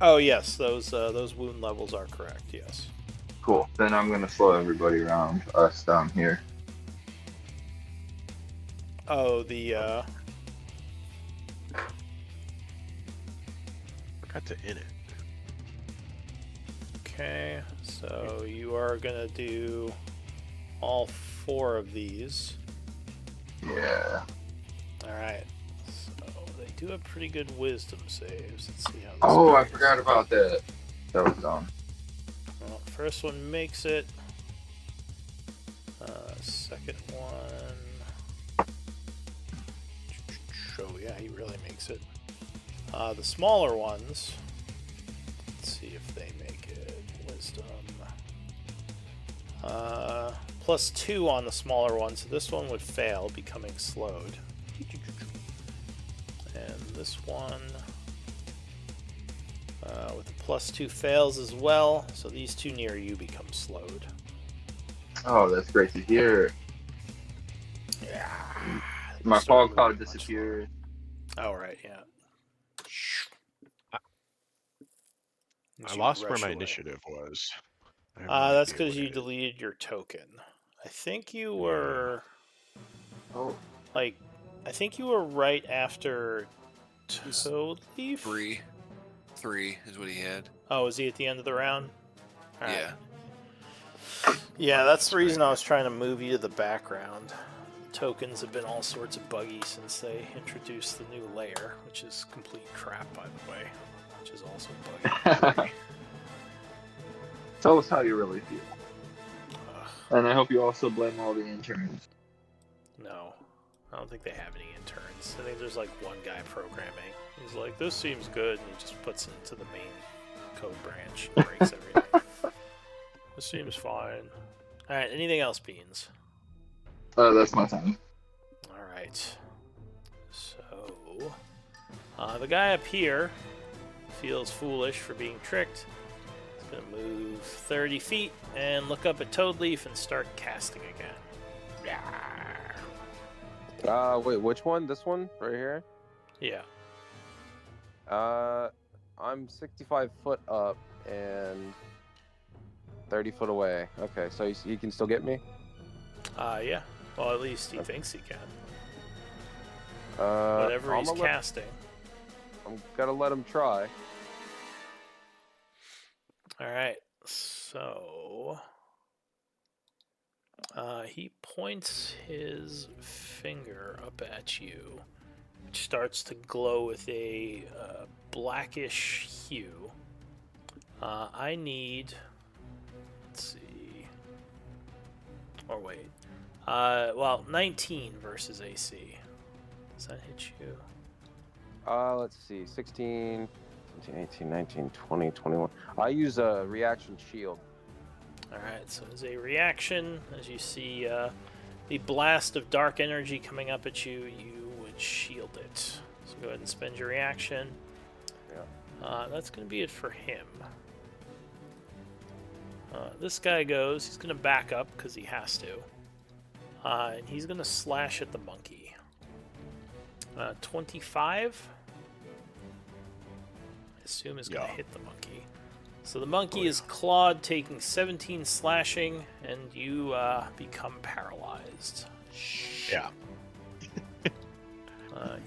Oh, yes. Those wound levels are correct. Yes. Cool. Then I'm gonna slow everybody around us down here. Oh, the Forgot to in it. Okay, so you are gonna do all 4 of these. Yeah. Alright, so they do have pretty good wisdom saves. Let's see how this Oh, I goes. forgot about that. That was dumb. Well, first one makes it. Second one. Oh, yeah, he really makes it. The smaller ones. Let's see if they make it. Wisdom. +2 on the smaller one, so this one would fail, becoming slowed. And this one with the +2 fails as well, so these 2 near you become slowed. Oh, that's great to hear. Yeah. My Start fog moving cloud much disappeared. slower. Oh, right, yeah. I As you lost where rush my away. initiative was. I have no That's idea because what you it is. deleted your token. I think you were Oh, like, I think you were right after It's Toad Leaf. 3 is what he had. Oh, was he at the end of the round? All right. Yeah. Yeah, that's the That's reason right. I was trying to move you to the background. Tokens have been all sorts of buggy since they introduced the new layer, which is complete crap, by the way. Which is also buggy. tell us how you really feel. Ugh, And I hope you also blame all the interns. no, I don't think they have any interns. I think there's like one guy programming. He's like, this seems good, and he just puts it into the main code branch and breaks everything. This seems fine. Alright, anything else, Beans? That's my time. Alright. So, the guy up here feels foolish for being tricked. He's going to move 30 feet and look up at Toadleaf and start casting again. Wait, which one? This one right here? Yeah. I'm 65 foot up and 30 foot away. Okay, so you can still get me? Yeah. Well, at least he thinks he can. Uh, Whatever he's I'ma casting. I'm gonna let him try. Alright, so he points his finger up at you, which starts to glow with a blackish hue. I need, let's see, or wait, well, 19 versus AC. Does that hit you? Let's see. 16, 17, 18, 19, 20, 21. I use a reaction shield. Alright, so as a reaction, as you see the blast of dark energy coming up at you, you would shield it. So go ahead and spend your reaction. Yeah. That's going to be it for him. This guy goes, he's going to back up because he has to. And he's going to slash at the monkey. 25. I assume is going to Yeah. hit the monkey. So the monkey is clawed, taking 17 slashing, and you become paralyzed. Yeah.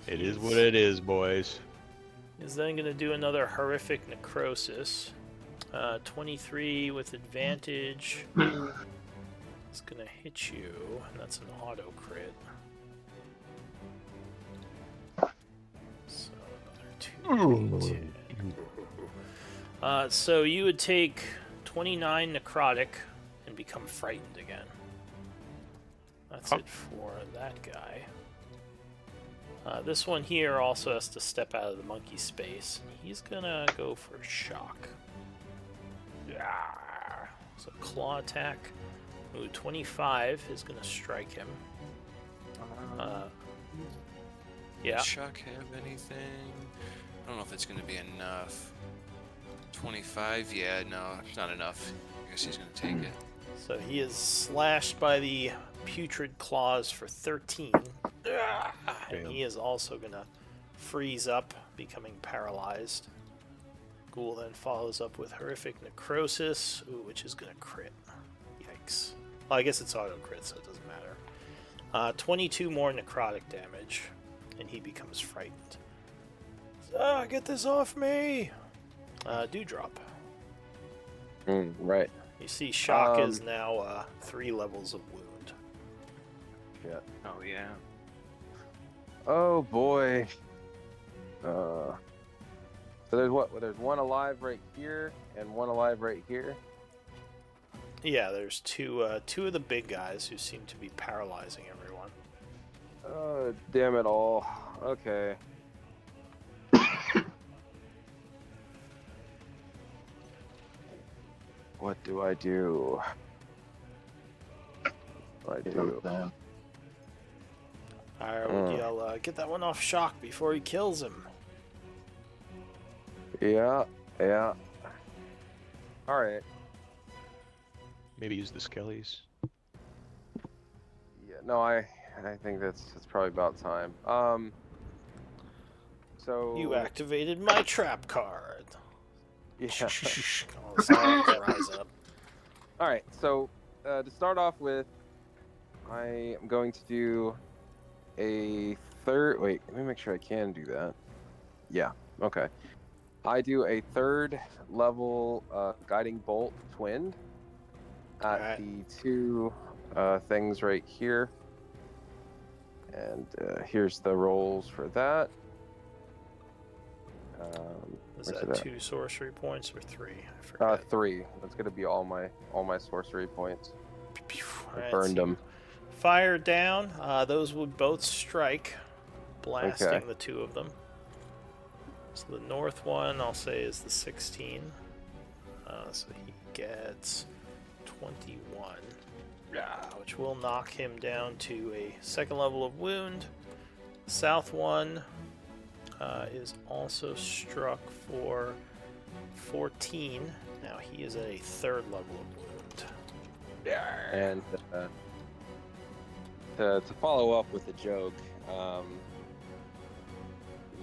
It is he's- what it is, boys. He's then going to do another horrific necrosis. 23 with advantage. It's gonna hit you, and that's an auto crit. So another 2d10. So you would take 29 necrotic and become frightened again. That's it for that guy. This one here also has to step out of the monkey space. He's gonna go for shock. Yeah. So claw attack. Ooh, 25 is gonna strike him. Yeah. Does shock have anything? I don't know if it's going to be enough. 25? Yeah, no, it's not enough. I guess he's going to take it. So he is slashed by the putrid claws for 13. And he is also going to freeze up, becoming paralyzed. Ghoul then follows up with horrific necrosis, which is going to crit. Yikes. Well, I guess it's auto crit, so it doesn't matter. 22 more necrotic damage, and he becomes frightened. Get this off me! Dewdrop. Right. You see, shock is now 3 levels of wound. Yeah. Oh, yeah. Oh boy. So there's what? Well, there's one alive right here and one alive right here. Yeah, there's two of the big guys who seem to be paralyzing everyone. Oh, damn it all. Okay. What do I do? What do I do? I would yell, get that one off shock before he kills him. Yeah. Alright. Maybe use the skellies. Yeah, no, I think that's probably about time. So You activated my trap card. Yeah. All the stars rise up. Alright, so to start off with, I am going to do a third. Wait, let me make sure I can do that. Yeah, okay. I do a third level guiding bolt twinned at the two things right here. And here's the rolls for that. Is that 2 sorcery points or 3? I forgot. 3. That's gonna be all my sorcery points. I Alright, burned so them. fire down. Those would both strike, blasting Okay. the 2 of them. So the north one, I'll say, is the 16. So he gets 21, which will knock him down to a 2nd level of wound. South one is also struck for 14. Now he is at a 3rd level of wound. And to follow up with the joke,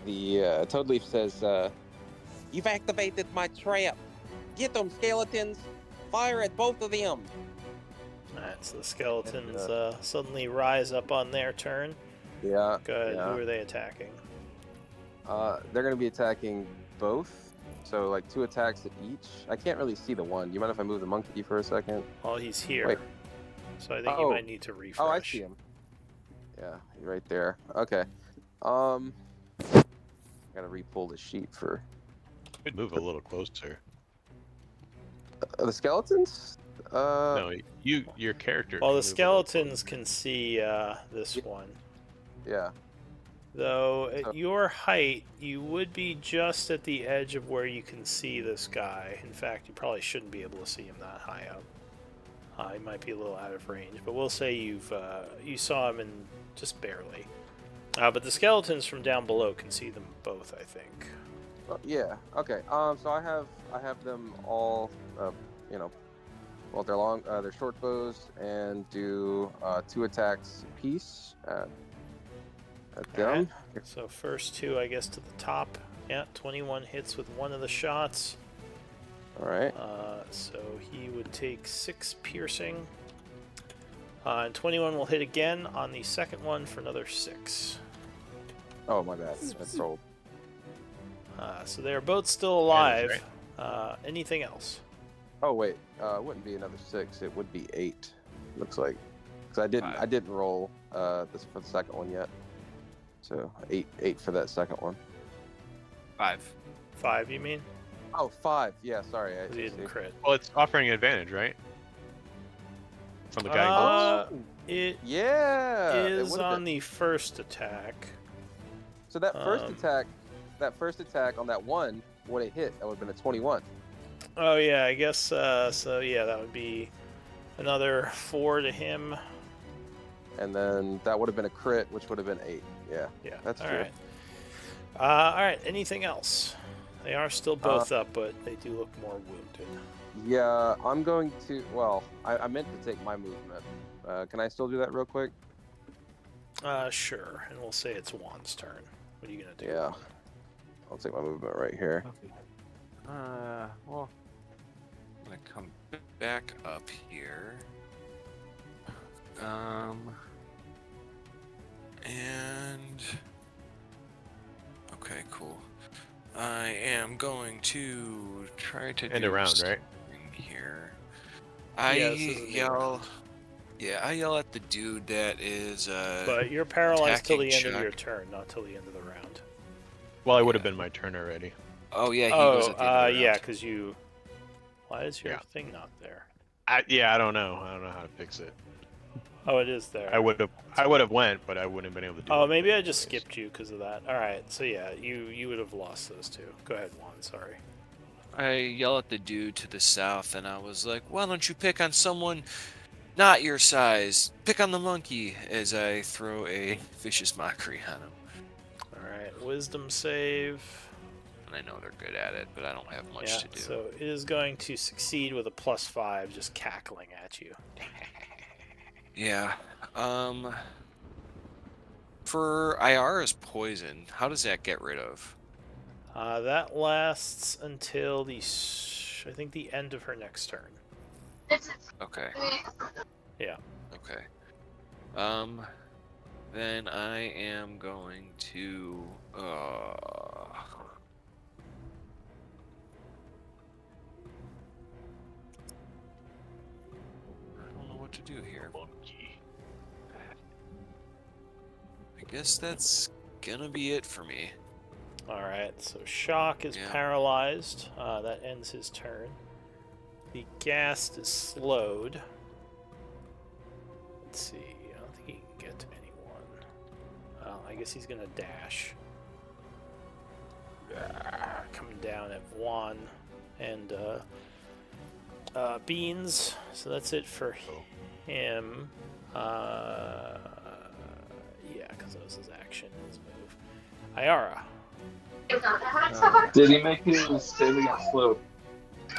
the Toadleaf says, "You've activated my trap. Get them skeletons. Fire at both of them." Alright, so the skeletons suddenly rise up on their turn. Yeah. Go ahead, yeah. who are they attacking? They're going to be attacking both. So, like, 2 attacks at each. I can't really see the one. Do you mind if I move the monkey for a second? Well, he's here. Wait. So I think you might need to refresh. Oh, I see him. Yeah, he's right there. Okay. Gotta re-pull the sheet for Could move a little closer. the skeletons. No, your character. Well, can the move a little skeletons can see this one. Yeah. Though So- at your height, you would be just at the edge of where you can see this guy. In fact, you probably shouldn't be able to see him that high up. He might be a little out of range, but we'll say you saw him in just barely. But the skeletons from down below can see them both, I think. Yeah. Okay. So I have them all. Well, they're long. They're short bows and do 2 attacks apiece at them. So first 2, I guess, to the top. Yeah, 21 hits with one of the shots. All right. So he would take 6 piercing. And 21 will hit again on the second one for another 6. Oh, my bad. That's rolled. So they're both still alive. Anything else? Oh wait. It wouldn't be another 6. It would be 8. Looks like, because I 5. didn't roll this for the second one yet. So 8 for that second one. 5. 5, you mean? Oh, 5. Yeah, sorry. 'Cause he didn't crit. Well, it's offering an advantage, right? From the guy. Oh, It yeah. It is would've on been. the first attack. So that first um, attack on that one would have hit. That would have been a 21. Oh yeah, I guess. So yeah, that would be another 4 to him. And then that would have been a crit, which would have been 8. Yeah, Yeah, that's all true. right. All right. Anything else? They are still both up, but they do look more wounded. Yeah, I'm going to. Well, I meant to take my movement. Can I still do that real quick? Sure. And we'll say it's Juan's turn. What are you gonna do? Yeah. I'll take my movement right here. Well, I'm gonna come back up here. And okay, cool. I am going to try to End do a round, right? something here. Yeah, this is a new round. I yell at the dude that is But you're paralyzed till the attacking end of your Chuck. turn, not till the end of the round. Well, it would have Yeah. been my turn already. Oh yeah, he goes at the end of the yeah, round. because you. Why is your Yeah. thing not there? I don't know. I don't know how to fix it. Oh, it is there. I would have went, but I wouldn't have been able to do it. Oh, maybe I just skipped you because of that. All right, so yeah, you would have lost those two. Go ahead, Juan. Sorry. I yell at the dude to the south, and I was like, "Why don't you pick on someone not your size? Pick on the monkey!" As I throw a vicious mockery on him. All right, wisdom save. And I know they're good at it, but I don't have much Yeah, to do. so it is going to succeed with a +5, just cackling at you. Yeah. For Iara's poison, how does that get rid of? That lasts until I think the end of her next turn. Okay. Yeah. Okay. Then I am going to I don't know what to do here. I guess that's gonna be it for me. All right, so Shock is Yeah. paralyzed. That ends his turn. The Ghast is slowed. Let's see. I don't think he can get to anyone. I guess he's gonna dash. Coming down at Juan and Beans. So that's it for him. Yeah, because that was his action, his move. Iara. Did he make his save against slow?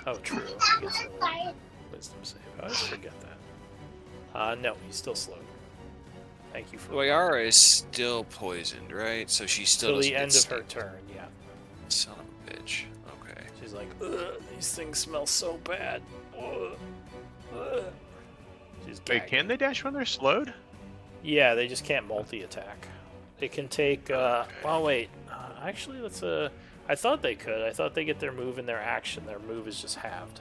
Oh, true. He gets a wisdom save. I always forget that. No, he's still slowed. Thank you for. Iara is still poisoned, right? So she still Till doesn't the end get of her stung. turn, yeah. Son of a bitch. Okay. She's like, ugh, these things smell so bad. Ugh. Ugh. She's Wait, gagging. can they dash when they're slowed? Yeah, they just can't multi-attack. They can take. Oh wait, actually, let's. I thought they could. I thought they get their move and their action. Their move is just halved.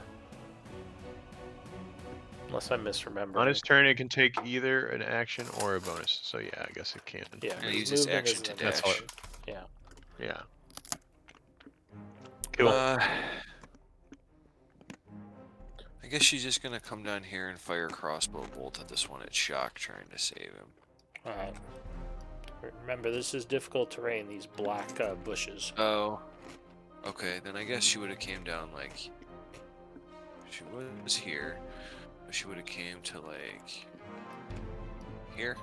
Unless I'm misremembering. On his turn, it can take either an action or a bonus. So yeah, I guess it can. Yeah, And it his uses movement action isn't to an dash. action. Yeah. Yeah. Cool. I guess she's just gonna come down here and fire a crossbow bolt at this one at Shock, trying to save him. All right. Remember, this is difficult terrain. These black bushes. Oh. Okay, then I guess she would have came down like she was here, but she would have came to like here.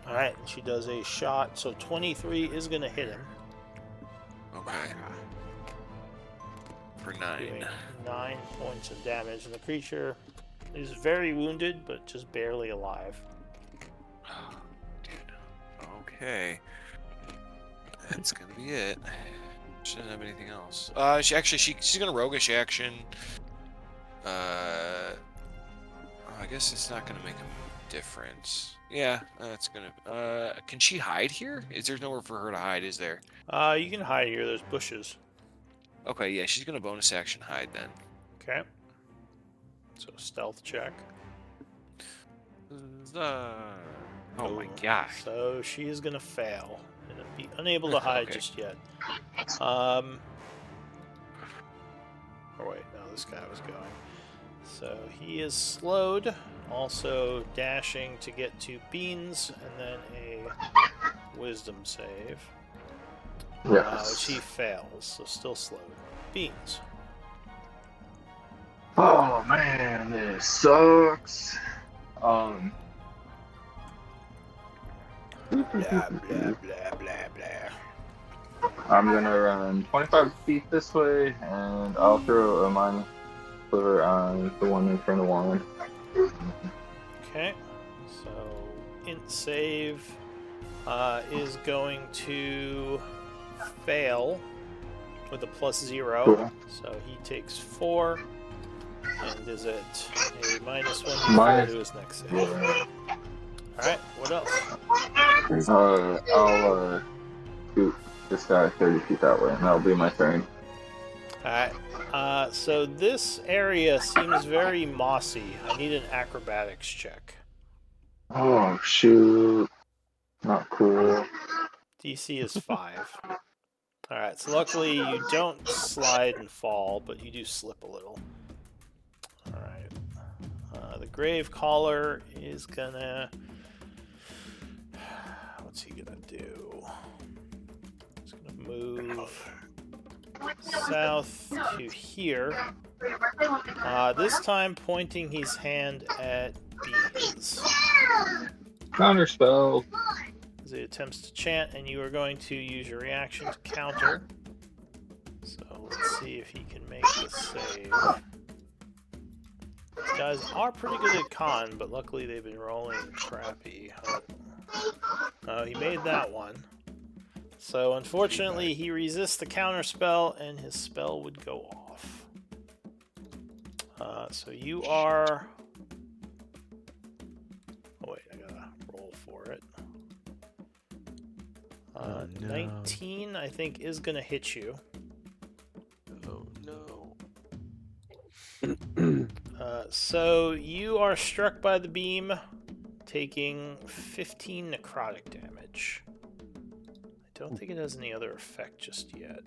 All right, she does a shot. So 23 is gonna hit him. Okay. For Doing 9. 9 points of damage, and the creature is very wounded, but just barely alive. Dude. Okay. That's gonna be it. She doesn't have anything else. She's gonna roguish action. I guess it's not gonna make a difference. Yeah, that's gonna. Can she hide here? Is there nowhere for her to hide? Is there? You can hide here. There's bushes. Okay, yeah, she's gonna bonus action hide then. Okay. So stealth check. Oh my Ooh, god. So she is gonna fail and be unable to hide Okay. just yet. Or wait, no, this guy was going. So he is slowed, also dashing to get to Beans, and then a wisdom save, which he Yes. fails, so still slowed. Beans. Oh man, this sucks. Um. Blah, blah, blah, blah, blah. I'm gonna run 25 feet this way, and I'll throw a mine sliver on the one in front of Warren. Okay, so int save is going to fail with a +0, Cool. so he takes 4, and is at a -1 Minus- to his next save. Alright, what else? I'll shoot this guy 30 feet that way, and that'll be my turn. Alright, so this area seems very mossy. I need an acrobatics check. Oh shoot, not cool. DC is 5. Alright, so luckily you don't slide and fall, but you do slip a little. Alright. The Grave Caller is gonna... What's he gonna do? He's gonna move south to here. This time pointing his hand at Beans. Counterspell. As he attempts to chant, and you are going to use your reaction to counter. So let's see if he can make the save. These guys are pretty good at con, but luckily they've been rolling crappy. Oh, he made that one. So unfortunately, he resists the counter spell, and his spell would go off. So you are... Oh wait, I gotta roll for it. Oh, no. 19, I think, is gonna hit you. Oh no. So you are struck by the beam, taking 15 necrotic damage. I don't think it has any other effect just yet.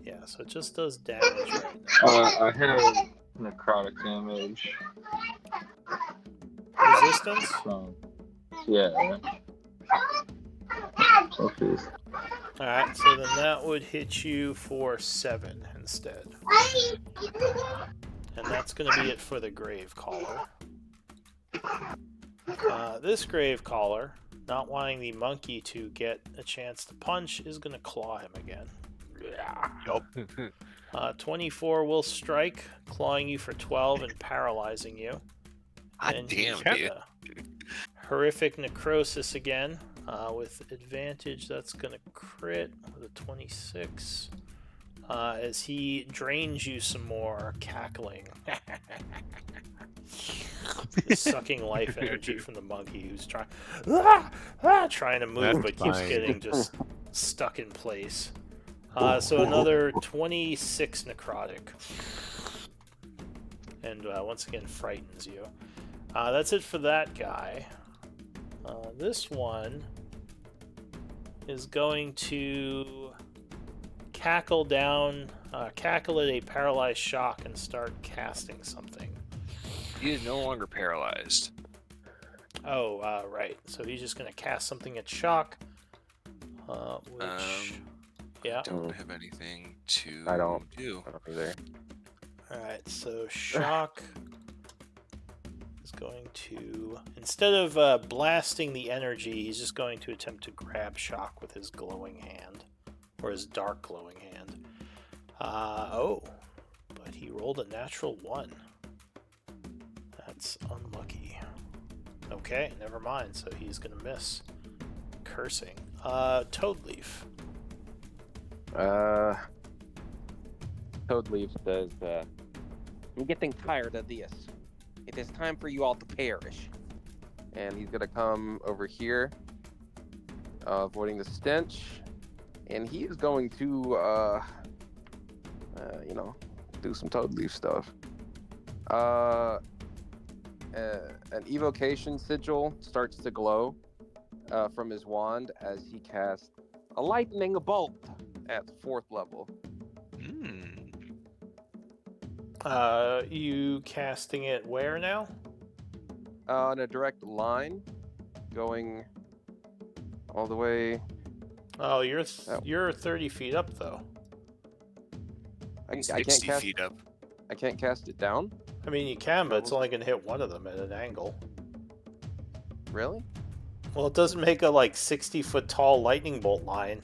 Yeah, so it just does damage right now. I have necrotic damage. Resistance? So, yeah. Oh, jeez. Alright, so then that would hit you for 7 instead. And that's going to be it for the Grave Caller. This Grave Caller, not wanting the monkey to get a chance to punch, is going to claw him again. Yup. 24 will strike, clawing you for 12 and paralyzing you. God And damn, he's dude. gonna horrific necrosis again. With advantage, that's gonna crit with a 26. As he drains you some more, cackling. Sucking life energy from the monkey who's trying to move, That's but keeps fine. getting just stuck in place. So another 26 necrotic. And once again frightens you. That's it for that guy. This one is going to cackle down, cackle at a paralyzed shock and start casting something. He is no longer paralyzed. Oh, right. So he's just going to cast something at shock. Which, yeah. Don't have anything to I don't. do. I don't either. Alright, so shock is going to, instead of blasting the energy, he's just going to attempt to grab shock with his glowing hand, or his dark glowing hand. Oh, but he rolled a natural 1. That's unlucky. Okay, never mind, so he's going to miss. Cursing. Toadleaf. Toadleaf says, I'm getting tired of this. It is time for you all to perish. And he's gonna come over here, avoiding the stench. And he is going to, do some Toad Leaf stuff. An evocation sigil starts to glow from his wand as he casts a lightning bolt at 4th level. You casting it where now? On a direct line, going all the way. Oh, you're 30 feet up though. I can't 60 cast. feet up. I can't cast it down. I mean, you can, but it's only going to hit one of them at an angle. Really? Well, it doesn't make a 60-foot tall lightning bolt line.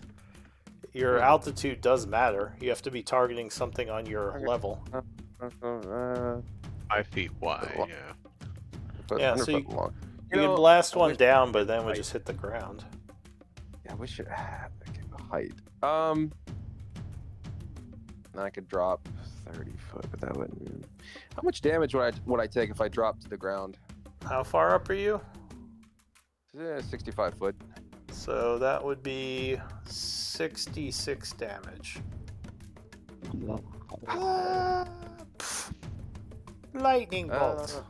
Your altitude does matter. You have to be targeting something on your level. 5 feet wide. Yeah. But Yeah, 100 so foot long. You can blast one down, but then would just hit the ground. Yeah, I wish it had the height. I could drop 30 foot, but that wouldn't. How much damage would I take if I dropped to the ground? How far up are you? 65 foot. So that would be 66 damage. Lightning bolt.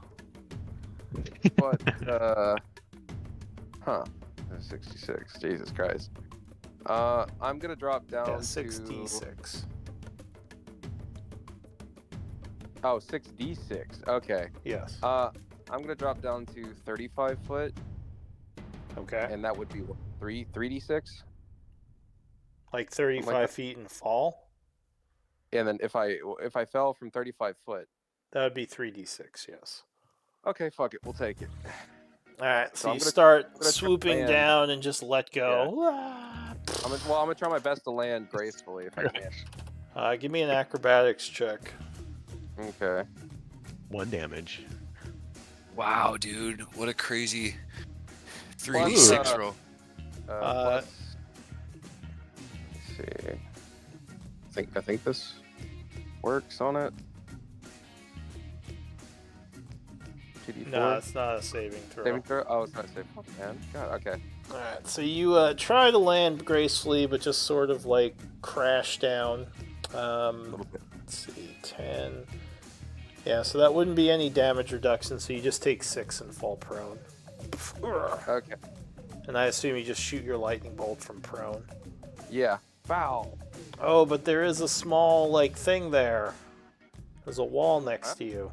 But 66. Jesus Christ. I'm gonna drop down Yeah, to 66. Oh, 6d6. Okay. Yes. I'm gonna drop down to 35 foot, Okay. and that would be what, 3d6. Like 35 that. feet and fall? And then if I fell from 35 foot, That would be 3d6, yes. okay, fuck it, we'll take it. Alright, so I'm you gonna start try to swooping land. down and just let go. I'm gonna try my best to land gracefully if I can. Give me an acrobatics check. Okay. 1 damage. Wow, dude. What a crazy Plus, 3d6 roll. Plus, let's see. I think this works on it. 2d4. No, it's not a saving throw. Saving throw? Oh, it's not a saving throw. Man, God, okay. Alright, so you try to land gracefully, but just sort of crash down. A little bit. Let's see, 10. Yeah, so that wouldn't be any damage reduction, so you just take 6 and fall prone. Okay. And I assume you just shoot your lightning bolt from prone. Yeah. Foul. Oh, but there is a small, thing there. There's a wall next to you.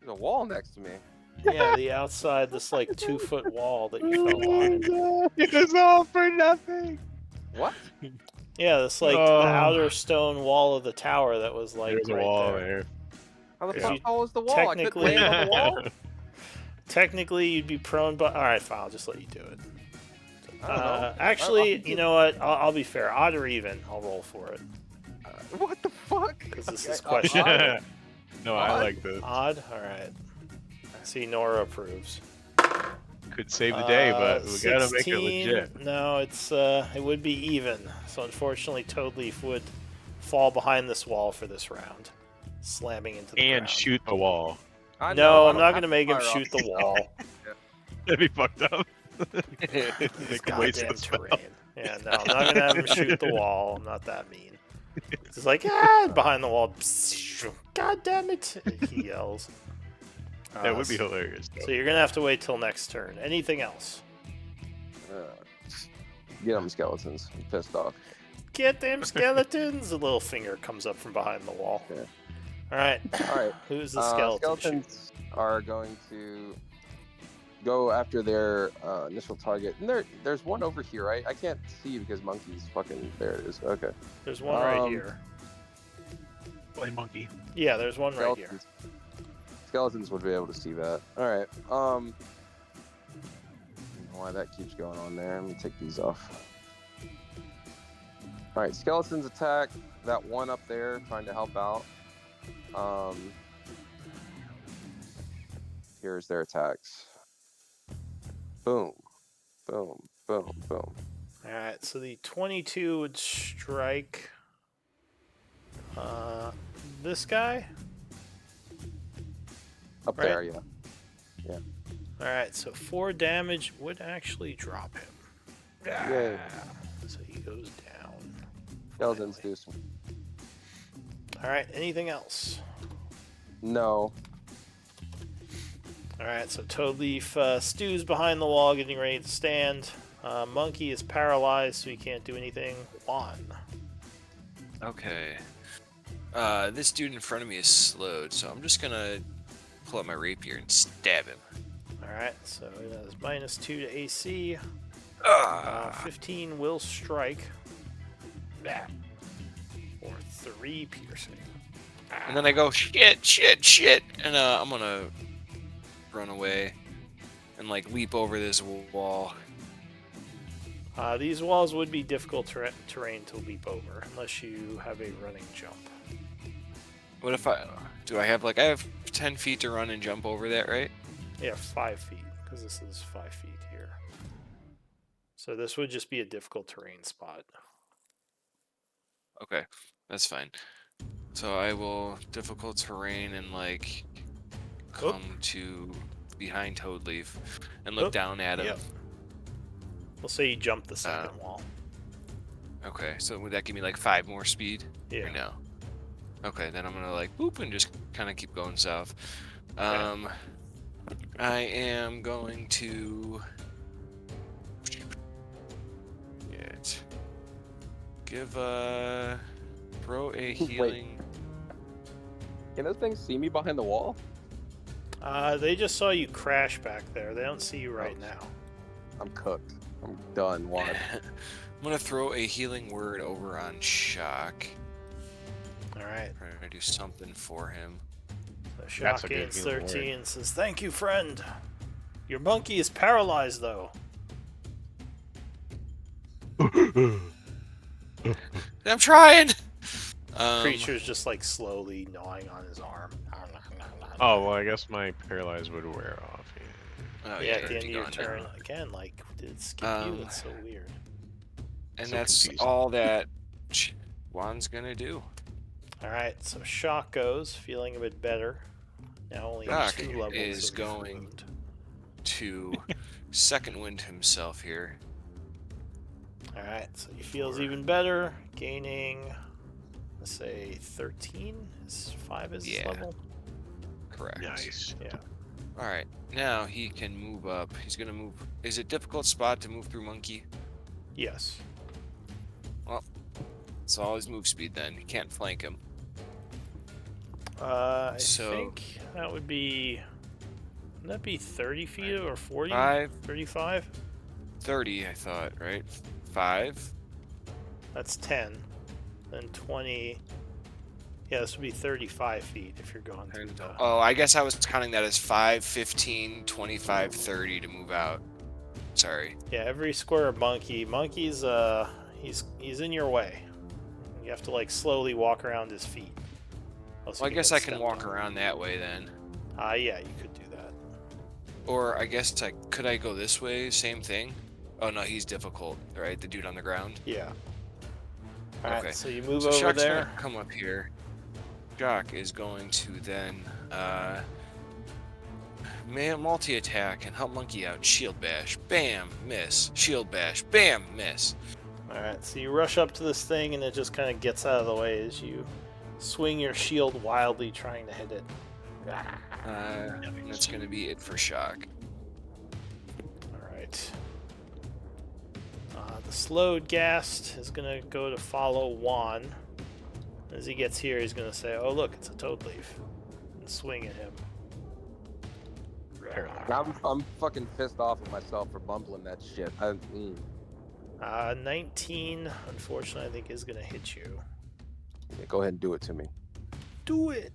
There's a wall next to me. Yeah, the outside, this 2-foot wall that you fell on. It was all for nothing. What? Yeah, this the outer stone wall of the tower that was There's a right wall there. there. How the Yeah. fuck tall is the wall? I couldn't Technically- land on the wall? Technically, you'd be prone, but alright, fine, I'll just let you do it. I don't know. Actually, you know what? I'll be fair. Odd or even, I'll roll for it. What the fuck? Because this is Okay, questionable. No, I like this. Odd? Alright. I see Nora approves. Could save the day, but we gotta make it 16, legit. No, it would be even. So unfortunately, Toadleaf would fall behind this wall for this round, slamming into the And ground. shoot the wall. I No, know, I I'm don't not have going to make him fire shoot off. the wall. That'd be fucked up. This Make him waste goddamn the spell. terrain. Yeah, no, I'm not going to have him shoot the wall. I'm not that mean. It's like, behind the wall. God damn it, he yells. That would be hilarious. So you're going to have to wait till next turn. Anything else? Get them skeletons. I'm pissed off. Get them skeletons! A little finger comes up from behind the wall. Okay. Alright. Alright. Who's the skeleton? Skeletons are going to go after their initial target. And there's one over here, right? I can't see because monkey's fucking... There it is. Okay. There's one right here. Play monkey. Yeah, there's one right here. Skeletons would be able to see that. Alright. I don't know why that keeps going on there. Let me take these off. Alright, skeletons attack that one up there, trying to help out. Here's their attacks. Boom. Boom. Boom. Boom. Alright, so the 22 would strike this guy. Up Right. there, yeah. Alright, so 4 damage would actually drop him. Yay. So he goes down. Skeletons do some. All right. Anything else? No. All right. So Toadleaf Stu's behind the wall, getting ready to stand. Monkey is paralyzed, so he can't do anything. Juan. Okay. This dude in front of me is slowed, so I'm just gonna pull out my rapier and stab him. All right. So it has -2 to AC. 15 will strike. Or 3 piercing. And then I go, shit, and I'm gonna run away and like leap over this wall. These walls would be difficult terrain to leap over unless you have a running jump. What if I have 10 feet to run and jump over that, right? Yeah, 5 feet, because this is 5 feet here. So this would just be a difficult terrain spot. Okay, that's fine. So I will difficult terrain and like come to behind Toadleaf and look down at him. Yep. We'll say you jump the second wall. Okay, so would that give me like 5 more speed? Yeah. Or no? Okay, then I'm gonna like boop and just kind of keep going south. Okay. I am going to throw a healing. Can those things see me behind the wall? They just saw you crash back there. They don't see you right now. I'm cooked. I'm done. One. I'm gonna throw a healing word over on Shock. All right. Trying to do something for him. So That's Shock a good gains healing 13 and says, "Thank you, friend. Your monkey is paralyzed, though." I'm trying. Creature's just like slowly gnawing on his arm. Oh, well, I guess my paralyze would wear off. Yeah. Oh, Yeah, at the it'd end be of your gone turn, now. again, like, did it skip you? It's so weird. And So that's confusing. all that Juan's gonna do. All right, so Shock goes, feeling a bit better. Now only Shock 2 levels is of going wound. to second wind himself here. All right, so he feels even better, gaining, let's say, 13 is 5 is his Yeah. level. Correct. Nice. Yeah. All right, now he can move up. He's gonna move. Is it difficult spot to move through Monkey? Yes. It's all his move speed then. He can't flank him. I So- think that would be. Wouldn't that be 30 feet or 40? 5, 35? 30, I thought, right? 5. That's 10. Then 20. Yeah, this would be 35 feet if you're going through the. Oh, I guess I was counting that as 5, 15, 25, 30 to move out. Sorry. Yeah, every square monkey. Monkey's he's in your way. You have to like slowly walk around his feet. Else Well, I you guess get I can stepped walk on. around that way then. Yeah, you could do that. Or I guess could I go this way? Same thing. Oh no, he's difficult, right? The dude on the ground. Yeah. Alright, Okay. so you move So over Shock's there. gonna come up here. Shock is going to then multi-attack and help Monkey out. Shield bash, bam, miss. Shield bash, bam, miss. Alright, so you rush up to this thing and it just kind of gets out of the way as you swing your shield wildly trying to hit it. That's gonna be it for Shock. Alright. The slowed Ghast is going to go to follow Juan. As he gets here, he's going to say, "Oh, look, it's a Toadleaf," and swing at him. I'm fucking pissed off at myself for bumbling that shit. 19, unfortunately, I think is going to hit you. Yeah, go ahead and do it to me. Do it!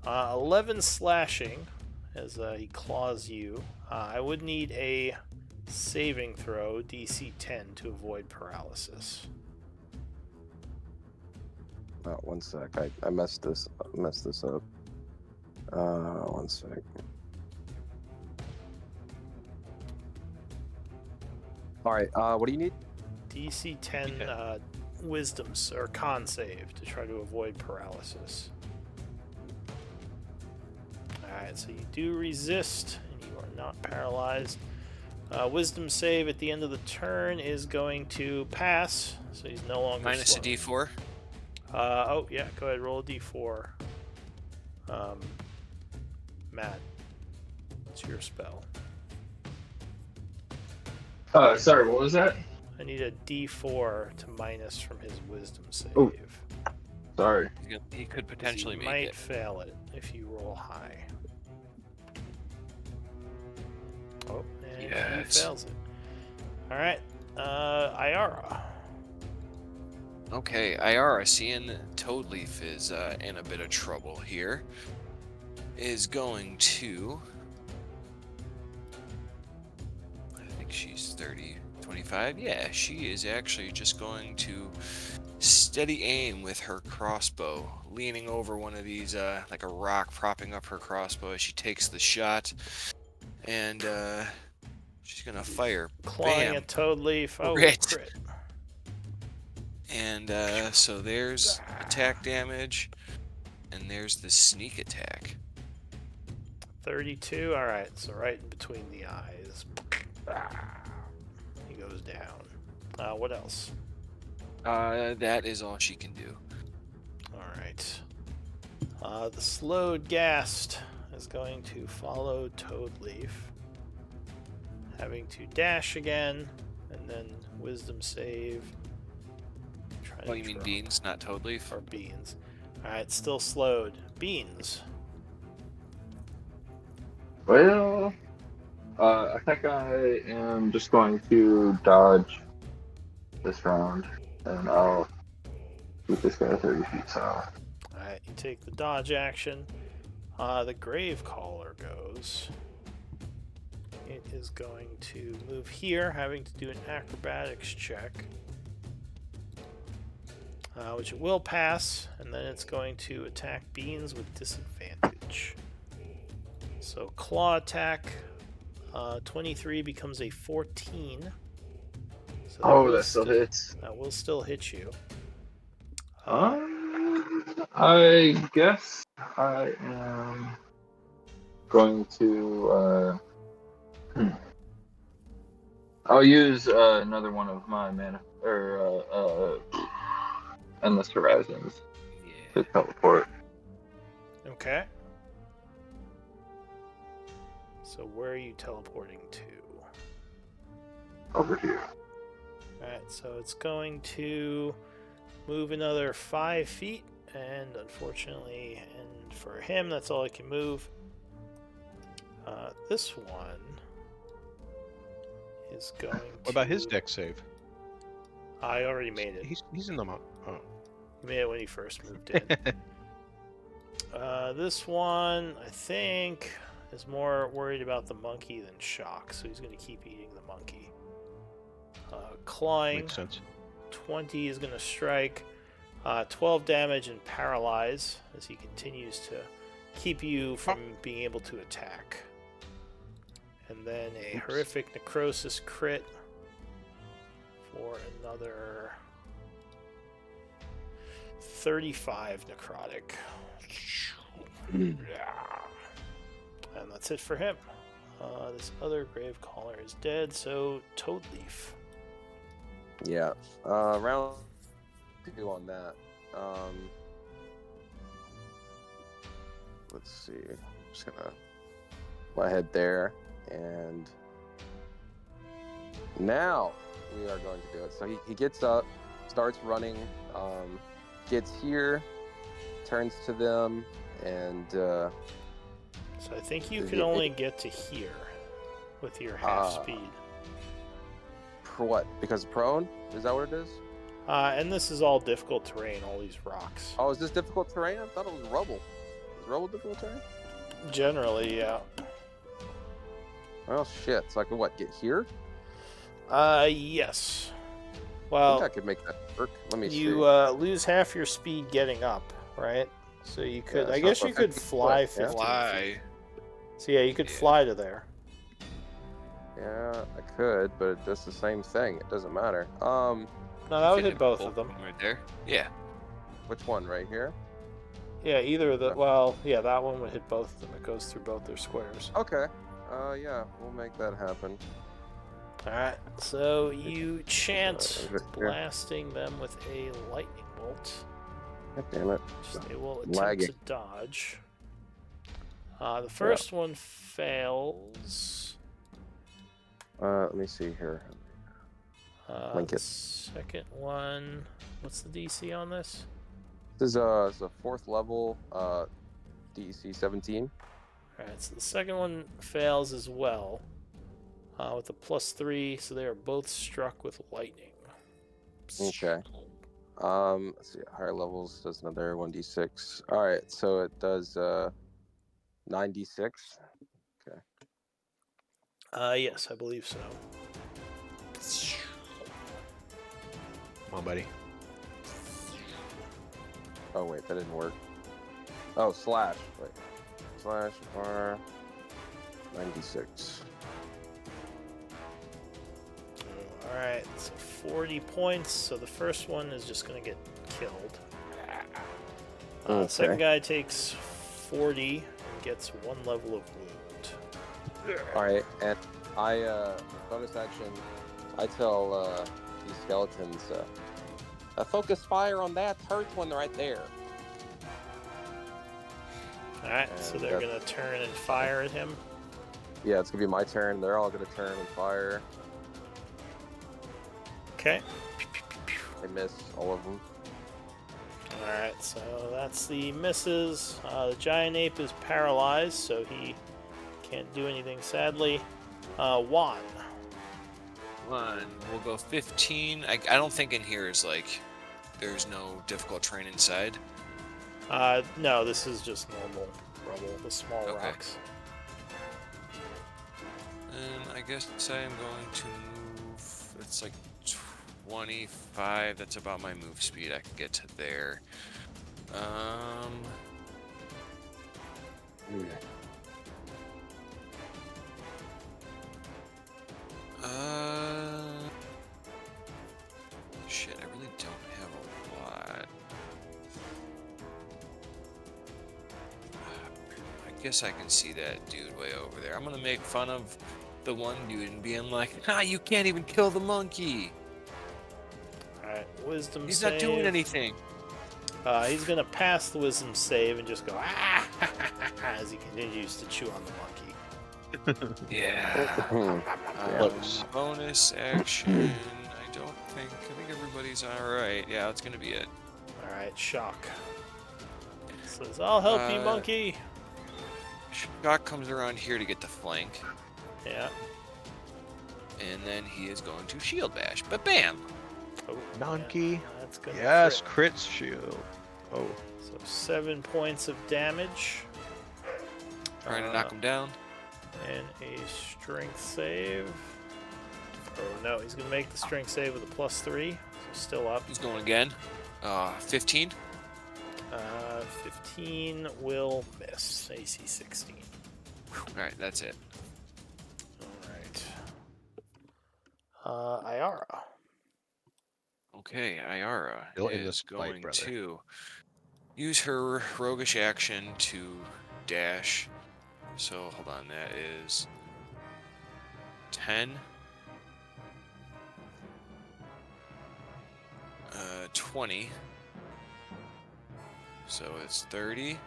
11 slashing as he claws you. I would need a saving throw, DC 10, to avoid paralysis. One sec. I messed this up. One sec. All right. What do you need? DC 10 wisdom or con save to try to avoid paralysis. Alright, so you do resist and you are not paralyzed. Wisdom save at the end of the turn is going to pass, so he's no longer Minus a slowed. D4. Oh, yeah, go ahead, roll a d4. Matt, it's your spell. Sorry, what was that? I need a d4 to minus from his wisdom save. Oh. Sorry. He could 'Cause potentially he make might it. fail it if you roll high. Oh, and he Yes. fails it. Alright, Ayara. Okay, Iara, seeing Toadleaf is in a bit of trouble here, is going to. I think she's 30, 25. Yeah, she is actually just going to steady aim with her crossbow, leaning over one of these, like a rock propping up her crossbow as she takes the shot. And she's going to fire. Clawing Bam! at Toadleaf. Oh, Crit. crit. And so there's attack damage, and there's the sneak attack. 32. Alright, so right in between the eyes. He goes down. What else? That is all she can do. Alright. The slowed ghast is going to follow Toadleaf, having to dash again, and then wisdom save. Oh, you mean Beans, not Toadleaf? Or Beans. Alright, still slowed. Beans. Well, I think I am just going to dodge this round, and I'll keep this guy 30 feet south. Alright, you take the dodge action. The Grave Caller goes. It is going to move here, having to do an acrobatics check. Which it will pass, and then it's going to attack Beans with disadvantage. So claw attack, 23 becomes a 14. So That still hits. That will still hit you. I guess I am going to. I'll use another one of my mana Endless Horizons to teleport. Okay. So where are you teleporting to? Over here. Alright, so it's going to move another 5 feet, and unfortunately, and for him, that's all it can move. This one is going to... What about his deck save? I already made it. He's in the mount. Oh. He made it when he first moved in. This one, I think, is more worried about the monkey than shock, so he's going to keep eating the monkey. Clawing. Makes sense. 20 is going to strike. 12 damage and paralyze as he continues to keep you from being able to attack. And then a horrific necrosis crit for another 35 necrotic. And that's it for him. This other grave caller is dead, so Toadleaf. Yeah. Round 2 on that. Let's see. I'm just gonna go ahead there, and now we are going to do it. So he gets up, starts running, gets here, turns to them, and So I think you can only get to here with your half speed. for what? Because prone? Is that what it is? And this is all difficult terrain, all these rocks. Oh, is this difficult terrain? I thought it was rubble. Is rubble difficult terrain? Generally, yeah. Oh shit! So I could what? Get here? Yes. I Well, think I could make that work. Let me see. you lose half your speed getting up, right? So you could, Yeah, I so guess about you could 50 fly foot, yeah. 15 Fly. feet. So yeah, you could Yeah. fly to there. Yeah, I could, but it does the same thing. It doesn't matter. No, that would You hit can both pull of them. right there. Yeah. Which one? Right here? Yeah, either of the, Okay. well, yeah, that one would hit both of them. It goes through both their squares. Okay. Yeah, we'll make that happen. Alright, so you chant Over here. blasting them with a lightning bolt. God damn it. They will attempt Lagging. to dodge. The first one fails. Let me see here. Link The it. second one, what's the DC on this? This is a 4th level, DC 17. Alright, so the second one fails as well. With a +3, so they are both struck with lightning. Okay. Let's see. Higher levels does another 1d6. All right, so it does 9d6. Yes, I believe so. Come on, buddy. Oh wait, that didn't work. Oh, slash. Wait. Slash R 96. Alright, so 40 points, so the first one is just going to get killed. The second Okay. guy takes 40 and gets 1 level of wound. All right, and I bonus action. I tell these skeletons, focus fire on that hurt one right there. Alright, so And they're going to turn and fire at him. Yeah, it's gonna be my turn. They're all gonna turn and fire. Okay. They miss all of them. Alright, so that's the misses. The giant ape is paralyzed, so he can't do anything, sadly. Juan. We'll go 15. I don't think in here is like there's no difficult terrain inside. No, this is just normal rubble, the small Okay. rocks. And I guess I am going to move. It's like 25. That's about my move speed. I can get to there. Shit, I really don't have a lot. I guess I can see that dude way over there. I'm gonna make fun of the one dude and being like, "Ha! You can't even kill the monkey. Alright, wisdom He's save. not doing anything." He's gonna pass the wisdom save and just go as he continues to chew on the monkey. Yeah. Close. Bonus action. I think everybody's all right. Yeah, that's gonna be it. Alright, shock. Says, I'll help you, monkey. Shock comes around here to get the flank, Yeah. and then he is going to shield bash. But bam! Oh, Donkey. yeah, that's gonna Yes, crit. crit shield. Oh, So 7 points of damage. Trying to knock him down. And a strength save. Oh no, he's gonna make the strength save with a +3, so still up. He's going again. 15. 15 will miss. AC 16. All right, that's it. Alright. Ayara. Okay, Ayara Still in is this fight, going brother. to use her roguish action to dash. So hold on, that is 10. 20. So it's 30.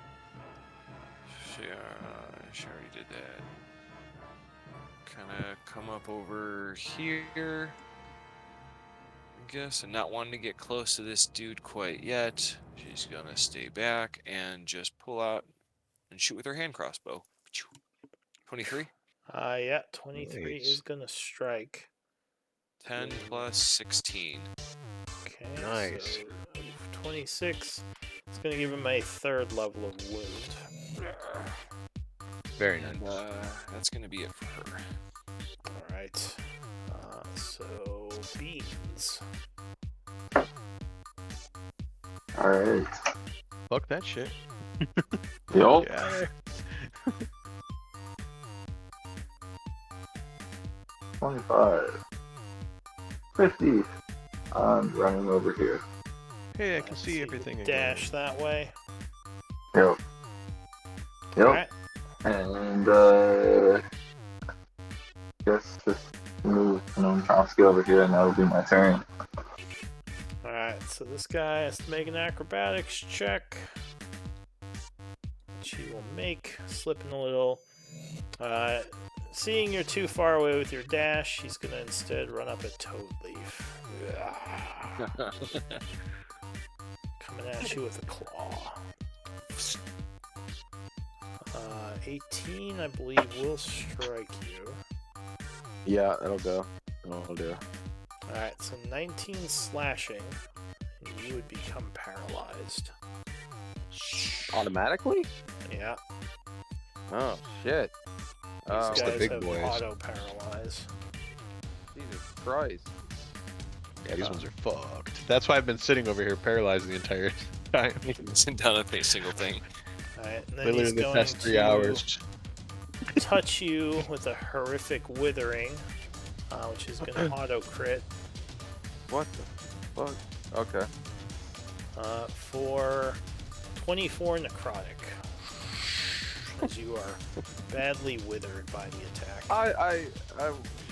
She already did that. Kind of come up over here, I guess, and not wanting to get close to this dude quite yet. She's gonna stay back and just pull out and shoot with her hand crossbow. 23. Yeah, 23 Nice. is gonna strike. 10 plus 16. Okay. Nice. So 26. It's gonna give him a 3rd level of wound. very And nice. that's gonna be it for her. Alright. So beans. Alright. Fuck that shit. Yup. Yeah. 25. 50. I'm running over here. Hey, I can Let's see everything again. Dash that way. Yep. Yep. Alright. And guess just move Gnome Chomsky over here and that'll be my turn. Alright, so this guy has to make an acrobatics check, which he will make, slipping a little. Seeing you're too far away with your dash, he's going to instead run up a Toad Leaf. Coming at you with a claw. 18, I believe, will strike you. Yeah, it'll go. It'll do. Alright, so 19 slashing, and you would become paralyzed. Automatically? Yeah, Oh, shit. these Oh, the guys big have boys. auto-paralyze. Jesus Christ. Yeah, these ones are fucked. That's why I've been sitting over here paralyzed the entire time. Isn't done a single thing. Alright, and then Literally he's the going past 3 to hours. touch you with a horrific withering, which is going to auto-crit What the fuck? Okay. for 24 necrotic, as you are badly withered by the attack. I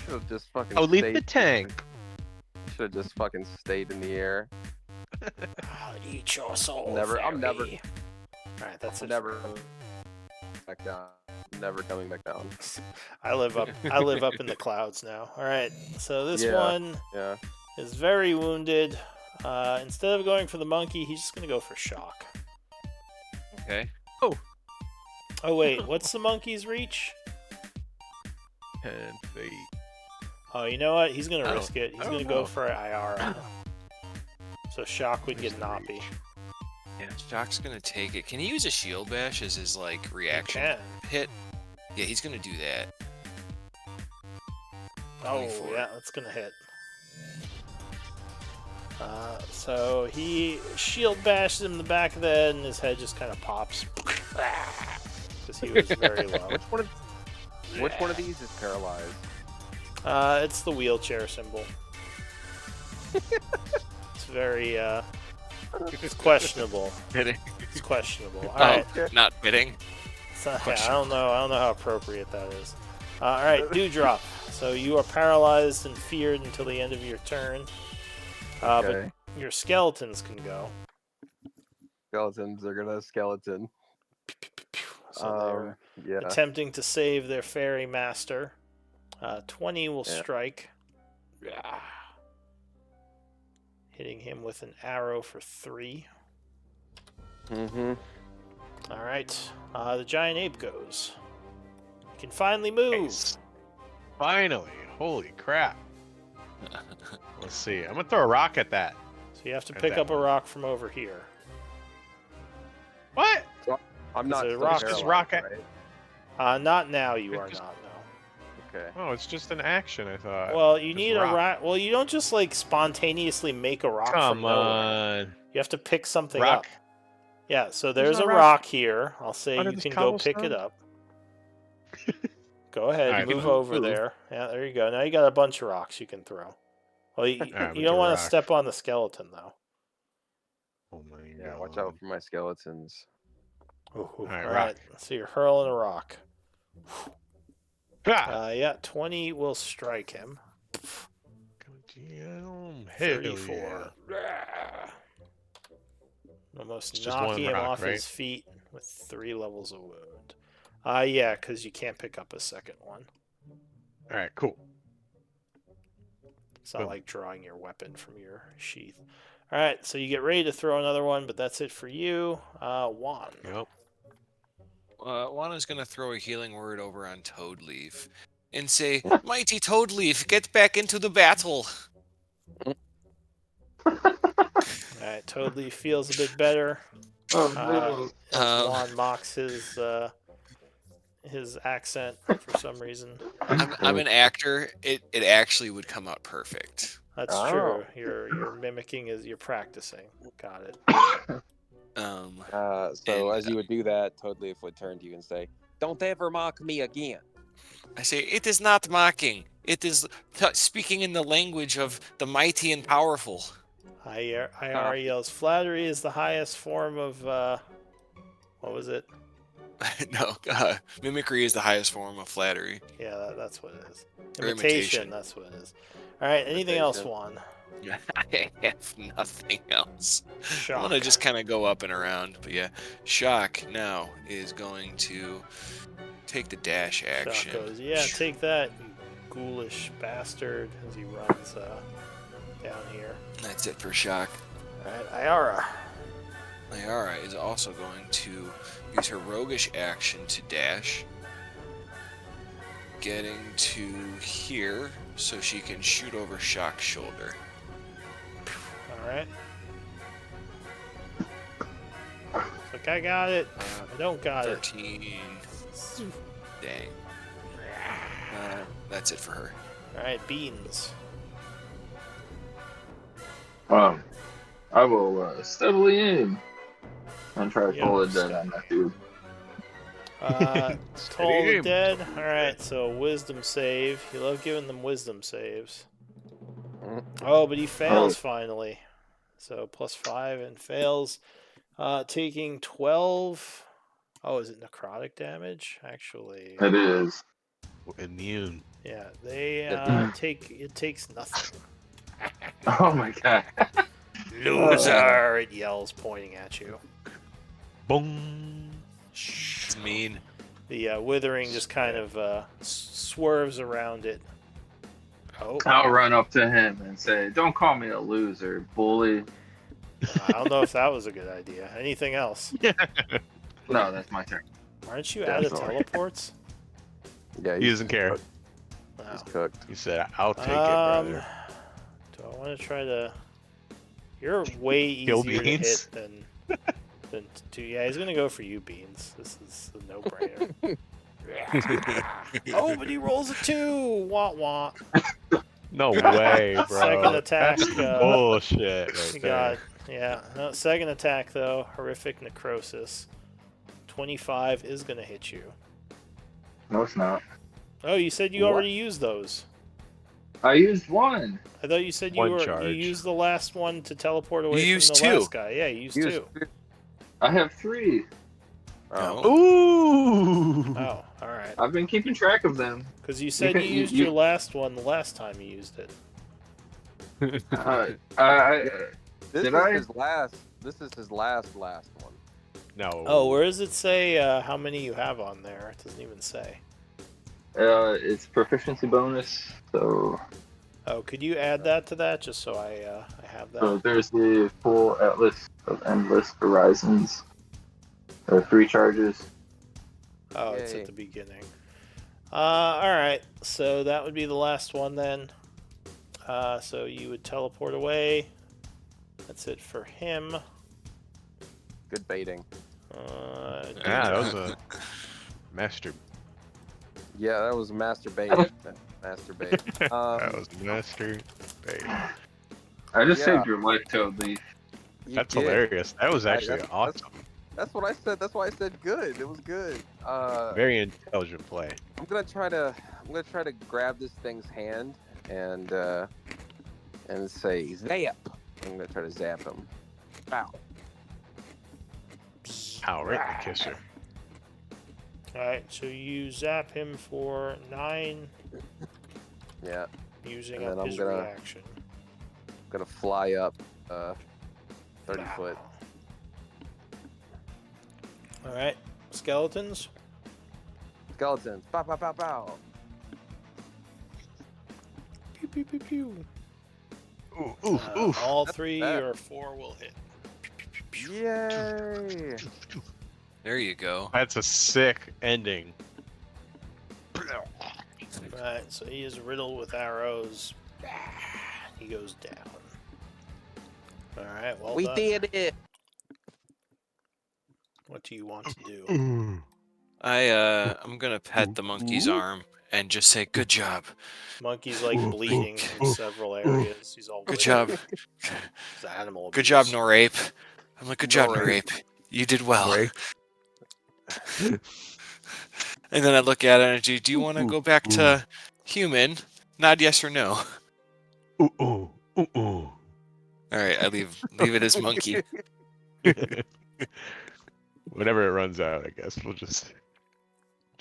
should have just fucking Oh, leave stayed. the tank. Should have just fucking stayed in the air. Eat your soul, Never- I'm never- fairy. Alright, that's it. Never back down. Never coming back down. I live up in the clouds now. Alright, so this Yeah. one Yeah. is very wounded. Instead of going for the monkey, he's just gonna go for shock. Okay. Oh wait, what's the monkey's reach? 10 feet. Oh, you know what? He's gonna I risk it. He's I gonna don't go know. for IR. So shock would get Where's the Noppy. Yeah, Jock's gonna take it. Can he use a shield bash as his like reaction Can. hit? Yeah, he's gonna do that. Oh 24. yeah, that's gonna hit. So he shield bashes him in the back of the head, and his head just kind of pops because he was very low. Which one of these is paralyzed? It's the wheelchair symbol. It's very it's questionable. Hitting. It's questionable. All Oh, right. not fitting. So, yeah, I don't know how appropriate that is. All right, Dewdrop. So you are paralyzed and feared until the end of your turn. Okay. But your skeletons can go. Skeletons are gonna skeleton. So they're Yeah. attempting to save their fairy master. 20 will Yeah. strike. Hitting him with an arrow for 3. Mm-hmm. All right. The giant ape goes. You can finally move. Nice. Finally. Holy crap. Let's see. I'm going to throw a rock at that. So you have to At pick that up a rock from over here. What? I'm Is not it a still rock? paralyzed, Just rock at- right? Not now. You are Just- not. No. Okay. Oh, it's just an action, I thought. Well, you just need a rock. rock. Well, you don't just like spontaneously make a rock Come from nowhere. on. You have to pick something Rock. up. Yeah. So There's there's no a rock. rock here. I'll say Under you this can go pick it cobblestone? up. Go ahead, Alright, move move. over there. Yeah, there you go. Now you got a bunch of rocks you can throw. Well, you, Alright, you with don't the want rock. to step on the skeleton though. Oh my god. Yeah. Watch out for my skeletons. All Alright, right. rock. So you're hurling a rock. Ah! Yeah, 20 will strike him. Damn, hell 34. yeah. Almost It's just one knocking him rock, off right? his feet with 3 levels of wound. Yeah, because you can't pick up a second one. Alright, cool. It's not Boom. like drawing your weapon from your sheath. All right, so you get ready to throw another one, but that's it for you. Juan. Yep. Juana's gonna throw a healing word over on Toadleaf and say, "Mighty Toadleaf, get back into the battle." All right, Toadleaf feels a bit better. As Juan mocks his accent for some reason. I'm an actor. It actually would come out perfect. That's Oh. true. You're mimicking you're practicing. Got it. So as you would do that, Toadleaf would turn to you and say, "Don't ever mock me again." I say, it is not mocking. It is speaking in the language of the mighty and powerful. IR yells, "Flattery is the highest form of what was it? No, mimicry is the highest form of flattery. Yeah, that's what it is. Or Imitation. imitation. That's what it is. All right. Anything else, Imitation. Juan? I have nothing else. Shock. I'm gonna just kind of go up and around, but yeah, Shock now is going to take the dash Shock action. goes, yeah, take that, you ghoulish bastard, as he runs down here. That's it for Shock. Alright, Ayara. Liara is also going to use her roguish action to dash, getting to here so she can shoot over Shock's shoulder. Alright. Like, I got it. I don't got 13. Dang. That's it for her. it. Alright, Beans. I will steadily aim and try to Yeah, pull it dead steady. on that dude. Toll the aim. dead. Alright, so wisdom save. You love giving them wisdom saves. Oh, but he fails finally. So +5 and fails. Taking 12. Oh, is it necrotic damage? Actually, It is. Immune. yeah, they it takes nothing. Oh my god. Loser! It yells, pointing at you. Boom. It's mean. The withering just kind of swerves around it. Oh, I'll run up to him and say, "Don't call me a loser, bully." I don't know if that was a good idea. Anything else? No, that's my turn. Aren't you out of Definitely. teleports? Yeah, He doesn't care. He's No. cooked. He said, "I'll take it, brother." Do I want to try to? You're way Kill easier to Beans? hit than to. Yeah, he's gonna go for you, Beans. This is a no-brainer. Oh, but he rolls a 2. Wah wah. No way, bro. Second attack, That's bullshit. Right You there. got, yeah. No, second attack though, horrific necrosis. 25 is gonna hit you. No, it's not. Oh, you said you What? already used those. I used one. I thought you said you One you charge. used the last one to teleport away You from used the 2. last guy. Yeah, you used Use- 2. I have 3. Oh. No. Ooh. Oh, all right. I've been keeping track of them. Because you said can- you you- used you- your last one the last time you used it. This Did is I? his last. This is his last one. No. Oh, where does it say how many you have on there? It doesn't even say. It's proficiency bonus, so Oh, could you add that to that just so I have that? there's the full Atlas of Endless Horizons. There are 3 charges. Oh, it's Yay. at the beginning. All right. So that would be the last one then. So you would teleport away. That's it for him. Good baiting. Yeah, that was a master. Yeah, that was masturbate. Masturbate. That was master. Bait. I just Yeah. saved your life, Toadleaf. You That's did. hilarious. That was I- actually that's- awesome. That's what I said. That's why I said good. It was good. Very intelligent play. I'm gonna try to grab this thing's hand and say zap. I'm gonna try to zap him. Ow. Ow, right in the kisser. All right. So you zap him for 9, Yeah. using And then up I'm his gonna- reaction. Gonna fly up 30 foot. All right. Skeletons. Skeletons. Pow pow pow pow. Pew pew pew pew. Ooh, oof, oof. All That's 3 bad. or 4 will hit. Yay! There you go. That's a sick ending. Right, so he is riddled with arrows. He goes down. Alright, well We done. did it. What do you want to do? I'm gonna pet the monkey's arm and just say, "Good job, Monkey's like bleeding in several areas. He's all good job, It's animal good job, abuse. Norape." I'm like, "Good job, Norape. Norape. You did well." Norape. And then I look at it and do you want to go back to human? Nod yes or no. Ooh, ooh, ooh, ooh. All right, I leave it as monkey. Whenever it runs out, I guess we'll just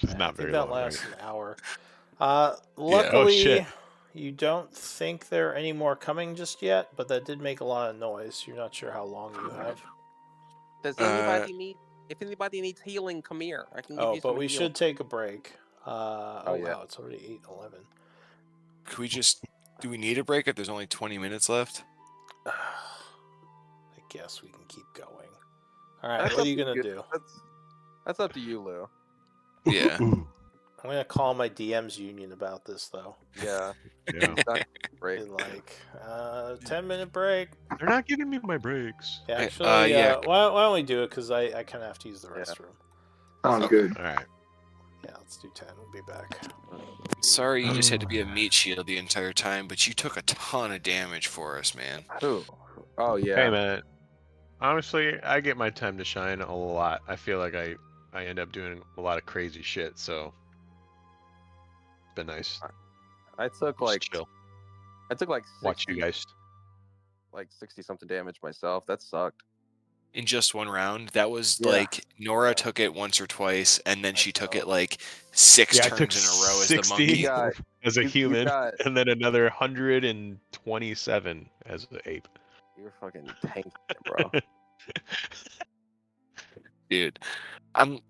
I not think very that long. lasts right? an hour. Luckily, shit. You don't think there are any more coming just yet, but that did make a lot of noise. You're not sure how long you have. Does anybody need? If anybody needs healing, come here. I can give Oh, you but some we healing. should take a break. Oh, yeah. wow, it's already 8:11. Could we just? Do we need a break if there's only 20 minutes left? I guess we can keep going. All right, That's what up are you to gonna do? That's up to you, Lou. Yeah. I'm gonna call my DMs union about this though. Yeah. Yeah. Right. In like 10-minute break. They're not giving me my breaks. Yeah, actually, yeah. why don't we do it? Because I kind of have to use the Yeah. restroom. Sounds Okay. good. All right. Yeah, let's do 10. We'll be back. Sorry, you just had to be a meat shield the entire time, but you took a ton of damage for us, man. Who? Oh yeah. Hey, man. Honestly, I get my time to shine a lot. I feel like I end up doing a lot of crazy shit, so it's been nice. I took Just like chill. 60, Watch you guys. like 60 something damage myself. That sucked. In just one round, that was Yeah. like Nora took it once or twice, and then she took know. it like 6 Yeah, I took turns in a row as the 60 monkey. You got- as a you human, got- and then another 127 as an ape. You're fucking tanky, bro. Dude, I'm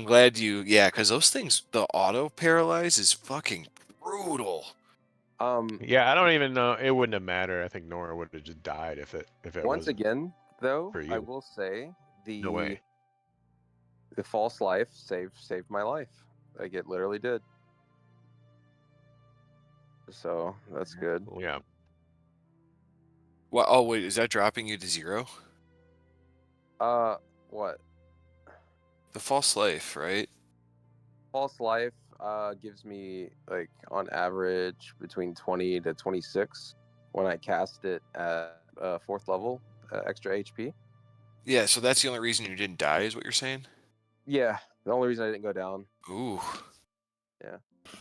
glad you, because those things, the auto paralyze is fucking brutal. Yeah, I don't even know. It wouldn't have mattered. I think Nora would have just died if it Once wasn't again, though, for I you. will say No way. the false life saved my life. Like it literally did. So that's good. Yeah. Well, oh wait, is that dropping you to 0? What? The false life, right? False life gives me like on average between 20 to 26 when I cast it at 4th level, extra HP. Yeah, so that's the only reason you didn't die, is what you're saying? Yeah, the only reason I didn't go down. Ooh.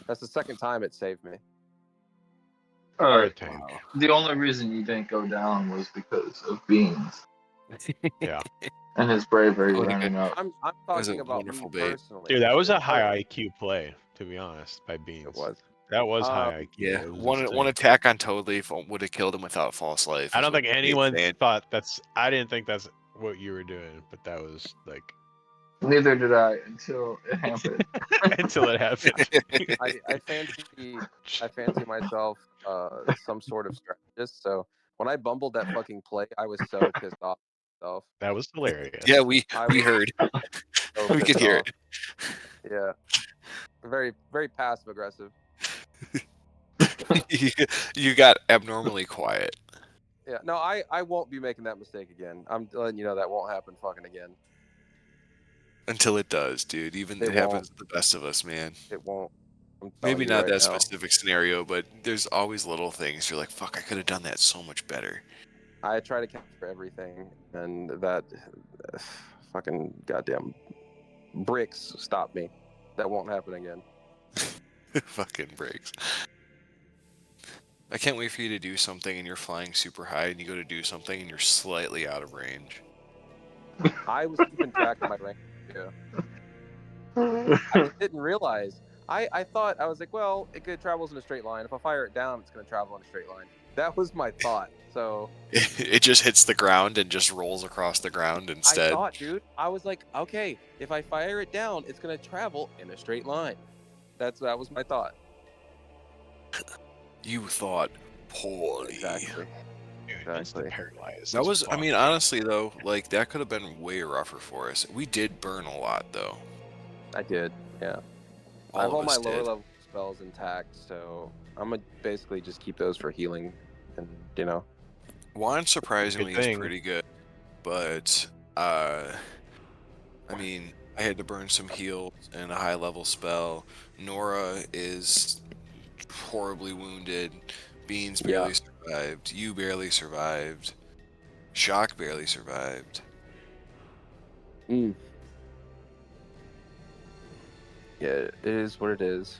That's the second time it saved me. Alright. Tank. The only reason you didn't go down was because of Beans Yeah. and his bravery What a running up. I'm was talking a about me wonderful bait. personally. Dude, that was a Oh, high IQ play, to be honest, by Beans. It was. That was high IQ. Yeah, It was one insane. attack on Toadleaf would have killed him without false life. I is don't what think Bait's anyone saying. thought I didn't think that's what you were doing, but that was like Neither did I until it happened. until it happened. I fancy myself some sort of strategist. So when I bumbled that fucking play, I was so pissed off at myself. That was hilarious. Yeah, we I we was heard. so We could pissed hear off. Yeah. Very, very passive aggressive. it. You got abnormally quiet. Yeah. No, I won't be making that mistake again. I'm letting you know that won't happen fucking again. Until it does, dude. Even It it happens to the best of us, man. It won't. I'm telling Maybe you not right that now. specific scenario, but there's always little things. You're like, fuck, I could have done that so much better. I try to capture everything, and that fucking goddamn bricks stop me. That won't happen again. Fucking breaks. I can't wait for you to do something and you're flying super high and you go to do something and you're slightly out of range. I was keeping track of my rank. Yeah. I didn't realize. I thought, I was like, well, it travels in a straight line. If I fire it down, it's going to travel in a straight line. That was my thought. So It just hits the ground and just rolls across the ground instead. I thought, dude, I was like, okay, if I fire it down, it's going to travel in a straight line. That was my thought. You thought poorly. Exactly. Dude, Exactly. instant paralyzed. That as was, I fuck. mean, honestly though, like that could have been way rougher for us. We did burn a lot though. I did, yeah. I All have of all my us lower did. level spells intact, so I'm gonna basically just keep those for healing, and you know. Juan surprisingly is thing. pretty good, but I mean, I had to burn some heals and a high level spell. Nora is horribly wounded. Beans barely survived. You barely survived. Shock barely survived. Yeah, it is what it is.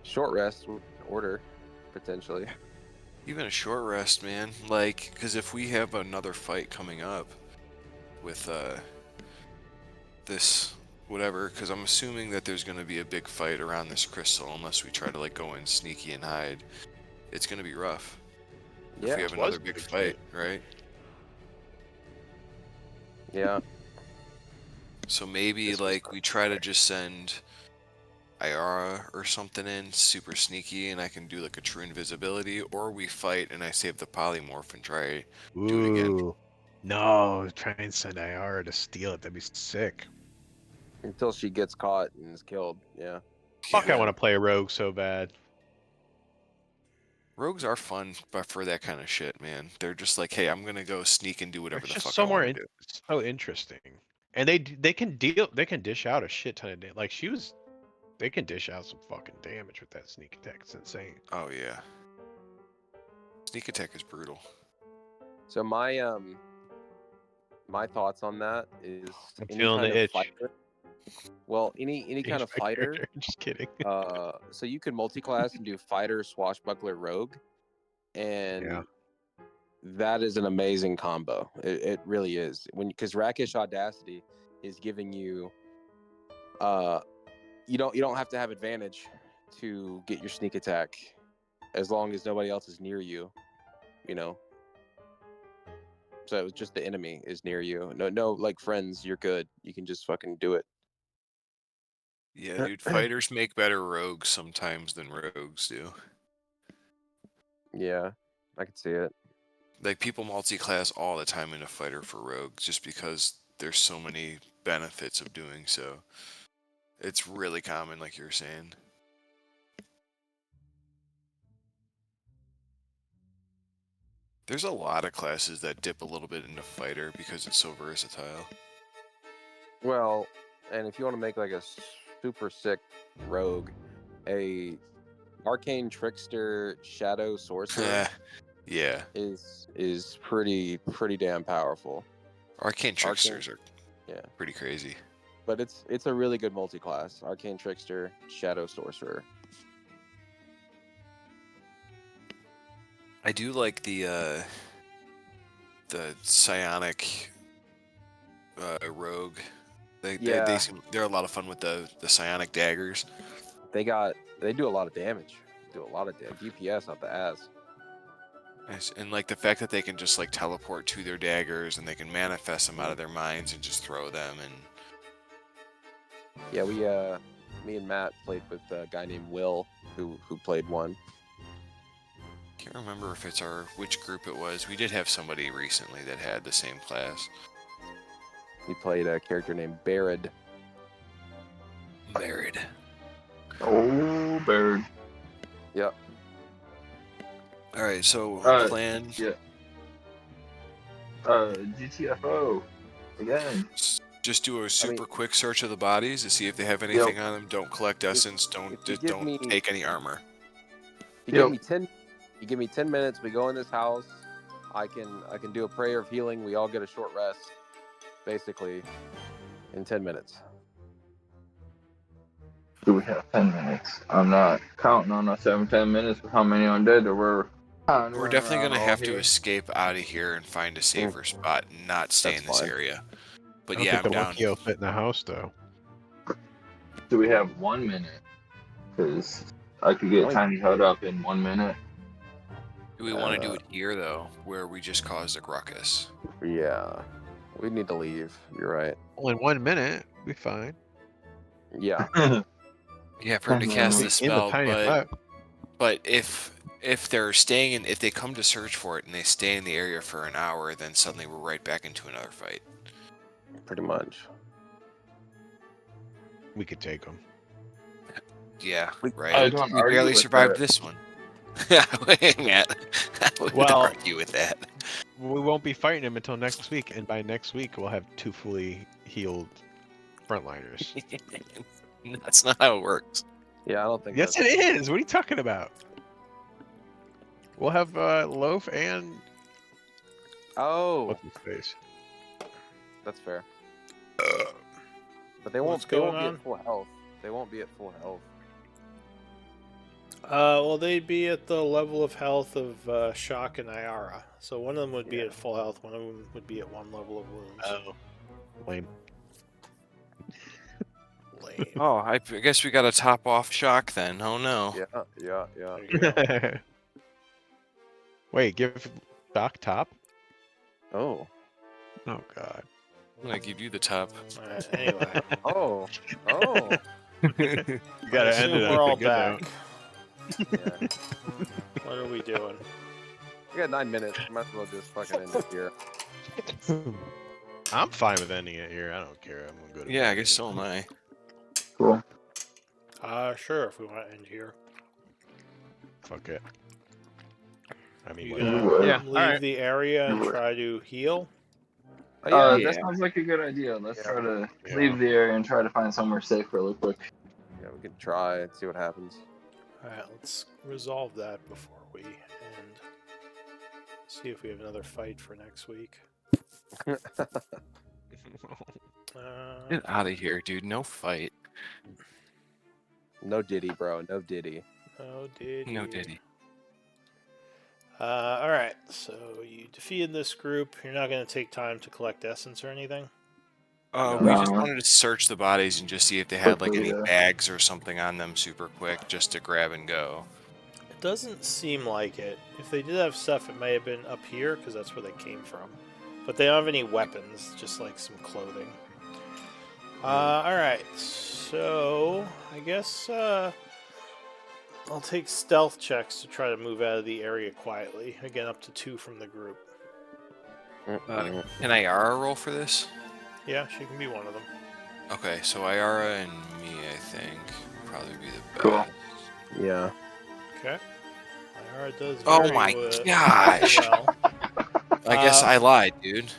Short rest would order, potentially. Even a short rest, man. Like, because if we have another fight coming up with this whatever, because I'm assuming that there's going to be a big fight around this crystal unless we try to like go in sneaky and hide. It's going to be rough if Yeah. we have was another a big big fight, right? Yeah. So maybe This was like we try to just send Iara or something in super sneaky and I can do like a true invisibility, or we fight and I save the polymorph and try do it again. Ooh. No, try and send IR to steal it. That'd be sick. Until she gets caught and is killed. Yeah. Fuck, I Yeah. want to play a rogue so bad. Rogues are fun, but for that kind of shit, man. They're just like, hey, I'm gonna go sneak and do whatever It's the just fuck I somewhere want to do. so interesting, and they can dish out a shit ton of like they can dish out some fucking damage with that sneak attack. It's insane. Oh yeah. Sneak attack is brutal. So my my thoughts on that is I'm any feeling kind the of itch. fighter. Well, any kind Change of my fighter. character. Just kidding. So you can multi-class and do fighter, swashbuckler, rogue, and Yeah. that is an amazing combo. It really is. Because Rakish Audacity is giving you, you don't have to have advantage to get your sneak attack, as long as nobody else is near you, you know. So it's just the enemy is near you. No, like friends, you're good. You can just fucking do it. Yeah, dude, fighters make better rogues sometimes than rogues do. Yeah, I can see it. Like people multi-class all the time in a fighter for rogues just because there's so many benefits of doing so. It's really common, like you were saying. There's a lot of classes that dip a little bit into fighter because it's so versatile. Well, and if you want to make like a super sick rogue, a arcane trickster shadow sorcerer Yeah. is pretty damn powerful. Arcane tricksters are Yeah, pretty crazy. but it's a really good multi-class. Arcane trickster, shadow sorcerer. I do like the psionic rogue. Yeah. They're a lot of fun with the psionic daggers. They do a lot of damage. Do a lot of DPS out the ass. Nice. And like the fact that they can just like teleport to their daggers and they can manifest them out of their minds and just throw them and Yeah, me and Matt played with a guy named Will who played one. can't remember if it's which group it was. We did have somebody recently that had the same class. He played a character named Barid. Barid. Oh, bird. Yep. All right, so plan. Yeah. GTFO again. Just do a super quick search of the bodies to see if they have anything on them. Don't collect essence. Don't take any armor. You give me 10 minutes. We go in this house. I can do a prayer of healing. We all get a short rest, basically, in 10 minutes. Do we have 10 minutes? I'm not counting on us having 10 minutes with how many undead there were. We're definitely going to have to escape out of here and find a safer spot and not stay in this area. But I don't yeah, think I'm the down. monkey will fit in the house though. Do we have 1 minute? Because I could get Tiny Hut up in 1 minute. Do we want to do it here, though, where we just caused a ruckus? Yeah. We need to leave. You're right. Only 1 minute. Be fine. Yeah. Yeah, for him to cast the In the spell, tiny hut. but if they're staying in, if they come to search for it and they stay in the area for an hour, then suddenly we're right back into another fight. Pretty much. We could take them. Yeah, I right. don't We argue barely with survived that. this one. Matt, I wouldn't Well- argue with that. We won't be fighting him until next week, and by next week we'll have 2 fully healed frontliners. That's not how it works. Yeah, I don't think Yes, it is. What are you talking about? We'll have Loaf and Oh, what's his face? that's fair. But they won't What's be going on? at full health. They won't be at full health. Well, they'd be at the level of health of Shock and Iara. So one of them would be at full health, one of them would be at 1 level of wounds. Oh, lame. Flame. Oh, I guess we got a top off shock then. Oh no. Yeah. There you go. Wait, give Doc top? Oh. Oh God. I'm gonna give you the top. Alright, anyway. Oh. You I gotta end assume it we're on a all good back. Yeah. What are we doing? We got 9 minutes. Might as well just fucking end it here. note. I'm fine with ending it here. I don't care. I'm gonna go to Yeah, I bed guess so am anyway. I. Cool. Sure, if we want to end here. Fuck it. I mean, You whatever. gonna Yeah, leave alright. the area and try to heal? That sounds like a good idea. Let's try to Yeah. leave the area and try to find somewhere safe really quick. Yeah, we can try and see what happens. Alright, let's resolve that before we end. See if we have another fight for next week. Get out of here, dude. No fight. No Diddy, bro. No Diddy. Oh, did No you? Diddy. Alright, so you defeated this group. You're not going to take time to collect essence or anything? We just No. wanted to search the bodies and just see if they had like Quickly, any yeah. bags or something on them super quick just to grab and go. It doesn't seem like it. If they did have stuff, it may have been up here, because that's where they came from. But they don't have any weapons, just like some clothing. Alright, so I guess I'll take stealth checks to try to move out of the area quietly. Again, up to 2 from the group. Can Iara roll for this? Yeah, she can be one of them. Okay, so Iara and me, I think, would probably be the best. Cool. Yeah. Okay. Iara does Oh very my very gosh. well. I guess I lied, dude.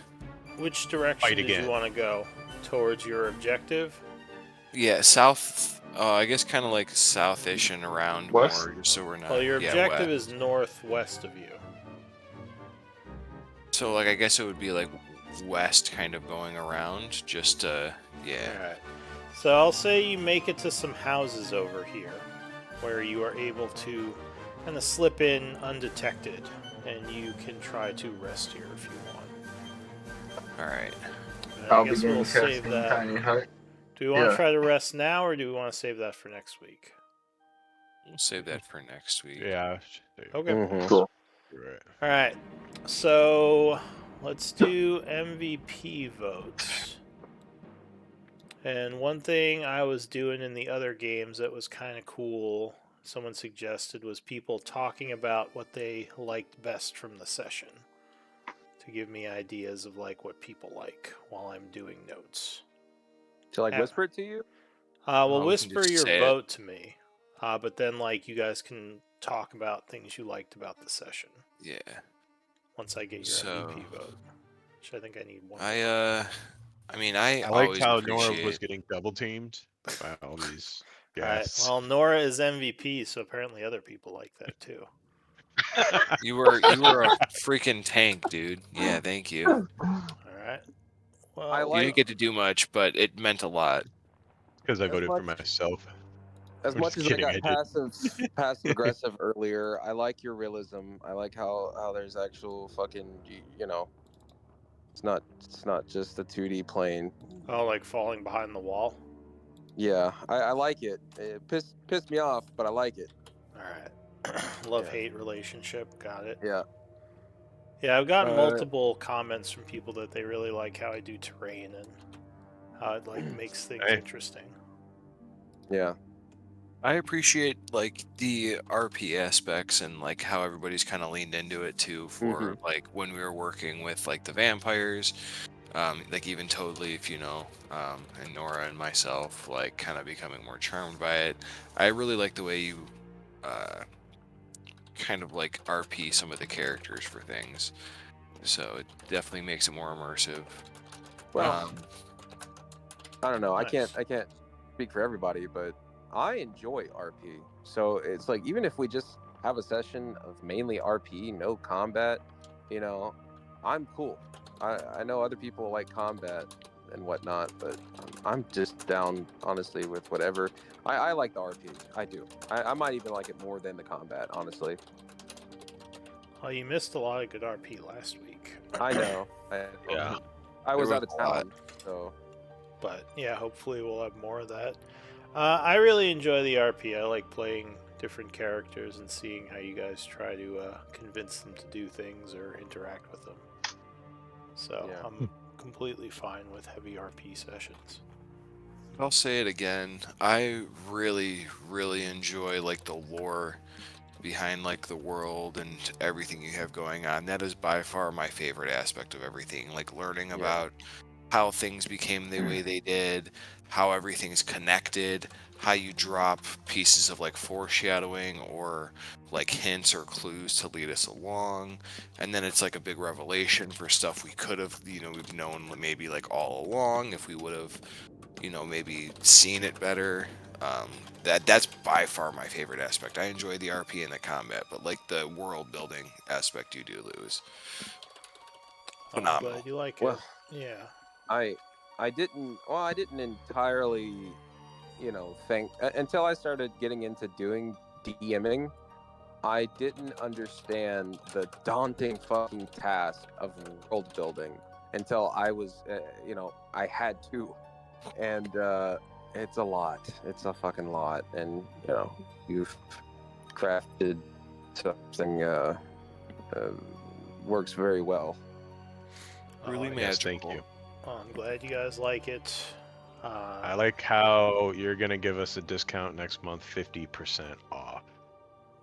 Which direction Fight did again. you want to go? Towards your objective? Yeah, south. I guess kind of like southish and around West? more, just so we're not. Well, your yeah, objective west. is northwest of you. So like, I guess it would be like west, kind of going around. Just yeah. Alright. So I'll say you make it to some houses over here where you are able to kind of slip in undetected, and you can try to rest here if you want. All right. And I'll I guess begin we'll save casting that. Tiny Hut. Do we want to Yeah. try to rest now, or do we want to save that for next week? We'll save that for next week. Yeah. Okay. Mhm. Cool. Right. All right. So let's do MVP votes. And one thing I was doing in the other games that was kind of cool, someone suggested, was people talking about what they liked best from the session to give me ideas of like what people like while I'm doing notes. To like Yeah. whisper it to you? Well, we can whisper just your say it. vote to me, but then like you guys can talk about things you liked about the session Yeah. once I get your So- MVP vote. Which I think I need one. I mean, I I liked always how appreciate. Nora was getting double teamed by all these All right. guests. Well, Nora is MVP, so apparently other people like that too. You were a freaking tank, dude. Yeah, thank you. All right. Well, I You like- didn't get to do much, but it meant a lot. Because I As voted for much- myself. As I'm much just as kidding, I I got didn't. passive aggressive earlier, I like your realism. I like how there's actual fucking you know. It's not just a 2D plane. oh, like falling behind the wall. Yeah, I like it. It pissed me off, but I like it. All right. Love-hate relationship. Got it. Yeah. Yeah, I've gotten Uh, multiple comments from people that they really like how I do terrain and how it like makes things Hey. interesting. Yeah. I appreciate like the RP aspects and like how everybody's kind of leaned into it too for like when we were working with like the vampires, like even Toad Leaf, you know, and Nora and myself, like kind of becoming more charmed by it. I really like the way you kind of like RP some of the characters for things, so it definitely makes it more immersive. Well, I don't know. Nice. I can't speak for everybody, but I enjoy RP. So it's like even if we just have a session of mainly RP, no combat, you know, I'm cool. I know other people like combat and whatnot, but I'm just down honestly with whatever. I like the RP. I do. I might even like it more than the combat, honestly. Well, you missed a lot of good RP last week. I know. Yeah. I was There out of was a lot. town, so But yeah, hopefully we'll have more of that. I really enjoy the RP. I like playing different characters and seeing how you guys try to convince them to do things or interact with them. So Yeah. I'm completely fine with heavy RP sessions. I'll say it again. I really, really enjoy like the lore behind like the world and everything you have going on. That is by far my favorite aspect of everything. Like learning about how things became the way they did, how everything's connected, how you drop pieces of like foreshadowing or like hints or clues to lead us along. And then it's like a big revelation for stuff we could have, we've known maybe like all along if we would have, maybe seen it better. Um, that's by far my favorite aspect. I enjoy the RP and the combat, but like the world building aspect, you do lose. I'm Phenomenal. glad you like Well, it. Yeah. I didn't entirely, think until I started getting into doing DMing. I didn't understand the daunting fucking task of world building until I was, I had to, and it's a lot. It's a fucking lot, and you've crafted something works very well. Really Oh, Yes, magical. thank you. I'm glad you guys like it. I like how you're gonna give us a discount next month, 50% off.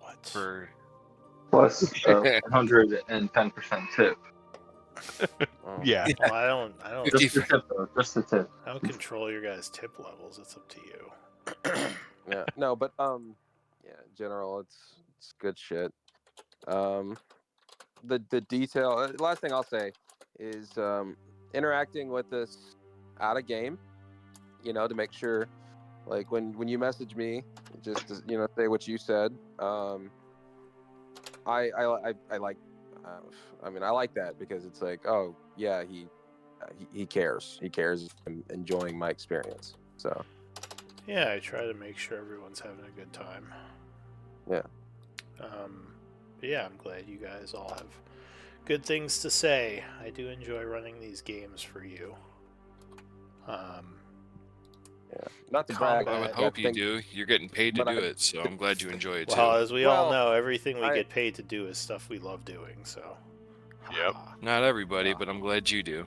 What? For Plus 110% tip. Oh. Yeah, Well, I don't. Just the tip, though. Just the tip. I don't control your guys' tip levels. It's up to you. Yeah, no, but yeah, in general, it's good shit. The detail. Last thing I'll say is interacting with us out of game. To make sure, like when you message me, just to, say what you said. I like. I like that because it's like, oh yeah, he cares. He cares if I'm enjoying my experience. So Yeah, I try to make sure everyone's having a good time. yeah. But yeah, I'm glad you guys all have good things to say. I do enjoy running these games for you. Yeah, not to brag. I would Combat. hope you do. You're getting paid to but do it, so I'm glad you enjoy it Well, too. as we all Well, know, everything we I- get paid to do is stuff we love doing. So. Yep. Ha. Not everybody, Yeah. but I'm glad you do.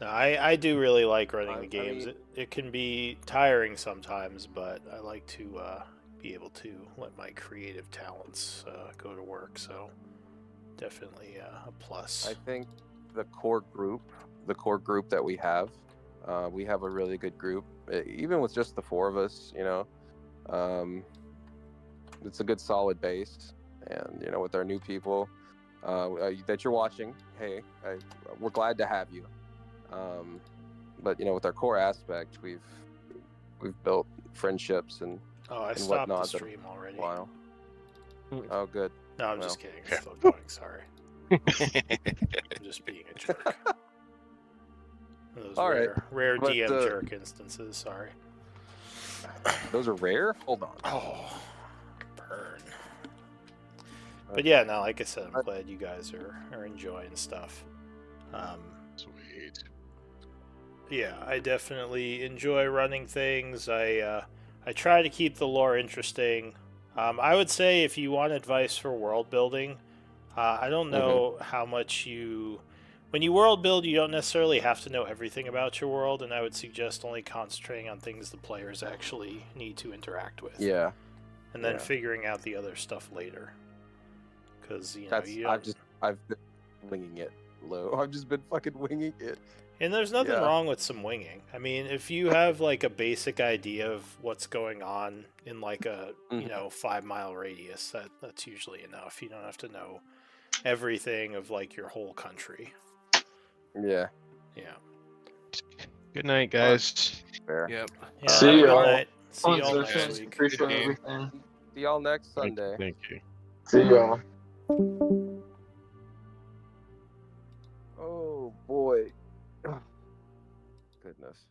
No, I do really like running the I games. mean- It can be tiring sometimes, but I like to be able to let my creative talents go to work. So definitely a plus. I think the core group that we have a really good group. Even with just the four of us, it's a good solid base. And with our new people that you're watching, hey, we're glad to have you. But with our core aspect, we've built friendships and Oh, I and stopped the whatnot that stream already. while. Oh, good. No, I'm Well. just kidding. It's still going. Sorry. I'm just being a jerk. Those All right, rare but, DM jerk instances. Sorry. Those are rare. Hold on. Oh, burn. But yeah, no, like I said, I'm glad you guys are enjoying stuff. sweet. Yeah, I definitely enjoy running things. I try to keep the lore interesting. I would say if you want advice for world building, I don't know how much when you world build, you don't necessarily have to know everything about your world, and I would suggest only concentrating on things the players actually need to interact with. Yeah. And then Yeah. figuring out the other stuff later. Because I've been winging it, Lou. I've just been fucking winging it. And there's nothing Yeah. wrong with some winging. I mean, if you have like a basic idea of what's going on in like a 5-mile radius, that's usually enough. You don't have to know everything of like your whole country. Yeah. Yeah. Good night, guys. Fair. Yep. Yeah. See have a good y'all. night. See Fun y'all session. next week. Appreciate Good game. everything. See y'all next Sunday. Thank you. See y'all. Oh boy. Goodness.